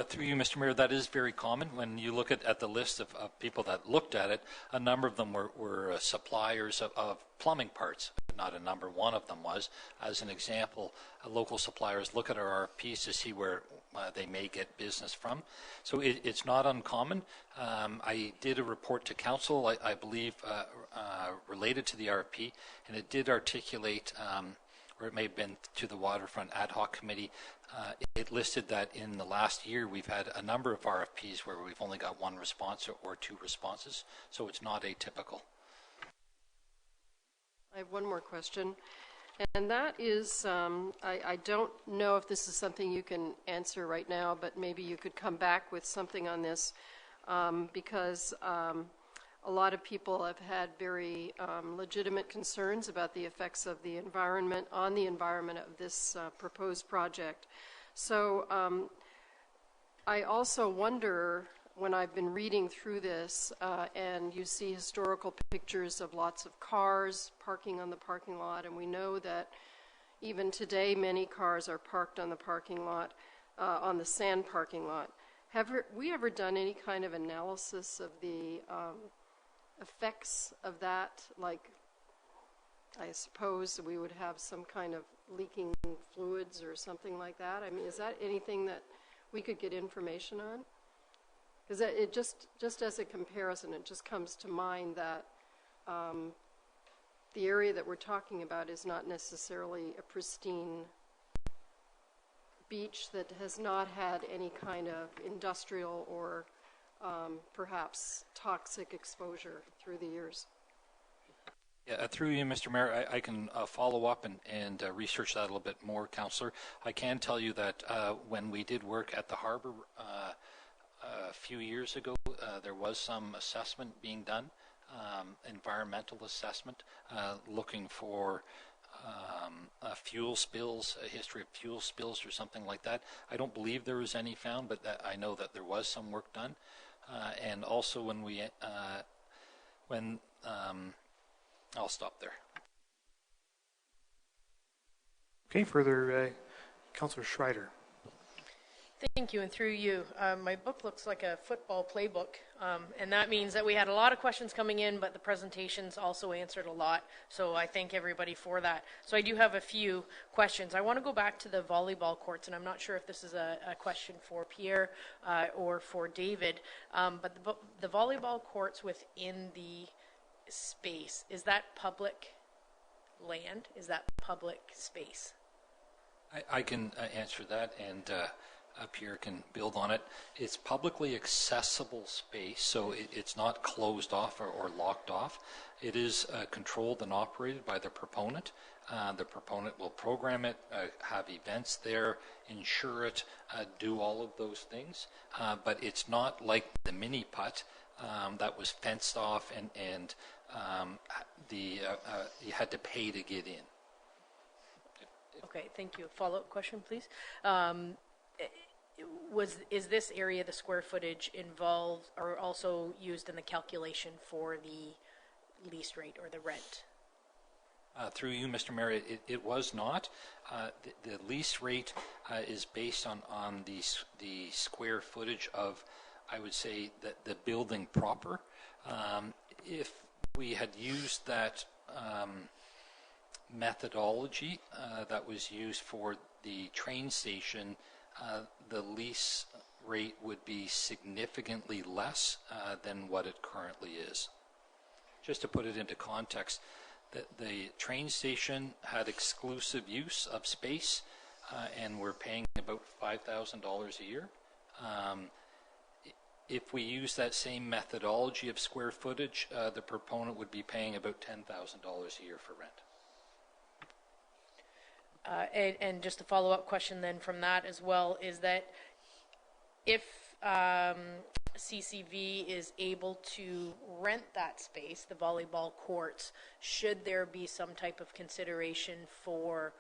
Through you, Mr. Mayor, that is very common. When you look at the list of people that looked at it, a number of them were suppliers of plumbing parts. Not a number, one of them was. As an example, local suppliers look at our RFPs to see where they may get business from. So it's not uncommon. I did a report to council, I believe, related to the RFP, and it did articulate, or it may have been to the Waterfront Ad Hoc Committee, it listed that in the last year we've had a number of RFPs where we've only got one response or two responses, so it's not atypical. I have one more question, and that is, I don't know if this is something you can answer right now, but maybe you could come back with something on this, because a lot of people have had very legitimate concerns about the effects of the environment on the environment of this proposed project. So I also wonder, when I've been reading through this and you see historical pictures of lots of cars parking on the parking lot, and we know that even today many cars are parked on the parking lot, on the sand parking lot. Have we ever done any kind of analysis of the effects of that? Like, I suppose we would have some kind of leaking fluids or something like that. I mean, is that anything that we could get information on? Because it just as a comparison, it just comes to mind that the area that we're talking about is not necessarily a pristine beach that has not had any kind of industrial or perhaps toxic exposure through the years. Yeah, through you, Mr. Mayor, I can follow up and research that a little bit more, Councillor. I can tell you that when we did work at the Harbour a few years ago, there was some assessment being done, environmental assessment, looking for fuel spills, a history of fuel spills or something like that. I don't believe there was any found, but I know that there was some work done. And also when I'll stop there. Okay, further, Councillor Schreider. Thank you, and through you. My book looks like a football playbook, and that means that we had a lot of questions coming in, but the presentations also answered a lot, so I thank everybody for that. So I do have a few questions. I want to go back to the volleyball courts, and I'm not sure if this is a question for Pierre or for David, but the volleyball courts within the space, is that public land? Is that public space? I can answer that, and Pierre can build on it. It's publicly accessible space, so it's not closed off or locked off. It is controlled and operated by the proponent. The proponent will program it, have events there, insure it, do all of those things. But it's not like the mini putt that was fenced off and you had to pay to get in. Okay, thank you. Follow-up question, please. Is this area, the square footage, involved or also used in the calculation for the lease rate or the rent? Through you, Mr. Mayor, it was not. The lease rate is based on the square footage of, I would say, the building proper. If we had used that methodology that was used for the train station, the lease rate would be significantly less than what it currently is. Just to put it into context, the train station had exclusive use of space, and we're paying about $5,000 a year. If we use that same methodology of square footage, the proponent would be paying about $10,000 a year for rent. And just a follow-up question then from that as well is that if CCV is able to rent that space, the volleyball courts, should there be some type of consideration for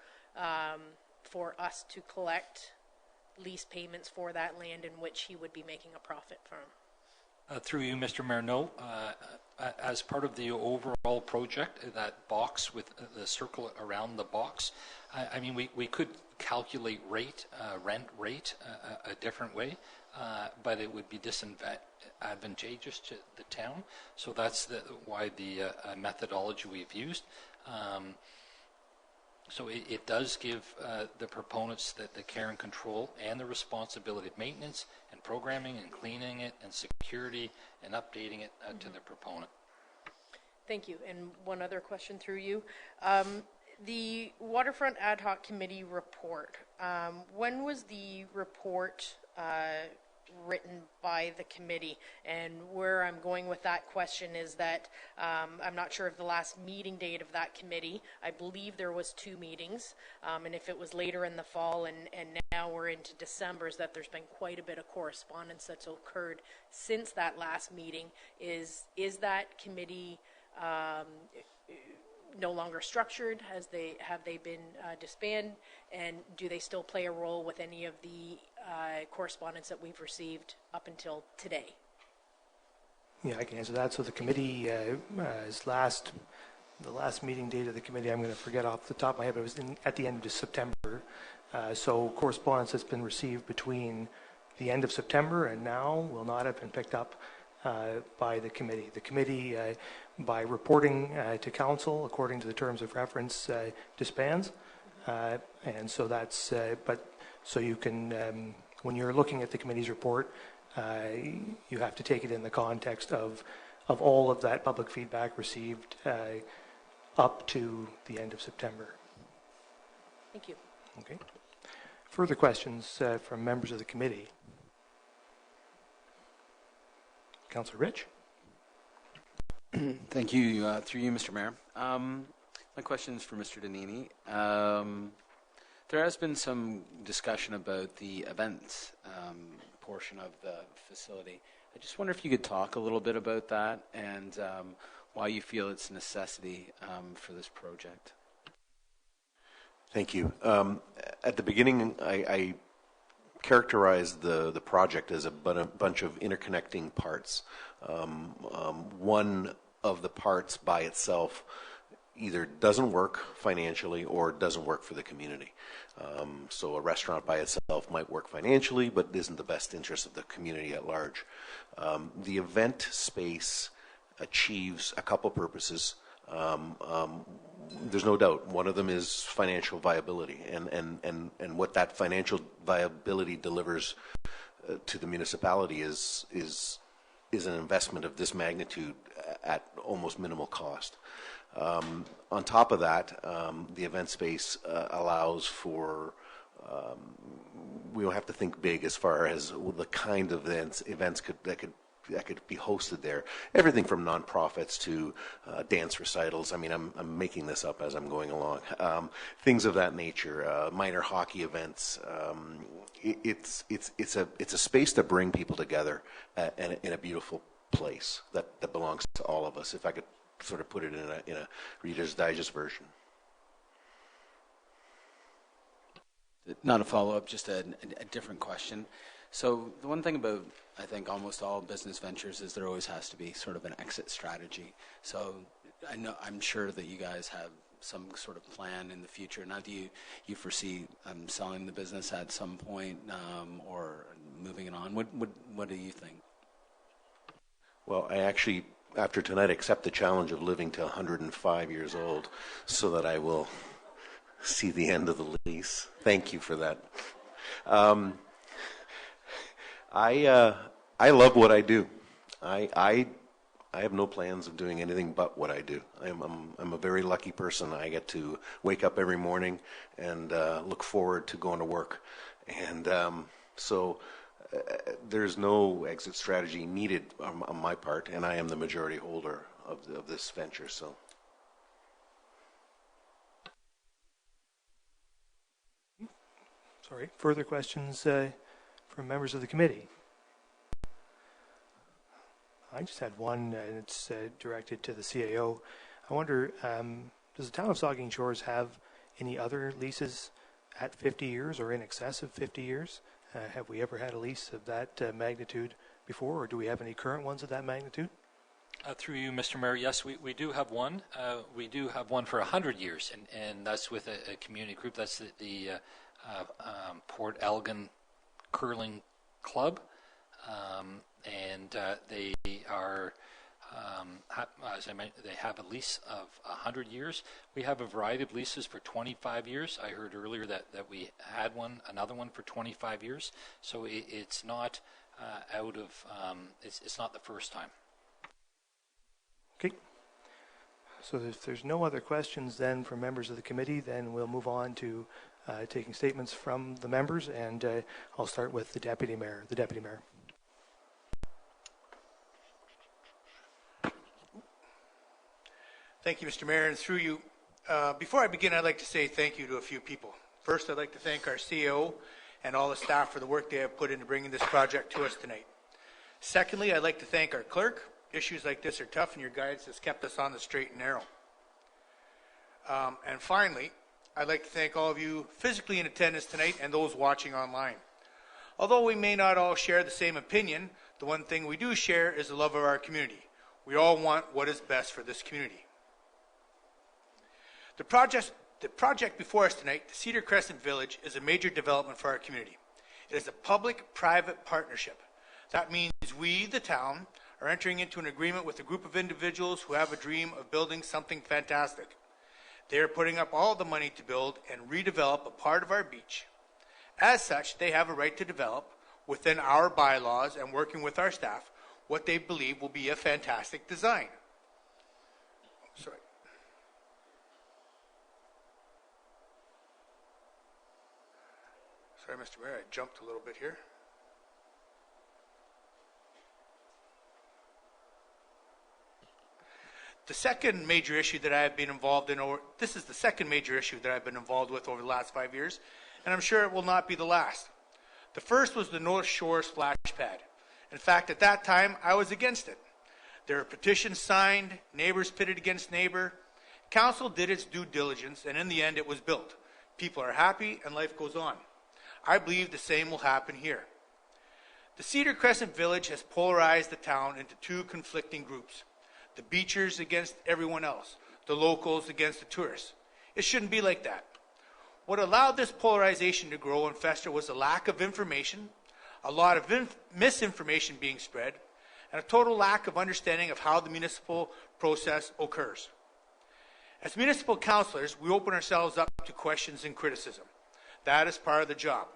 for us to collect lease payments for that land in which he would be making a profit from. Through you, Mr. Mayor, no. As part of the overall project, that box with the circle around the box, I mean, we could calculate rent rate a different way, but it would be disadvantageous to the town. So that's why the methodology we've used. So it does give the proponents the care and control and the responsibility of maintenance and programming and cleaning it and security and updating it to the proponent. Thank you. And one other question through you. The Waterfront Ad Hoc Committee report, when was the report written by the committee? And where I'm going with that question is that I'm not sure of the last meeting date of that committee. I believe there was 2 meetings, and if it was later in the fall and now we're into December, is that there's been quite a bit of correspondence that's occurred since that last meeting. Is that committee no longer structured? Have they been disbanded? And do they still play a role with any of the correspondence that we've received up until today? Yeah, I can answer that. So the committee the last meeting date of the committee, I'm going to forget off the top of my head, but it was at the end of September. So correspondence that's been received between the end of September and now will not have been picked up by the committee. The committee, by reporting to council according to the terms of reference, disbands, and so that's. So you can, when you're looking at the committee's report, you have to take it in the context of all of that public feedback received up to the end of September. Thank you. Okay. Further questions from members of the committee? Councillor Rich. Thank you. Through you, Mr. Mayor. My question is for Mr. Danini. There has been some discussion about the events portion of the facility. I just wonder if you could talk a little bit about that and why you feel it's a necessity for this project. Thank you. At the beginning, I characterized the project as a bunch of interconnecting parts. One of the parts by itself either doesn't work financially or doesn't work for the community. So a restaurant by itself might work financially, but isn't the best interest of the community at large. The event space achieves a couple purposes. There's no doubt one of them is financial viability, and what that financial viability delivers to the municipality is an investment of this magnitude at almost minimal cost. On top of that, the event space allows for we don't have to think big as far as the kind of events that could be hosted there. Everything from nonprofits to dance recitals. I mean, I'm making this up as I'm going along. Things of that nature. Minor hockey events. It's a space to bring people together in a beautiful place that belongs to all of us. If I could sort of put it in a Reader's Digest version. Not a follow-up, just a different question. So the one thing about, I think, almost all business ventures is there always has to be sort of an exit strategy. So I'm sure that you guys have some sort of plan in the future. Now, do you foresee selling the business at some point or moving it on? What do you think? Well, I actually, after tonight, accept the challenge of living to 105 years old so that I will see the end of the lease. Thank you for that. I love what I do. I have no plans of doing anything but what I do. I'm a very lucky person. I get to wake up every morning and look forward to going to work. And so there's no exit strategy needed on my part, and I am the majority holder of this venture. So. Sorry. Further questions from members of the committee? I just had one, and it's directed to the CAO. I wonder, does the town of Saugeen Shores have any other leases at 50 years or in excess of 50 years? Have we ever had a lease of that magnitude before, or do we have any current ones of that magnitude? Through you, Mr. Mayor, yes, we do have one. We do have one for 100 years, and that's with a community group. That's the Port Elgin Curling Club, and they are, as I mentioned, they have a lease of 100 years. We have a variety of leases for 25 years. I heard earlier that we had another one for 25 years. So it's not out of, it's not the first time. Okay. So if there's no other questions then from members of the committee, then we'll move on to taking statements from the members, and I'll start with the Deputy Mayor. The Deputy Mayor. Thank you, Mr. Mayor, and through you. Before I begin, I'd like to say thank you to a few people. First, I'd like to thank our CEO and all the staff for the work they have put into bringing this project to us tonight. Secondly, I'd like to thank our clerk. Issues like this are tough, and your guidance has kept us on the straight and narrow. And finally, I'd like to thank all of you physically in attendance tonight and those watching online. Although we may not all share the same opinion, the one thing we do share is the love of our community. We all want what is best for this community. The project before us tonight, the Cedar Crescent Village, is a major development for our community. It is a public-private partnership. That means we, the town, are entering into an agreement with a group of individuals who have a dream of building something fantastic. They are putting up all the money to build and redevelop a part of our beach. As such, they have a right to develop, within our bylaws and working with our staff, what they believe will be a fantastic design. Sorry. Sorry, Mr. Mayor, I jumped a little bit here. The second major issue that I have been involved in, this is the second major issue that I've been involved with over the last 5 years, and I'm sure it will not be the last. The first was the North Shore splash pad. In fact, at that time, I was against it. There were petitions signed, neighbors pitted against neighbor. Council did its due diligence, and in the end, it was built. People are happy, and life goes on. I believe the same will happen here. The Cedar Crescent Village has polarized the town into two conflicting groups. The beachers against everyone else, the locals against the tourists. It shouldn't be like that. What allowed this polarization to grow and fester was a lack of information, a lot of misinformation being spread, and a total lack of understanding of how the municipal process occurs. As municipal councillors, we open ourselves up to questions and criticism. That is part of the job.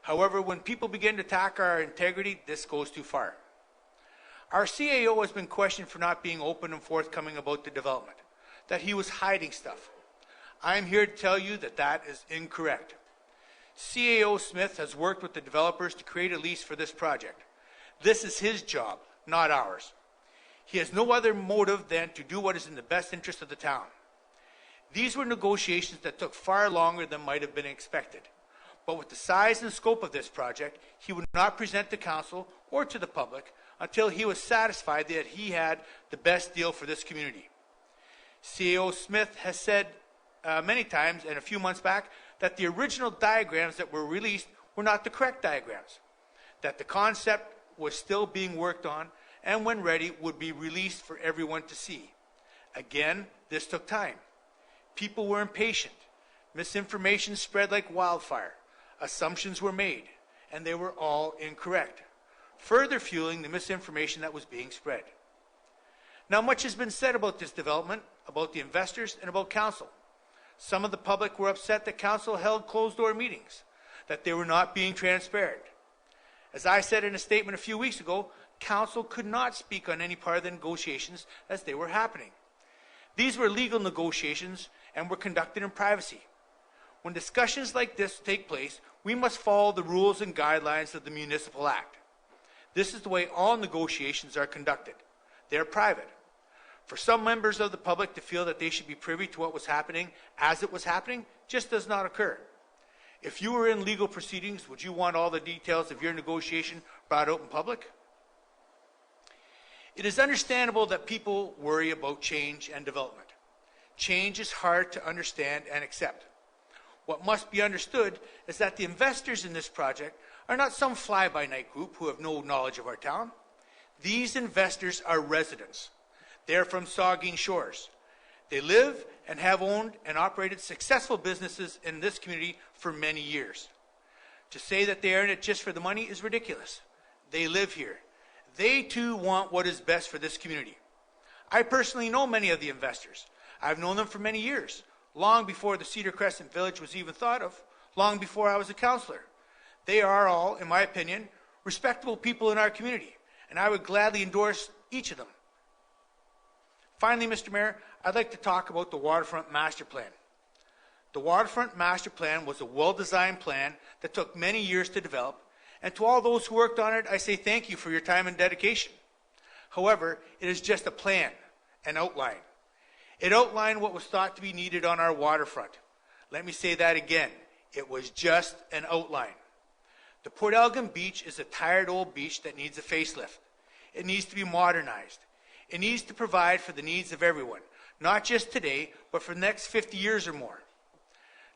However, when people begin to attack our integrity, this goes too far. Our CAO has been questioned for not being open and forthcoming about the development, that he was hiding stuff. I am here to tell you that that is incorrect. CAO Smith has worked with the developers to create a lease for this project. This is his job, not ours. He has no other motive than to do what is in the best interest of the town. These were negotiations that took far longer than might have been expected. But with the size and scope of this project, he would not present to council or to the public until he was satisfied that he had the best deal for this community. CAO Smith has said many times, and a few months back, that the original diagrams that were released were not the correct diagrams, that the concept was still being worked on, and when ready, would be released for everyone to see. Again, this took time. People were impatient. Misinformation spread like wildfire. Assumptions were made, and they were all incorrect, further fueling the misinformation that was being spread. Now, much has been said about this development, about the investors, and about council. Some of the public were upset that council held closed-door meetings, that they were not being transparent. As I said in a statement a few weeks ago, council could not speak on any part of the negotiations as they were happening. These were legal negotiations and were conducted in privacy. When discussions like this take place, we must follow the rules and guidelines of the Municipal Act. This is the way all negotiations are conducted. They are private. For some members of the public to feel that they should be privy to what was happening as it was happening just does not occur. If you were in legal proceedings, would you want all the details of your negotiation brought out in public? It is understandable that people worry about change and development. Change is hard to understand and accept. What must be understood is that the investors in this project are not some fly-by-night group who have no knowledge of our town. These investors are residents. They're from Saugeen Shores. They live and have owned and operated successful businesses in this community for many years. To say that they are in it just for the money is ridiculous. They live here. They too want what is best for this community. I personally know many of the investors. I've known them for many years, long before the Cedar Crescent Village was even thought of, long before I was a councillor. They are all, in my opinion, respectable people in our community, and I would gladly endorse each of them. Finally, Mr. Mayor, I'd like to talk about the Waterfront Master Plan. The Waterfront Master Plan was a well-designed plan that took many years to develop, and to all those who worked on it, I say thank you for your time and dedication. However, it is just a plan, an outline. It outlined what was thought to be needed on our waterfront. Let me say that again. It was just an outline. The Port Elgin beach is a tired old beach that needs a facelift. It needs to be modernized. It needs to provide for the needs of everyone, not just today, but for the next 50 years or more.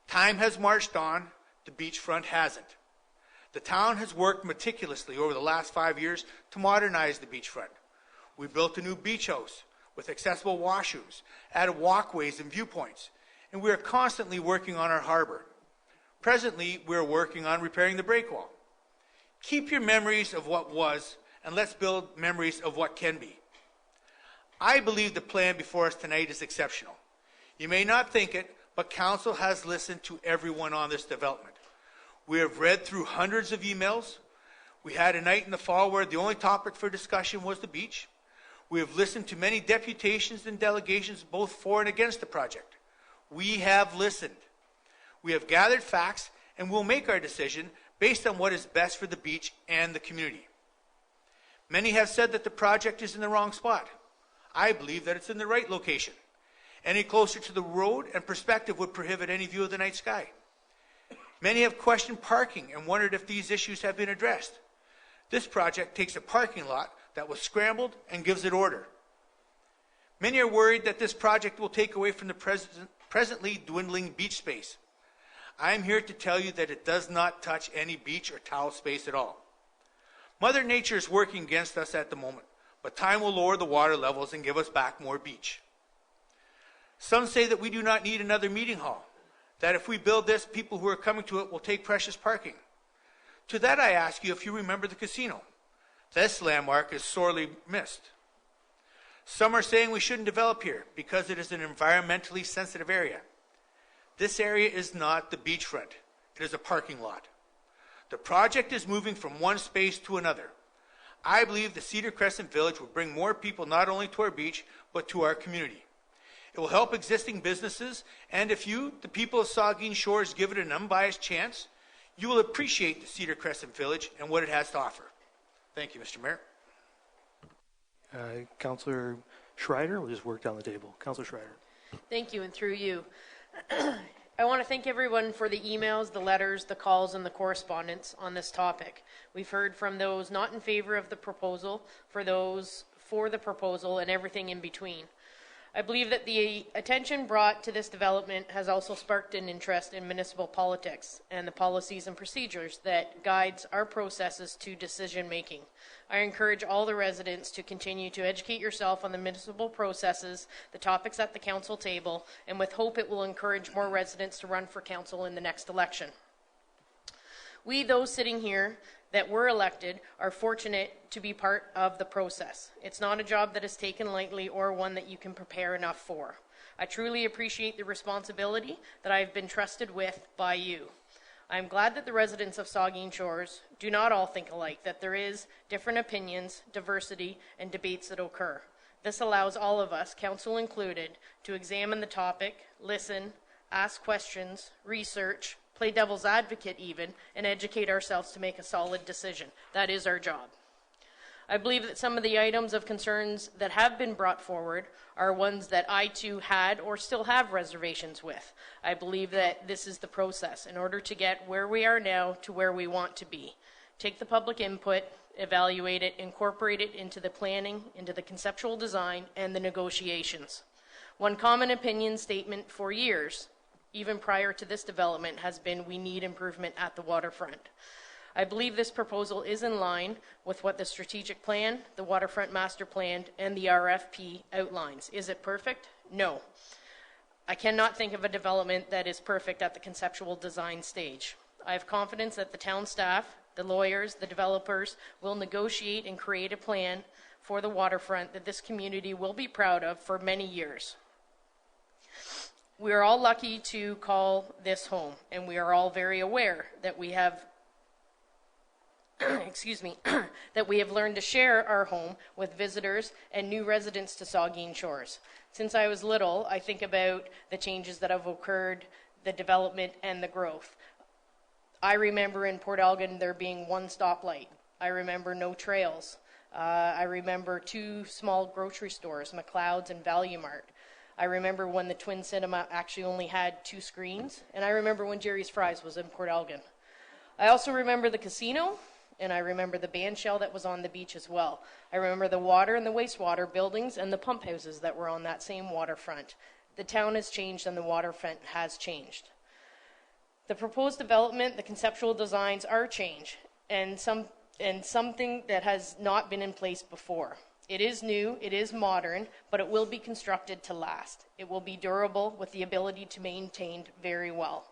Time has marched on, the beachfront hasn't. The town has worked meticulously over the last 5 years to modernize the beachfront. We built a new beach house with accessible washrooms, added walkways and viewpoints, and we are constantly working on our harbor. Presently, we are working on repairing the breakwall. Keep your memories of what was, and let's build memories of what can be. I believe the plan before us tonight is exceptional. You may not think it, but Council has listened to everyone on this development. We have read through hundreds of emails. We had a night in the fall where the only topic for discussion was the beach. We have listened to many deputations and delegations, both for and against the project. We have listened. We have gathered facts and will make our decision based on what is best for the beach and the community. Many have said that the project is in the wrong spot. I believe that it's in the right location. Any closer to the road and perspective would prohibit any view of the night sky. Many have questioned parking and wondered if these issues have been addressed. This project takes a parking lot that was scrambled and gives it order. Many are worried that this project will take away from the presently dwindling beach space. I am here to tell you that it does not touch any beach or towel space at all. Mother Nature is working against us at the moment, but time will lower the water levels and give us back more beach. Some say that we do not need another meeting hall, that if we build this, people who are coming to it will take precious parking. To that I ask you if you remember the casino. This landmark is sorely missed. Some are saying we shouldn't develop here because it is an environmentally sensitive area. This area is not the beachfront. It is a parking lot. The project is moving from one space to another. I believe the Cedar Crescent Village will bring more people not only to our beach, but to our community. It will help existing businesses, and if you, the people of Saugeen Shores, give it an unbiased chance, you will appreciate the Cedar Crescent Village and what it has to offer. Thank you, Mr. Mayor. Councillor Schreider will just work down the table. Councillor Schreider. Thank you, and through you. I want to thank everyone for the emails, the letters, the calls, and the correspondence on this topic. We've heard from those not in favor of the proposal, for those for the proposal, and everything in between. I believe that the attention brought to this development has also sparked an interest in municipal politics and the policies and procedures that guides our processes to decision making. I encourage all the residents to continue to educate yourself on the municipal processes, the topics at the council table, and with hope it will encourage more residents to run for council in the next election. We, those sitting here that were elected, are fortunate to be part of the process. It's not a job that is taken lightly or one that you can prepare enough for. I truly appreciate the responsibility that I've been trusted with by you. I'm glad that the residents of Saugeen Shores do not all think alike, that there is different opinions, diversity, and debates that occur. This allows all of us, council included, to examine the topic, listen, ask questions, research, play devil's advocate even, and educate ourselves to make a solid decision. That is our job. I believe that some of the items of concerns that have been brought forward are ones that I too had or still have reservations with. I believe that this is the process in order to get where we are now to where we want to be. Take the public input, evaluate it, incorporate it into the planning, into the conceptual design, and the negotiations. One common opinion statement for years even prior to this development, has been we need improvement at the waterfront. I believe this proposal is in line with what the strategic plan, the waterfront master plan, and the RFP outlines. Is it perfect? No. I cannot think of a development that is perfect at the conceptual design stage. I have confidence that the town staff, the lawyers, the developers will negotiate and create a plan for the waterfront that this community will be proud of for many years. We are all lucky to call this home, and we are all very aware that we have that we have learned to share our home with visitors and new residents to Saugeen Shores. Since I was little, I think about the changes that have occurred, the development and the growth. I remember in Port Elgin there being one stoplight. I remember no trails. I remember 2 small grocery stores, McLeod's and Value Mart. I remember when the Twin Cinema actually only had 2 screens, and I remember when Jerry's Fries was in Port Elgin. I also remember the casino, and I remember the band shell that was on the beach as well. I remember the water and the wastewater buildings and the pump houses that were on that same waterfront. The town has changed and the waterfront has changed. The proposed development, the conceptual designs are changed, and something that has not been in place before. It is new, it is modern, but it will be constructed to last. It will be durable with the ability to maintain very well.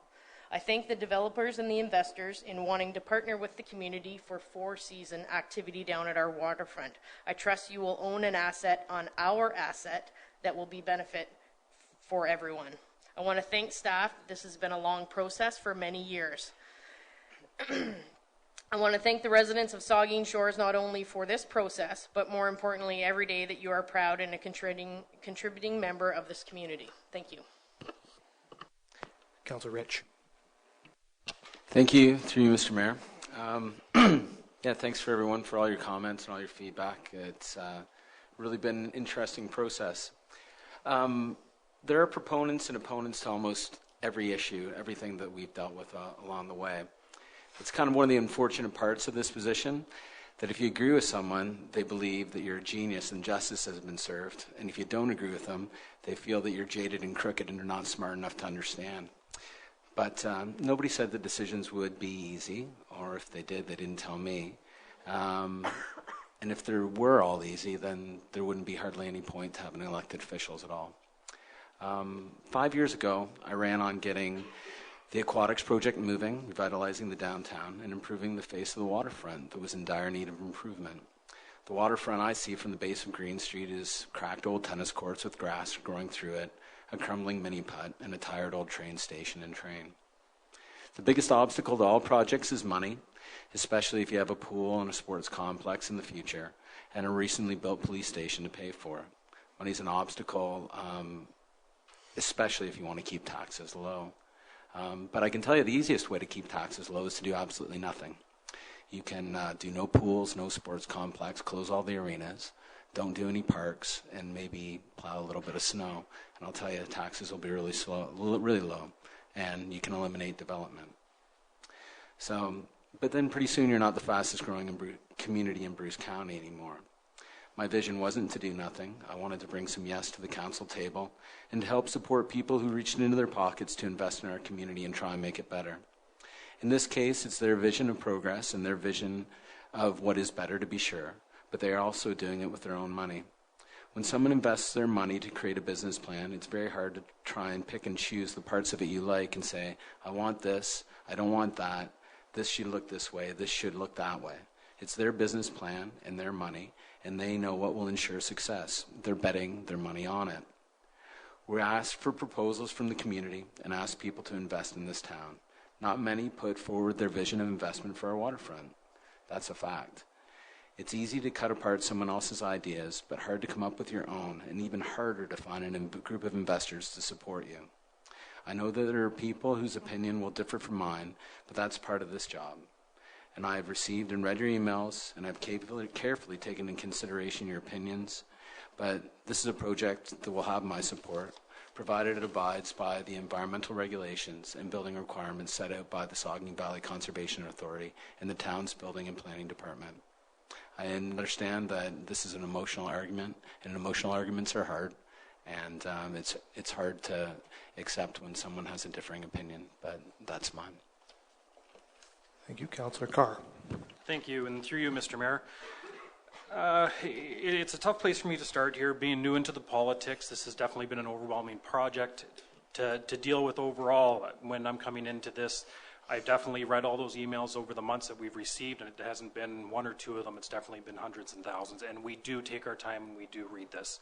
I thank the developers and the investors in wanting to partner with the community for 4-season activity down at our waterfront. I trust you will own an asset on our asset that will be benefit for everyone. I want to thank staff. This has been a long process for many years. I want to thank the residents of Saugeen Shores not only for this process, but more importantly, every day that you are proud and a contributing member of this community. Thank you. Councillor Rich. Thank you, through you, Mr. Mayor. Yeah, thanks for everyone for all your comments and all your feedback. It's really been an interesting process. There are proponents and opponents to almost every issue, everything that we've dealt with along the way. It's kind of one of the unfortunate parts of this position, that if you agree with someone, they believe that you're a genius and justice has been served. And if you don't agree with them, they feel that you're jaded and crooked and are not smart enough to understand. But nobody said the decisions would be easy, or if they did, they didn't tell me. And if they were all easy, then there wouldn't be hardly any point to having elected officials at all. 5 years ago, I ran on getting the aquatics project moving, revitalizing the downtown, and improving the face of the waterfront that was in dire need of improvement. The waterfront I see from the base of Green Street is cracked old tennis courts with grass growing through it, a crumbling mini-putt, and a tired old train station and train. The biggest obstacle to all projects is money, especially if you have a pool and a sports complex in the future, and a recently built police station to pay for. Money's an obstacle, especially if you want to keep taxes low. But I can tell you the easiest way to keep taxes low is to do absolutely nothing. You can do no pools, no sports complex, close all the arenas, don't do any parks, and maybe plow a little bit of snow. And I'll tell you, taxes will be really low, and you can eliminate development. So, but then pretty soon you're not the fastest growing community in Bruce County anymore. My vision wasn't to do nothing. I wanted to bring some yes to the council table and to help support people who reached into their pockets to invest in our community and try and make it better. In this case, it's their vision of progress and their vision of what is better, to be sure, but they are also doing it with their own money. When someone invests their money to create a business plan, it's very hard to try and pick and choose the parts of it you like and say, I want this, I don't want that, this should look this way, this should look that way. It's their business plan and their money, and they know what will ensure success. They're betting their money on it. We asked for proposals from the community and asked people to invest in this town. Not many put forward their vision of investment for our waterfront. That's a fact. It's easy to cut apart someone else's ideas, but hard to come up with your own, and even harder to find a group of investors to support you. I know that there are people whose opinion will differ from mine, but that's part of this job. And I have received and read your emails, and I've carefully taken into consideration your opinions, but this is a project that will have my support, provided it abides by the environmental regulations and building requirements set out by the Saugeen Valley Conservation Authority and the town's Building and Planning Department. I understand that this is an emotional argument, and emotional arguments are hard, And it's hard to accept when someone has a differing opinion, but that's mine. Thank you, Councillor Carr. Thank you, and through you, Mr. Mayor. It's a tough place for me to start here. Being new into the politics, this has definitely been an overwhelming project to deal with overall. When I'm coming into this, I've definitely read all those emails over the months that we've received, and it hasn't been one or two of them. It's definitely been hundreds and thousands, and we do take our time and we do read this.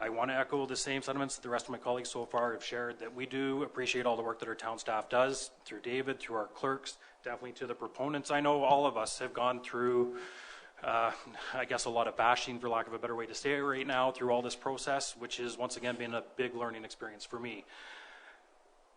I want to echo the same sentiments that the rest of my colleagues so far have shared, that we do appreciate all the work that our town staff does, through David, through our clerks, definitely to the proponents. I know all of us have gone through, I guess, a lot of bashing, for lack of a better way to say it right now, through all this process, which has once again been a big learning experience for me.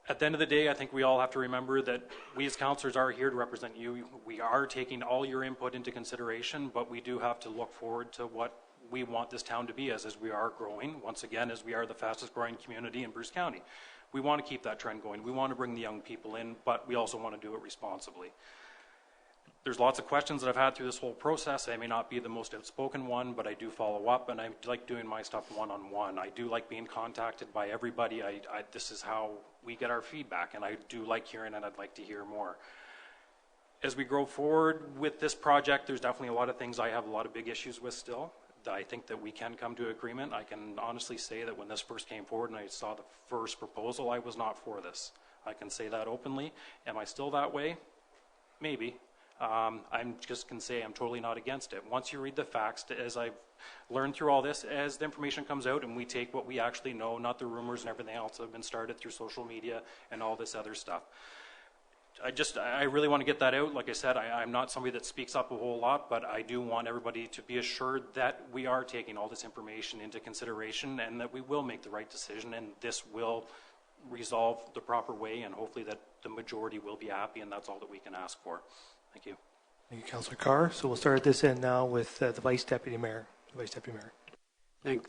At the end of the day, I think we all have to remember that we as councillors are here to represent you. We are taking all your input into consideration, but we do have to look forward to what we want this town to be as we are growing, once again, as we are the fastest growing community in Bruce County. We want to keep that trend going. We want to bring the young people in, but we also want to do it responsibly. There's lots of questions that I've had through this whole process. I may not be the most outspoken one, but I do follow up, and I like doing my stuff one-on-one. I do like being contacted by everybody. This is how we get our feedback, and I do like hearing, and I'd like to hear more. As we grow forward with this project, there's definitely a lot of things I have a lot of big issues with still. I think that we can come to agreement. I can honestly say that when this first came forward and I saw the first proposal, I was not for this. I can say that openly. Am I still that way? Maybe. I'm just going to say I'm totally not against it. Once you read the facts, as I've learned through all this, as the information comes out and we take what we actually know, not the rumors and everything else that have been started through social media and all this other stuff. I really want to get that out. Like I said, I'm not somebody that speaks up a whole lot, but I do want everybody to be assured that we are taking all this information into consideration and that we will make the right decision, and this will resolve the proper way, and hopefully that the majority will be happy, and that's all that we can ask for. Thank you. Thank you, Councillor Carr. So we'll start this end now with the Vice Deputy Mayor. Vice Deputy Mayor.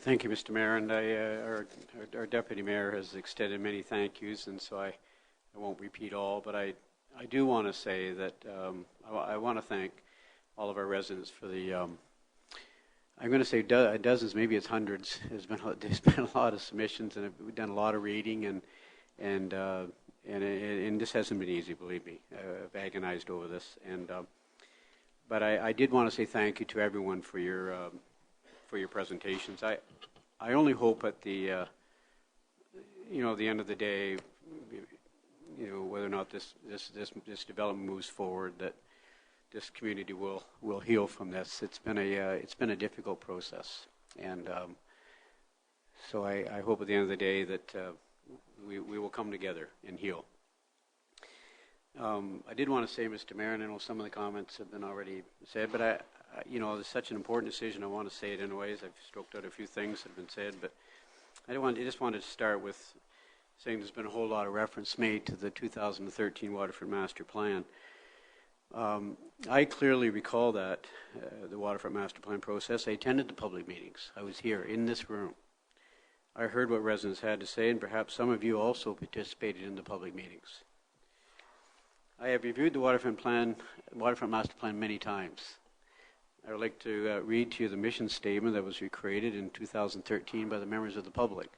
Thank you, Mr. Mayor, and our Deputy Mayor has extended many thank yous, and so I won't repeat all, but I do want to say that I want to thank all of our residents for the, I'm going to say dozens, maybe it's hundreds. There's been a lot of submissions, and we've done a lot of reading, and this hasn't been easy, believe me. I've agonized over this, but I did want to say thank you to everyone for your presentations. I only hope at the the end of the day, whether or not this development moves forward, that this community will heal from this. It's been a difficult process, and so I hope at the end of the day that we will come together and heal. I did want to say, Mr. Mayor, and I know some of the comments have been already said, but it's such an important decision. I want to say it anyways. I've stroked out a few things that have been said, but I just wanted to start with saying there's been a whole lot of reference made to the 2013 Waterfront Master Plan. I clearly recall that, the Waterfront Master Plan process. I attended the public meetings. I was here in this room. I heard what residents had to say, and perhaps some of you also participated in the public meetings. I have reviewed the Waterfront Master Plan many times. I would like to read to you the mission statement that was created in 2013 by the members of the public.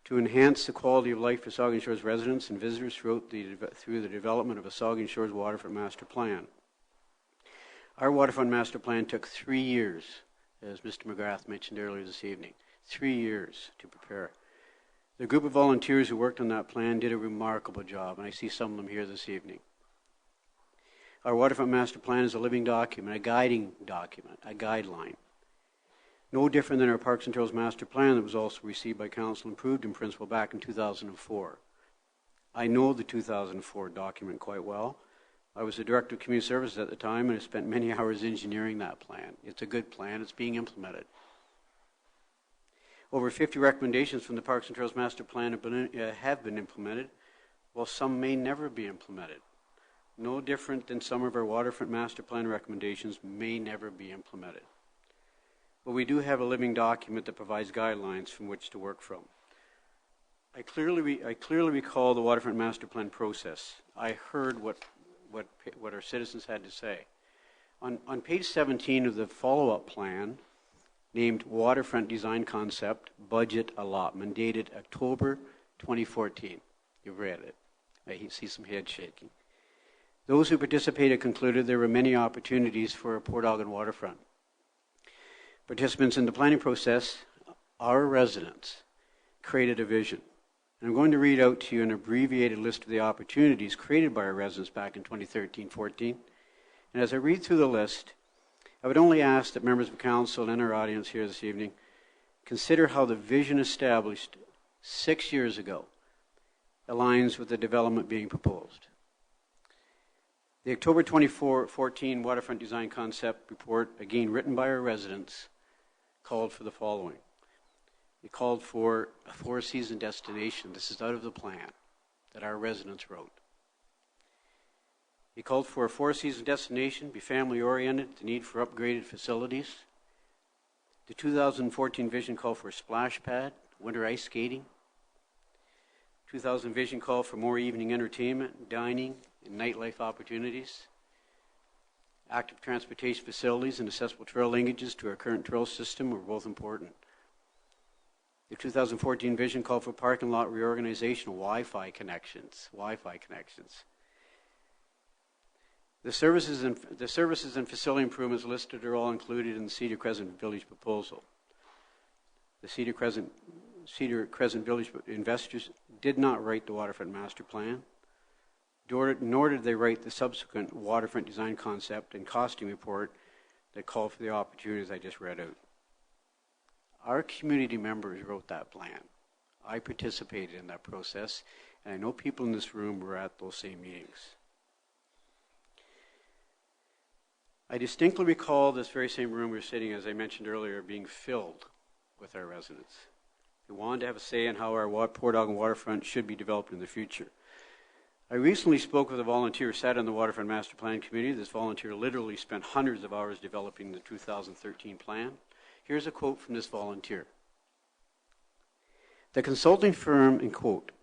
To enhance the quality of life for Saugeen Shores residents and visitors through the development of a Saugeen Shores Waterfront Master Plan. Our Waterfront Master Plan took 3 years, as Mr. Mcgrath mentioned earlier this evening. 3 years to prepare. The group of volunteers who worked on that plan did a remarkable job, and I see some of them here this evening. Our Waterfront Master Plan is a living document, a guiding document, a guideline. No different than our Parks and Trails Master Plan that was also received by Council and approved in principle back in 2004. I know the 2004 document quite well. I was the Director of Community Services at the time, and I spent many hours engineering that plan. It's a good plan. It's being implemented. Over 50 recommendations from the Parks and Trails Master Plan have been implemented, while some may never be implemented. No different than some of our Waterfront Master Plan recommendations may never be implemented. But we do have a living document that provides guidelines from which to work from. I clearly recall the Waterfront Master Plan process. I heard what our citizens had to say. On page 17 of the follow-up plan, named Waterfront Design Concept Budget Allotment, dated October 2014. You've read it. I see some head shaking. Those who participated concluded there were many opportunities for a Port Elgin waterfront. Participants in the planning process, our residents, created a vision. And I'm going to read out to you an abbreviated list of the opportunities created by our residents back in 2013-14. And as I read through the list, I would only ask that members of council and our audience here this evening consider how the vision established 6 years ago aligns with the development being proposed. The October 2014 Waterfront Design Concept Report, again written by our residents, called for the following. It called for a four-season destination. This is out of the plan that our residents wrote. It called for a four-season destination, be family-oriented, the need for upgraded facilities. The 2014 vision called for a splash pad, winter ice skating. 2000 vision called for more evening entertainment, dining, and nightlife opportunities. Active transportation facilities and accessible trail linkages to our current trail system were both important. The 2014 vision called for parking lot reorganization, Wi-Fi connections. The services and facility improvements listed are all included in the Cedar Crescent Village proposal. The Cedar Crescent Village investors did not write the waterfront master plan, nor did they write the subsequent waterfront design concept and costing report that called for the opportunities I just read out. Our community members wrote that plan. I participated in that process, and I know people in this room were at those same meetings. I distinctly recall this very same room we were sitting, as I mentioned earlier, being filled with our residents who wanted to have a say in how our Port Elgin waterfront should be developed in the future. I recently spoke with a volunteer who sat on the Waterfront Master Plan Committee. This volunteer literally spent hundreds of hours developing the 2013 plan. Here's a quote from this volunteer. The consulting firm, in quote,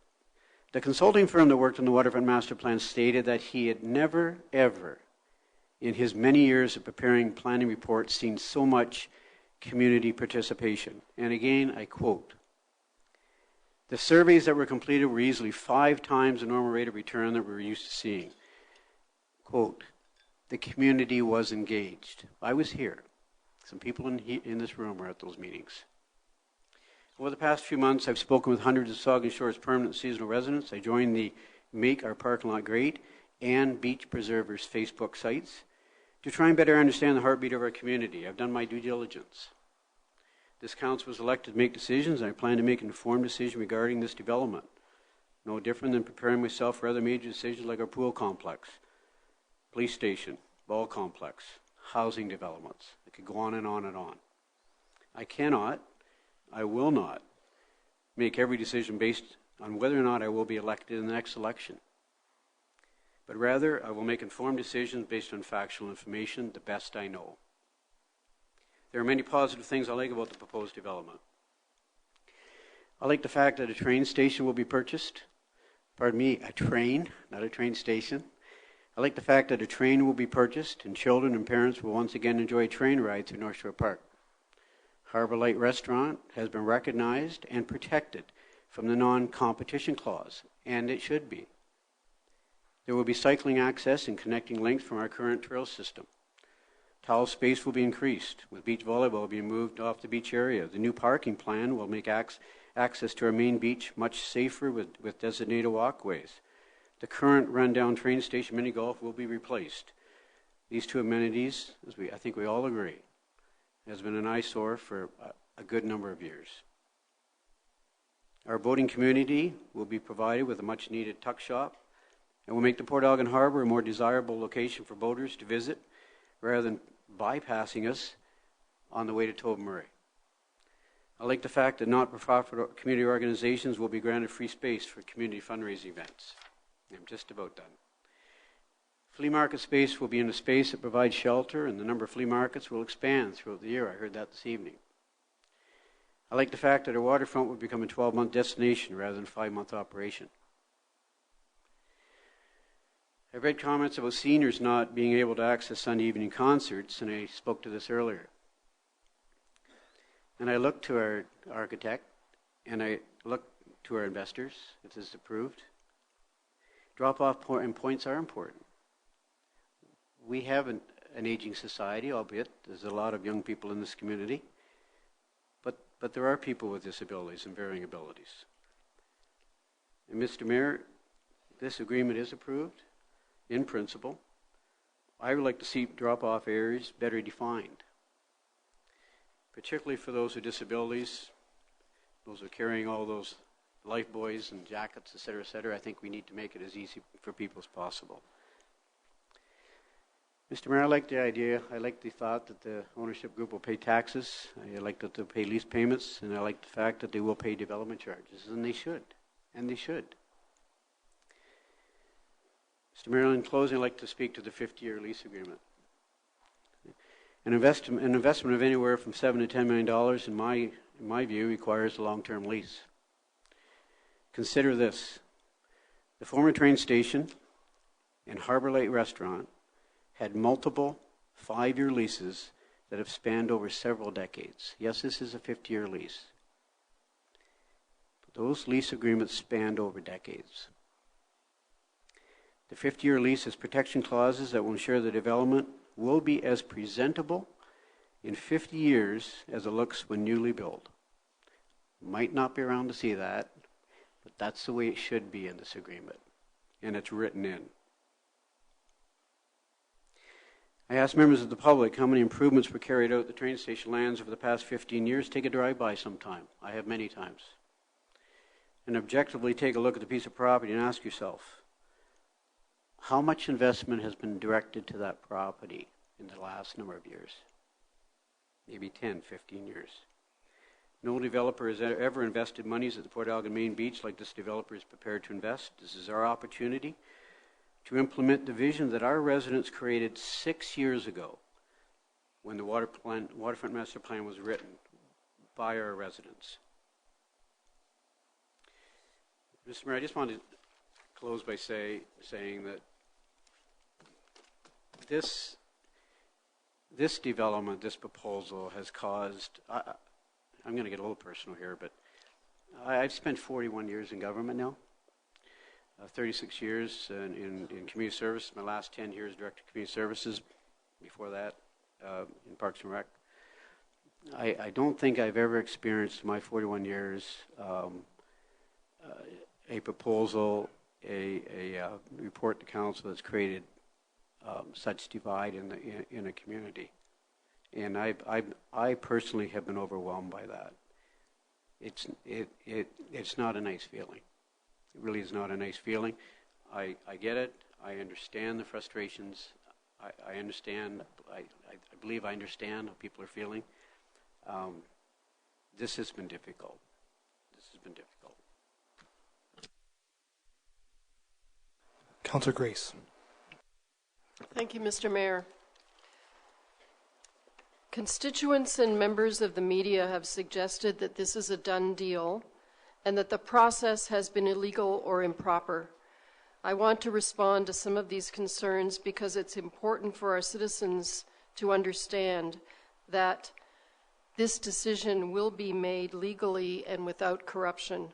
the consulting firm that worked on the Waterfront Master Plan stated that he had never, ever, in his many years of preparing planning reports, seen so much community participation. And again, I quote, the surveys that were completed were easily 5 times the normal rate of return that we were used to seeing. Quote, the community was engaged. I was here. Some people in this room were at those meetings. Over the past few months, I've spoken with hundreds of Saugeen Shores permanent seasonal residents. I joined the Make Our Parking Lot Great and Beach Preservers Facebook sites to try and better understand the heartbeat of our community. I've done my due diligence. This council was elected to make decisions, and I plan to make an informed decision regarding this development. No different than preparing myself for other major decisions like our pool complex, police station, ball complex, housing developments. It could go on and on and on. I will not make every decision based on whether or not I will be elected in the next election. But rather, I will make informed decisions based on factual information, the best I know. There are many positive things I like about the proposed development. I like the fact that a train station will be purchased. Pardon me, a train, not a train station. I like the fact that a train will be purchased and children and parents will once again enjoy a train ride through North Shore Park. Harbour Light Restaurant has been recognized and protected from the non-competition clause, and it should be. There will be cycling access and connecting links from our current trail system. Towel space will be increased, with beach volleyball being moved off the beach area. The new parking plan will make access to our main beach much safer with designated walkways. The current rundown train station mini golf will be replaced. These two amenities, as I think we all agree, has been an eyesore for a good number of years. Our boating community will be provided with a much-needed tuck shop, and will make the Port Elgin Harbour a more desirable location for boaters to visit, rather than bypassing us on the way to Tobermory. I like the fact that not-for-profit community organizations will be granted free space for community fundraising events. I'm just about done. Flea market space will be in a space that provides shelter, and the number of flea markets will expand throughout the year. I heard that this evening. I like the fact that our waterfront will become a 12-month destination rather than a 5-month operation. I've read comments about seniors not being able to access Sunday evening concerts, and I spoke to this earlier. And I look to our architect, and I look to our investors, if this is approved. Drop-off points are important. We have an aging society, albeit there's a lot of young people in this community, but there are people with disabilities and varying abilities. And Mr. Mayor, this agreement is approved in principle. I would like to see drop-off areas better defined, particularly for those with disabilities, those who are carrying all those life buoys and jackets, et cetera, et cetera. I think we need to make it as easy for people as possible. Mr. Mayor, I like the idea. I like the thought that the ownership group will pay taxes. I like that they'll pay lease payments, and I like the fact that they will pay development charges, and they should. And they should. Mr. Mayor, in closing, I'd like to speak to the 50-year lease agreement. An investment of anywhere from $7 to $10 million, in my view, requires a long-term lease. Consider this. The former train station and Harbour Lake Restaurant had multiple 5-year leases that have spanned over several decades. Yes, this is a 50-year lease. But those lease agreements spanned over decades. The 50-year lease has protection clauses that will ensure the development will be as presentable in 50 years as it looks when newly built. Might not be around to see that, but that's the way it should be in this agreement, and it's written in. I asked members of the public how many improvements were carried out at the train station lands over the past 15 years. Take a drive-by sometime. I have many times. And objectively take a look at the piece of property and ask yourself, how much investment has been directed to that property in the last number of years? Maybe 10, 15 years. No developer has ever invested monies at the Port Elgin Main Beach like this developer is prepared to invest. This is our opportunity to implement the vision that our residents created 6 years ago when the Waterfront Master Plan was written by our residents. Mr. Mayor, I just wanted to close by saying that this development, this proposal has caused, I'm going to get a little personal here, but I've spent 41 years in government now. 36 years in community service. My last 10 years director of community services. Before that, in Parks and Rec. I don't think I've ever experienced in my 41 years a proposal, a report to council that's created such divide in a community. And I personally have been overwhelmed by that. It's not a nice feeling. It really is not a nice feeling. I get it. I understand the frustrations. I understand. I believe I understand how people are feeling. This has been difficult. This has been difficult. Councillor Grace. Thank you, Mr. Mayor. Constituents and members of the media have suggested that this is a done deal and that the process has been illegal or improper. I want to respond to some of these concerns because it's important for our citizens to understand that this decision will be made legally and without corruption.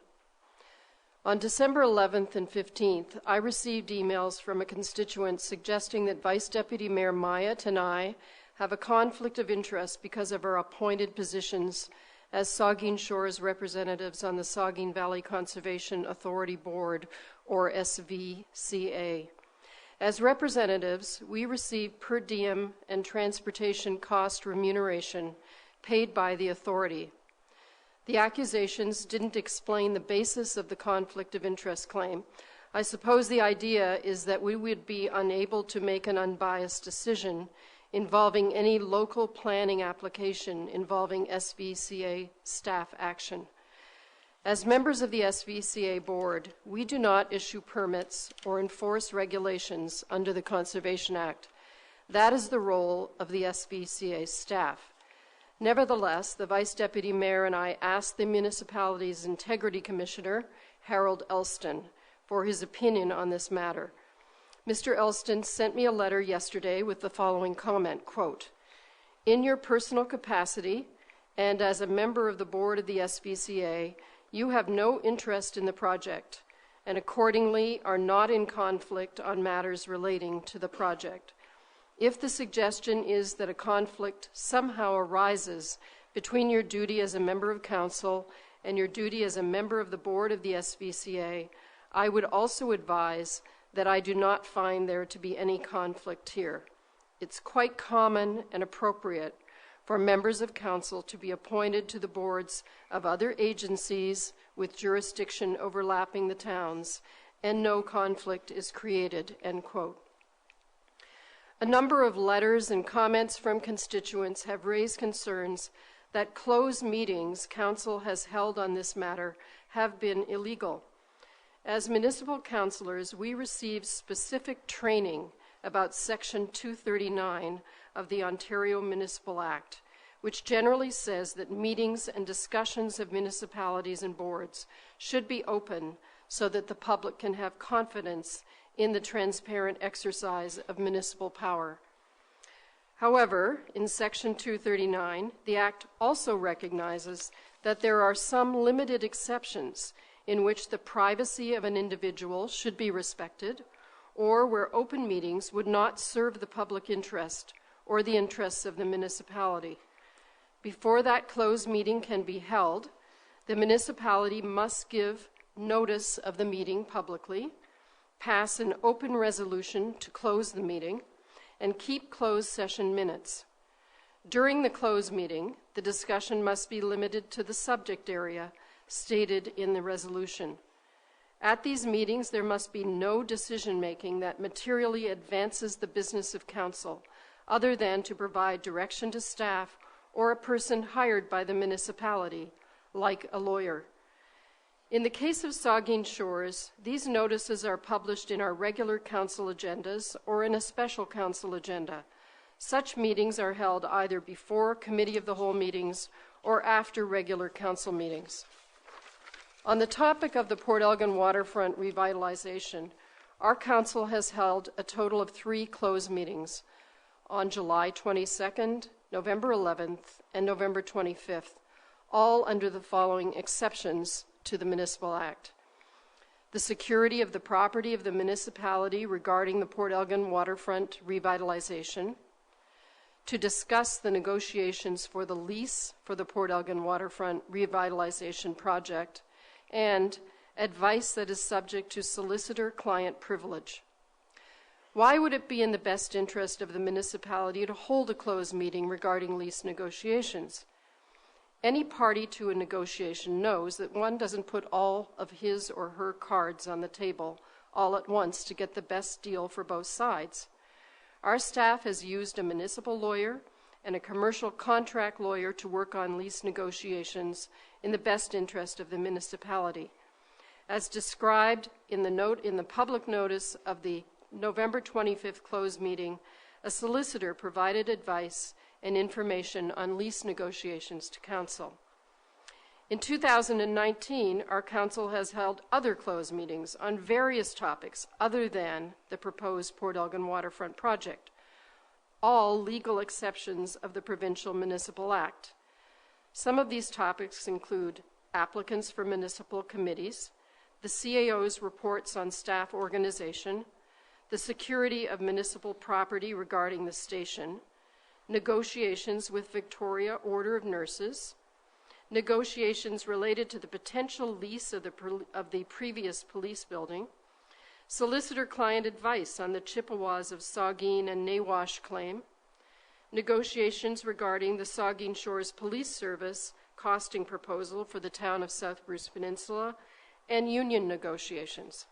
On December 11th and 15th, I received emails from a constituent suggesting that Vice Deputy Mayor Myatt and I have a conflict of interest because of our appointed positions as Saugeen Shores representatives on the Saugeen Valley Conservation Authority Board, or SVCA. As representatives, we receive per diem and transportation cost remuneration paid by the authority. The accusations didn't explain the basis of the conflict of interest claim. I suppose the idea is that we would be unable to make an unbiased decision involving any local planning application involving SVCA staff action. As members of the SVCA board, we do not issue permits or enforce regulations under the Conservation Act. That is the role of the SVCA staff. Nevertheless, the Vice Deputy Mayor and I asked the municipality's Integrity Commissioner, Harold Elston, for his opinion on this matter. Mr. Elston sent me a letter yesterday with the following comment, quote, "In your personal capacity and as a member of the board of the SVCA, you have no interest in the project and accordingly are not in conflict on matters relating to the project. If the suggestion is that a conflict somehow arises between your duty as a member of council and your duty as a member of the board of the SVCA, I would also advise that I do not find there to be any conflict here. It's quite common and appropriate for members of council to be appointed to the boards of other agencies with jurisdiction overlapping the towns, and no conflict is created, end quote. A number of letters and comments from constituents have raised concerns that closed meetings council has held on this matter have been illegal. As municipal councillors, we receive specific training about Section 239 of the Ontario Municipal Act, which generally says that meetings and discussions of municipalities and boards should be open so that the public can have confidence in the transparent exercise of municipal power. However, in Section 239, the Act also recognizes that there are some limited exceptions in which the privacy of an individual should be respected, or where open meetings would not serve the public interest or the interests of the municipality. Before that closed meeting can be held, the municipality must give notice of the meeting publicly, pass an open resolution to close the meeting, and keep closed session minutes. During the closed meeting, the discussion must be limited to the subject area stated in the resolution. At these meetings, there must be no decision-making that materially advances the business of council, other than to provide direction to staff or a person hired by the municipality, like a lawyer. In the case of Saugeen Shores, these notices are published in our regular council agendas or in a special council agenda. Such meetings are held either before committee of the whole meetings or after regular council meetings. On the topic of the Port Elgin Waterfront Revitalization, our council has held a total of 3 closed meetings on July 22nd, November 11th, and November 25th, all under the following exceptions to the Municipal Act: the security of the property of the municipality regarding the Port Elgin Waterfront Revitalization, to discuss the negotiations for the lease for the Port Elgin Waterfront Revitalization project, and advice that is subject to solicitor-client privilege. Why would it be in the best interest of the municipality to hold a closed meeting regarding lease negotiations? Any party to a negotiation knows that one doesn't put all of his or her cards on the table all at once to get the best deal for both sides. Our staff has used a municipal lawyer and a commercial contract lawyer to work on lease negotiations in the best interest of the municipality. As described in the public notice of the November 25th closed meeting, a solicitor provided advice and information on lease negotiations to council. In 2019, our council has held other closed meetings on various topics other than the proposed Port Elgin Waterfront project, all legal exceptions of the Provincial Municipal Act. Some of these topics include applicants for municipal committees, the CAO's reports on staff organization, the security of municipal property regarding the station, negotiations with Victoria Order of Nurses, negotiations related to the potential lease of the previous police building, solicitor-client advice on the Chippewas of Saugeen and Nawash claim, negotiations regarding the Saugeen Shores Police Service costing proposal for the town of South Bruce Peninsula, and union negotiations.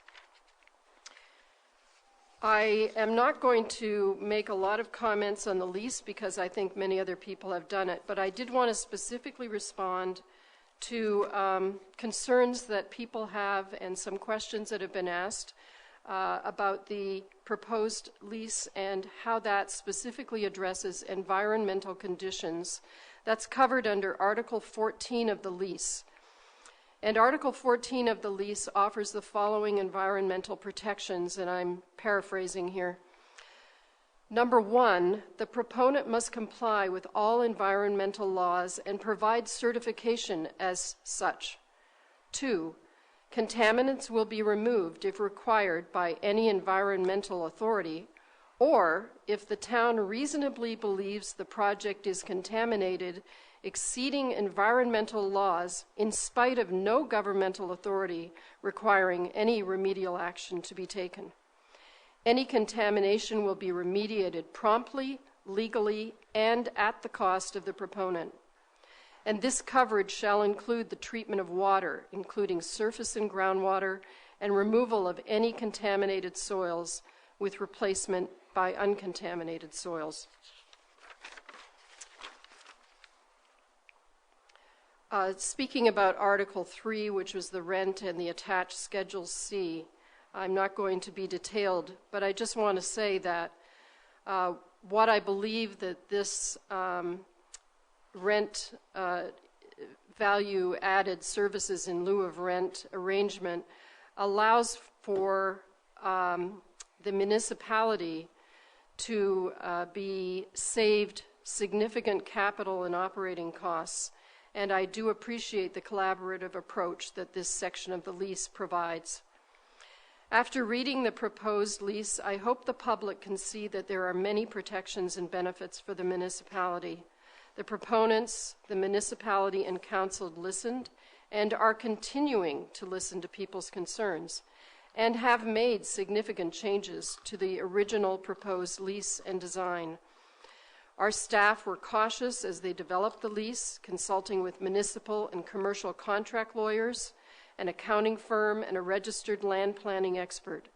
I am not going to make a lot of comments on the lease because I think many other people have done it, but I did want to specifically respond to concerns that people have and some questions that have been asked about the proposed lease and how that specifically addresses environmental conditions. That's covered under Article 14 of the lease. And Article 14 of the lease offers the following environmental protections, and I'm paraphrasing here. Number one, the proponent must comply with all environmental laws and provide certification as such. 2, contaminants will be removed if required by any environmental authority, or if the town reasonably believes the project is contaminated, exceeding environmental laws in spite of no governmental authority requiring any remedial action to be taken. Any contamination will be remediated promptly, legally, and at the cost of the proponent. And this coverage shall include the treatment of water, including surface and groundwater, and removal of any contaminated soils with replacement by uncontaminated soils. Speaking about Article 3, which was the rent and the attached Schedule C, I'm not going to be detailed, but I just want to say that what I believe that this rent value added services in lieu of rent arrangement allows for the municipality to be saved significant capital and operating costs, and I do appreciate the collaborative approach that this section of the lease provides. After reading the proposed lease, I hope the public can see that there are many protections and benefits for the municipality. The proponents, the municipality, and council listened and are continuing to listen to people's concerns and have made significant changes to the original proposed lease and design. Our staff were cautious as they developed the lease, consulting with municipal and commercial contract lawyers, an accounting firm, and a registered land planning expert.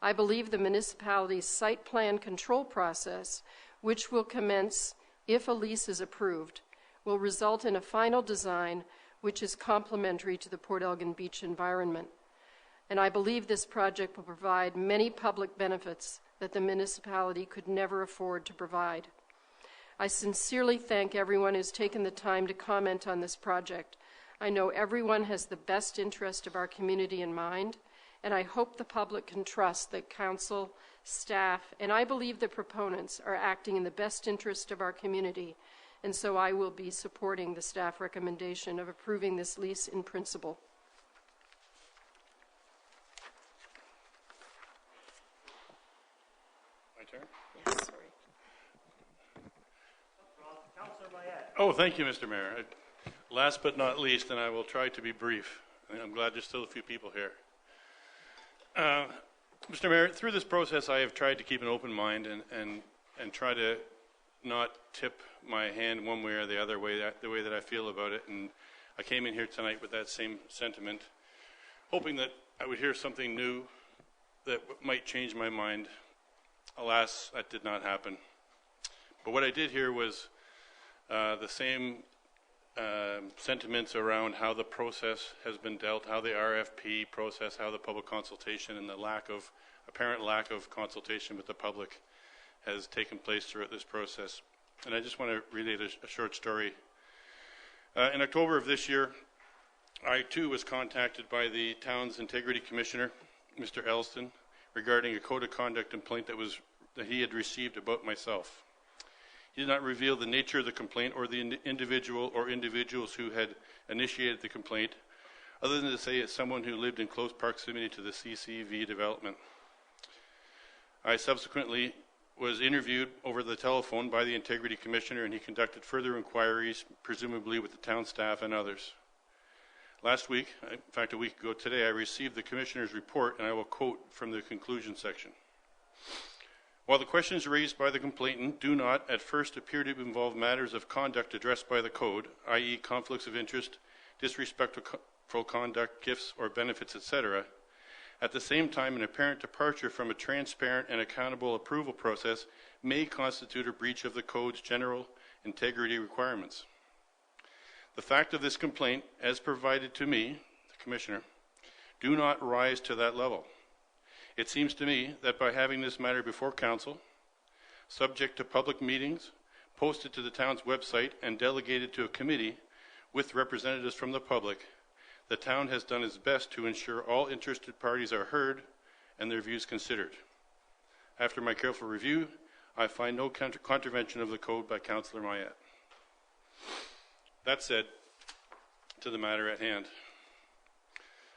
I believe the municipality's site plan control process, which will commence if a lease is approved, will result in a final design which is complementary to the Port Elgin beach environment. And I believe this project will provide many public benefits that the municipality could never afford to provide. I sincerely thank everyone who's taken the time to comment on this project. I know everyone has the best interest of our community in mind, and I hope the public can trust that council, staff, and I believe the proponents are acting in the best interest of our community, and so I will be supporting the staff recommendation of approving this lease in principle. My turn? Yes, sorry. Oh, thank you, Mr. Mayor. Last but not least, and I will try to be brief, and I'm glad there's still a few people here. Mr. Mayor, through this process, I have tried to keep an open mind and try to not tip my hand one way or the other way, the way that I feel about it. And I came in here tonight with that same sentiment, hoping that I would hear something new that might change my mind. Alas, that did not happen. But what I did hear was the same sentiments around how the process has been dealt, how the RFP process, how the public consultation and the apparent lack of consultation with the public has taken place throughout this process. And I just want to relate a short story. In October of this year, I too was contacted by the town's integrity commissioner, Mr. Elston, regarding a code of conduct complaint that he had received about myself. He did not reveal the nature of the complaint or the individual or individuals who had initiated the complaint, other than to say it's someone who lived in close proximity to the CCV development. I subsequently was interviewed over the telephone by the integrity commissioner, and he conducted further inquiries, presumably with the town staff and others. Last week, in fact a week ago today, I received the commissioner's report, and I will quote from the conclusion section. While the questions raised by the complainant do not at first appear to involve matters of conduct addressed by the code, i.e. conflicts of interest, disrespectful conduct, gifts or benefits, etc., at the same time an apparent departure from a transparent and accountable approval process may constitute a breach of the code's general integrity requirements. The fact of this complaint, as provided to me, the Commissioner, do not rise to that level. It seems to me that by having this matter before Council, subject to public meetings, posted to the town's website, and delegated to a committee with representatives from the public, the town has done its best to ensure all interested parties are heard and their views considered. After my careful review, I find no contravention of the code by Councillor Mayette. That said, to the matter at hand.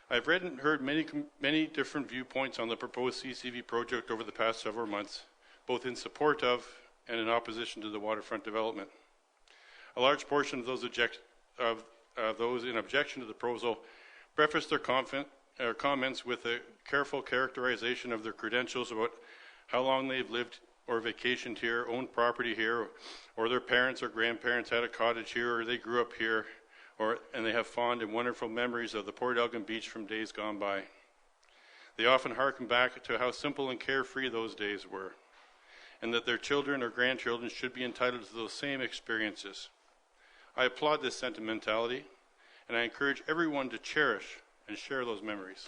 I've read and heard many different viewpoints on the proposed CCV project over the past several months, both in support of and in opposition to the waterfront development. A large portion of those in objection to the proposal preface their comments with a careful characterization of their credentials about how long they've lived or vacationed here, owned property here, or their parents or grandparents had a cottage here, or they grew up here, and they have fond and wonderful memories of the Port Elgin beach from days gone by. They often harken back to how simple and carefree those days were, and that their children or grandchildren should be entitled to those same experiences. I applaud this sentimentality, and I encourage everyone to cherish and share those memories.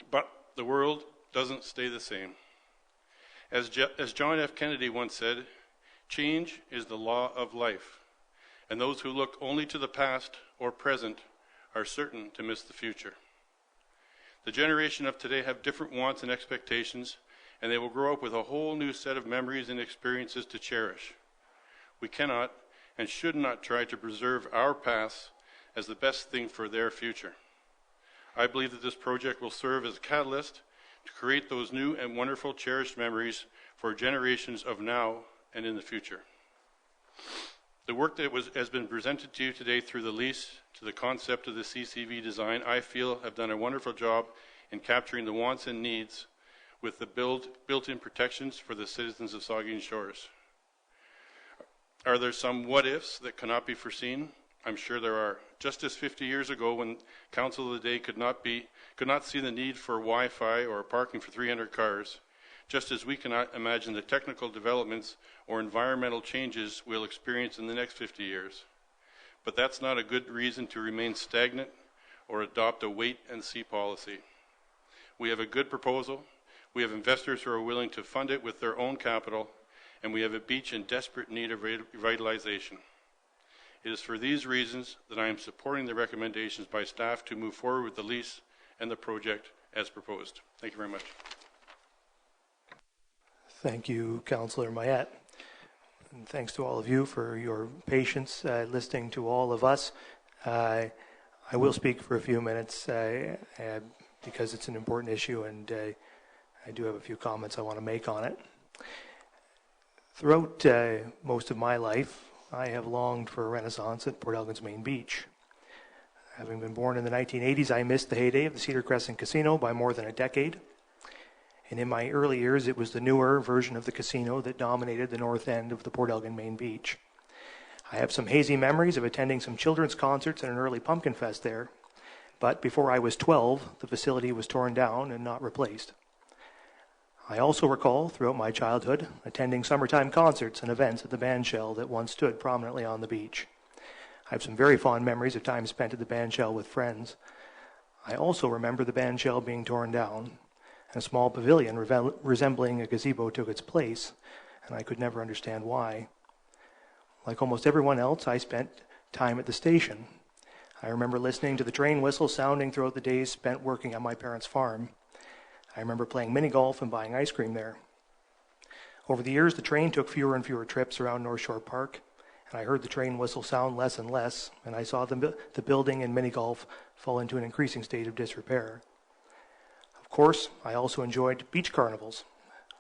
But the world doesn't stay the same. As John F. Kennedy once said, change is the law of life, and those who look only to the past or present are certain to miss the future. The generation of today have different wants and expectations, and they will grow up with a whole new set of memories and experiences to cherish. We cannot and should not try to preserve our past as the best thing for their future. I believe that this project will serve as a catalyst to create those new and wonderful cherished memories for generations of now and in the future. The work that has been presented to you today through the lease to the concept of the CCV design, I feel have done a wonderful job in capturing the wants and needs with the built-in protections for the citizens of Saugeen Shores. Are there some what-ifs that cannot be foreseen? I'm sure there are. Just as 50 years ago, when Council of the Day could not see the need for Wi-Fi or parking for 300 cars, just as we cannot imagine the technical developments or environmental changes we'll experience in the next 50 years. But that's not a good reason to remain stagnant or adopt a wait-and-see policy. We have a good proposal, we have investors who are willing to fund it with their own capital, and we have a beach in desperate need of revitalization. It is for these reasons that I am supporting the recommendations by staff to move forward with the lease and the project as proposed. Thank you very much. Thank you, Councillor Mayette. And thanks to all of you for your patience listening to all of us. I will speak for a few minutes because it's an important issue, and I do have a few comments I want to make on it. Throughout most of my life, I have longed for a renaissance at Port Elgin's main beach. Having been born in the 1980s, I missed the heyday of the Cedar Crescent Casino by more than a decade. And in my early years, it was the newer version of the casino that dominated the north end of the Port Elgin main beach. I have some hazy memories of attending some children's concerts and an early pumpkin fest there. But before I was 12, the facility was torn down and not replaced. I also recall, throughout my childhood, attending summertime concerts and events at the bandshell that once stood prominently on the beach. I have some very fond memories of time spent at the bandshell with friends. I also remember the bandshell being torn down, and a small pavilion resembling a gazebo took its place, and I could never understand why. Like almost everyone else, I spent time at the station. I remember listening to the train whistle sounding throughout the days spent working on my parents' farm. I remember playing mini golf and buying ice cream there. Over the years, the train took fewer and fewer trips around North Shore Park, and I heard the train whistle sound less and less, and I saw the building and mini golf fall into an increasing state of disrepair. Of course, I also enjoyed beach carnivals.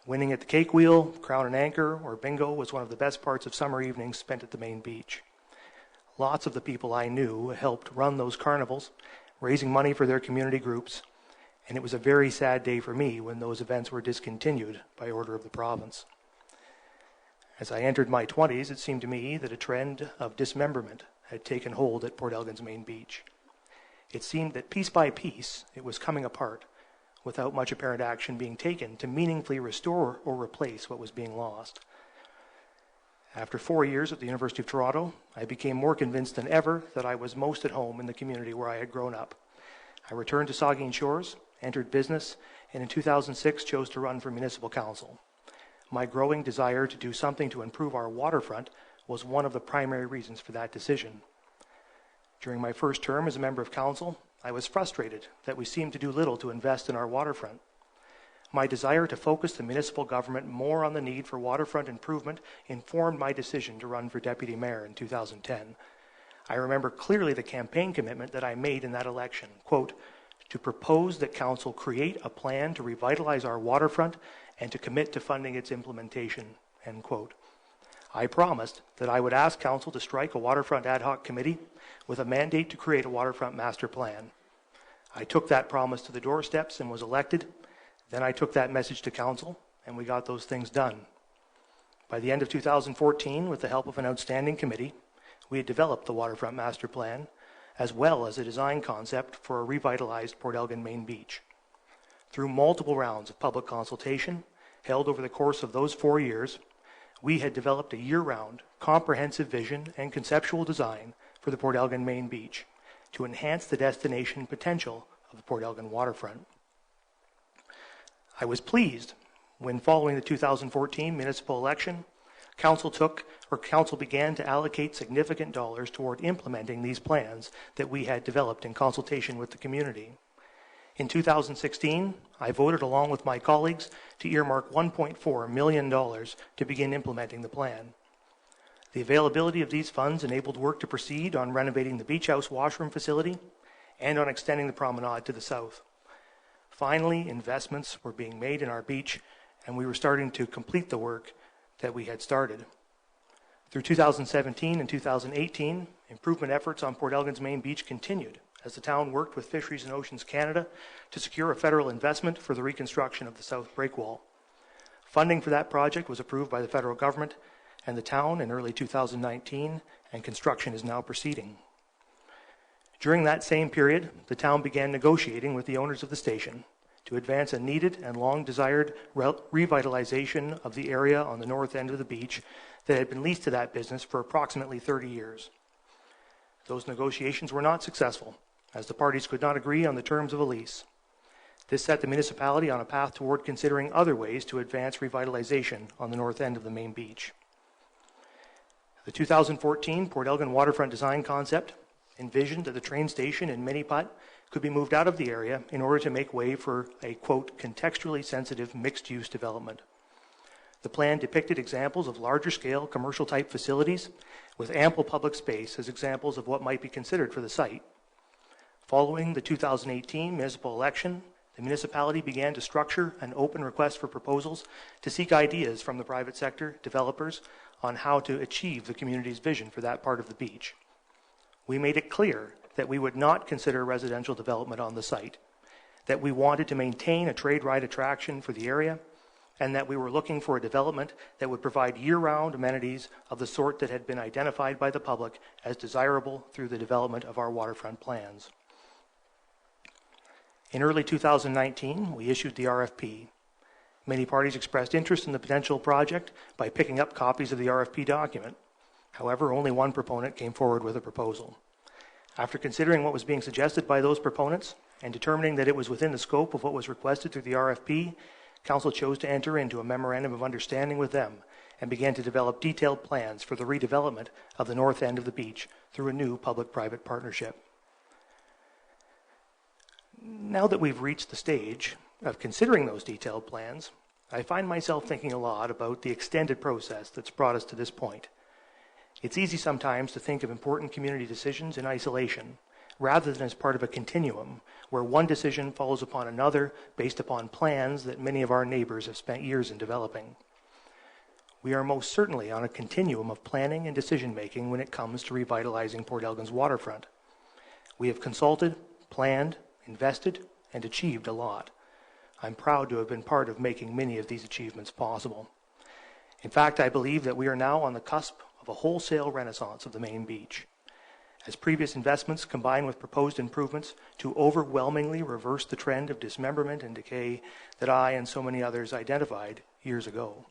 Winning at the cake wheel, crown and anchor, or bingo was one of the best parts of summer evenings spent at the main beach. Lots of the people I knew helped run those carnivals, raising money for their community groups, and it was a very sad day for me when those events were discontinued by order of the province. As I entered my 20s, it seemed to me that a trend of dismemberment had taken hold at Port Elgin's main beach. It seemed that piece by piece, it was coming apart, without much apparent action being taken to meaningfully restore or replace what was being lost. After 4 years at the University of Toronto, I became more convinced than ever that I was most at home in the community where I had grown up. I returned to Saugeen Shores, entered business, and in 2006 chose to run for municipal council. My growing desire to do something to improve our waterfront was one of the primary reasons for that decision. During my first term as a member of council, I was frustrated that we seemed to do little to invest in our waterfront. my desire to focus the municipal government more on the need for waterfront improvement informed my decision to run for deputy mayor in 2010. I remember clearly the campaign commitment that I made in that election, quote, to propose that council create a plan to revitalize our waterfront and to commit to funding its implementation, end quote. I promised that I would ask council to strike a waterfront ad hoc committee with a mandate to create a waterfront master plan. I took that promise to the doorsteps and was elected. Then I took that message to council, and we got those things done. By the end of 2014, with the help of an outstanding committee, we had developed the Waterfront Master Plan, as well as a design concept for a revitalized Port Elgin Main Beach. Through multiple rounds of public consultation, held over the course of those 4 years, we had developed a year-round, comprehensive vision and conceptual design for the Port Elgin Main Beach to enhance the destination potential of the Port Elgin waterfront. I was pleased when, following the 2014 municipal election, council began to allocate significant dollars toward implementing these plans that we had developed in consultation with the community. In 2016, I voted along with my colleagues to earmark $1.4 million to begin implementing the plan. The availability of these funds enabled work to proceed on renovating the beach house washroom facility and on extending the promenade to the south. Finally, investments were being made in our beach, and we were starting to complete the work that we had started. Through 2017 and 2018, improvement efforts on Port Elgin's main beach continued as the town worked with Fisheries and Oceans Canada to secure a federal investment for the reconstruction of the south breakwall. Funding for that project was approved by the federal government and the town in early 2019, and construction is now proceeding. During that same period, the town began negotiating with the owners of the station to advance a needed and long-desired revitalization of the area on the north end of the beach that had been leased to that business for approximately 30 years. Those negotiations were not successful, as the parties could not agree on the terms of a lease. This set the municipality on a path toward considering other ways to advance revitalization on the north end of the main beach. The 2014 Port Elgin waterfront design concept envisioned that the train station in Miniput could be moved out of the area in order to make way for a, quote, contextually sensitive mixed-use development. The plan depicted examples of larger-scale commercial-type facilities with ample public space as examples of what might be considered for the site. Following the 2018 municipal election, the municipality began to structure an open request for proposals to seek ideas from the private sector developers on how to achieve the community's vision for that part of the beach. We made it clear that we would not consider residential development on the site, that we wanted to maintain a trade ride attraction for the area, and that we were looking for a development that would provide year-round amenities of the sort that had been identified by the public as desirable through the development of our waterfront plans. In early 2019, we issued the RFP. Many parties expressed interest in the potential project by picking up copies of the RFP document. However, only one proponent came forward with a proposal. After considering what was being suggested by those proponents and determining that it was within the scope of what was requested through the RFP, Council chose to enter into a memorandum of understanding with them and began to develop detailed plans for the redevelopment of the north end of the beach through a new public-private partnership. Now that we've reached the stage of considering those detailed plans, I find myself thinking a lot about the extended process that's brought us to this point. It's easy sometimes to think of important community decisions in isolation, rather than as part of a continuum where one decision follows upon another based upon plans that many of our neighbors have spent years in developing. We are most certainly on a continuum of planning and decision-making when it comes to revitalizing Port Elgin's waterfront. We have consulted, planned, invested, and achieved a lot. I'm proud to have been part of making many of these achievements possible. In fact, I believe that we are now on the cusp of a wholesale renaissance of the main beach, as previous investments combine with proposed improvements to overwhelmingly reverse the trend of dismemberment and decay that I and so many others identified years ago.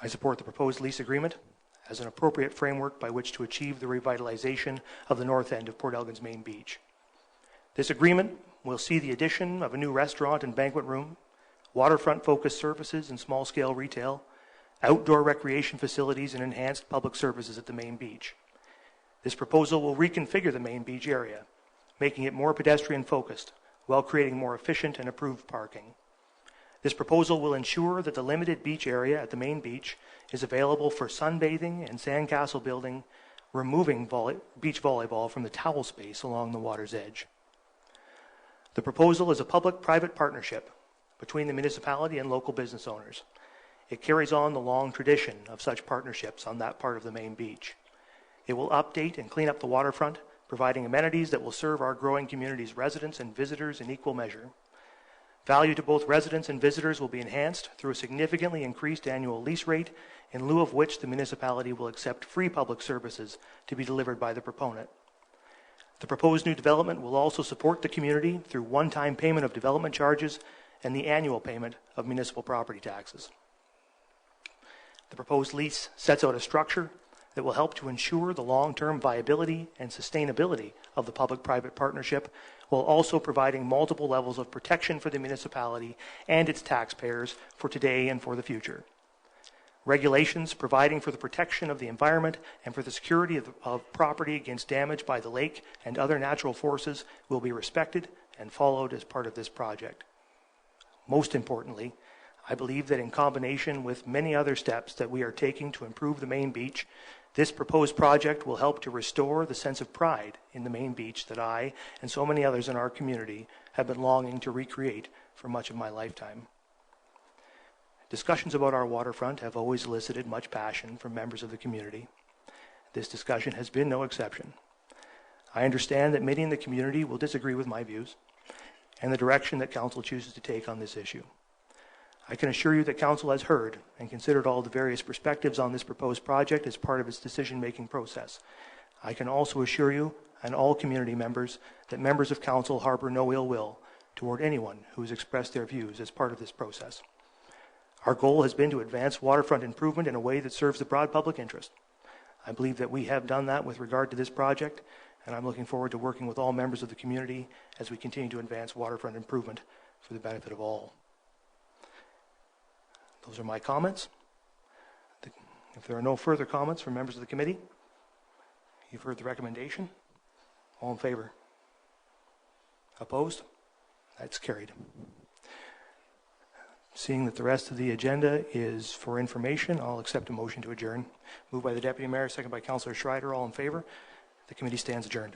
I support the proposed lease agreement as an appropriate framework by which to achieve the revitalization of the north end of Port Elgin's main beach. This agreement will see the addition of a new restaurant and banquet room, waterfront-focused services and small-scale retail, outdoor recreation facilities, and enhanced public services at the main beach. This proposal will reconfigure the main beach area, making it more pedestrian-focused while creating more efficient and approved parking. This proposal will ensure that the limited beach area at the main beach is available for sunbathing and sandcastle building, removing beach volleyball from the towel space along the water's edge. The proposal is a public-private partnership between the municipality and local business owners. It carries on the long tradition of such partnerships on that part of the main beach. It will update and clean up the waterfront, providing amenities that will serve our growing community's residents and visitors in equal measure. Value to both residents and visitors will be enhanced through a significantly increased annual lease rate, in lieu of which the municipality will accept free public services to be delivered by the proponent. The proposed new development will also support the community through one-time payment of development charges and the annual payment of municipal property taxes. The proposed lease sets out a structure that will help to ensure the long-term viability and sustainability of the public-private partnership, while also providing multiple levels of protection for the municipality and its taxpayers for today and for the future. Regulations providing for the protection of the environment and for the security of property against damage by the lake and other natural forces will be respected and followed as part of this project. Most importantly, I believe that in combination with many other steps that we are taking to improve the main beach, this proposed project will help to restore the sense of pride in the main beach that I and so many others in our community have been longing to recreate for much of my lifetime. Discussions about our waterfront have always elicited much passion from members of the community. This discussion has been no exception. I understand that many in the community will disagree with my views and the direction that Council chooses to take on this issue. I can assure you that Council has heard and considered all the various perspectives on this proposed project as part of its decision-making process. I can also assure you and all community members that members of Council harbor no ill will toward anyone who has expressed their views as part of this process. Our goal has been to advance waterfront improvement in a way that serves the broad public interest. I believe that we have done that with regard to this project, and I'm looking forward to working with all members of the community as we continue to advance waterfront improvement for the benefit of all. Those are my comments. If there are no further comments from members of the committee, you've heard the recommendation. All in favor? Opposed? That's carried. Seeing that the rest of the agenda is for information, I'll accept a motion to adjourn. Moved by the Deputy Mayor, second by Councillor Schreider. All in favor? The committee stands adjourned.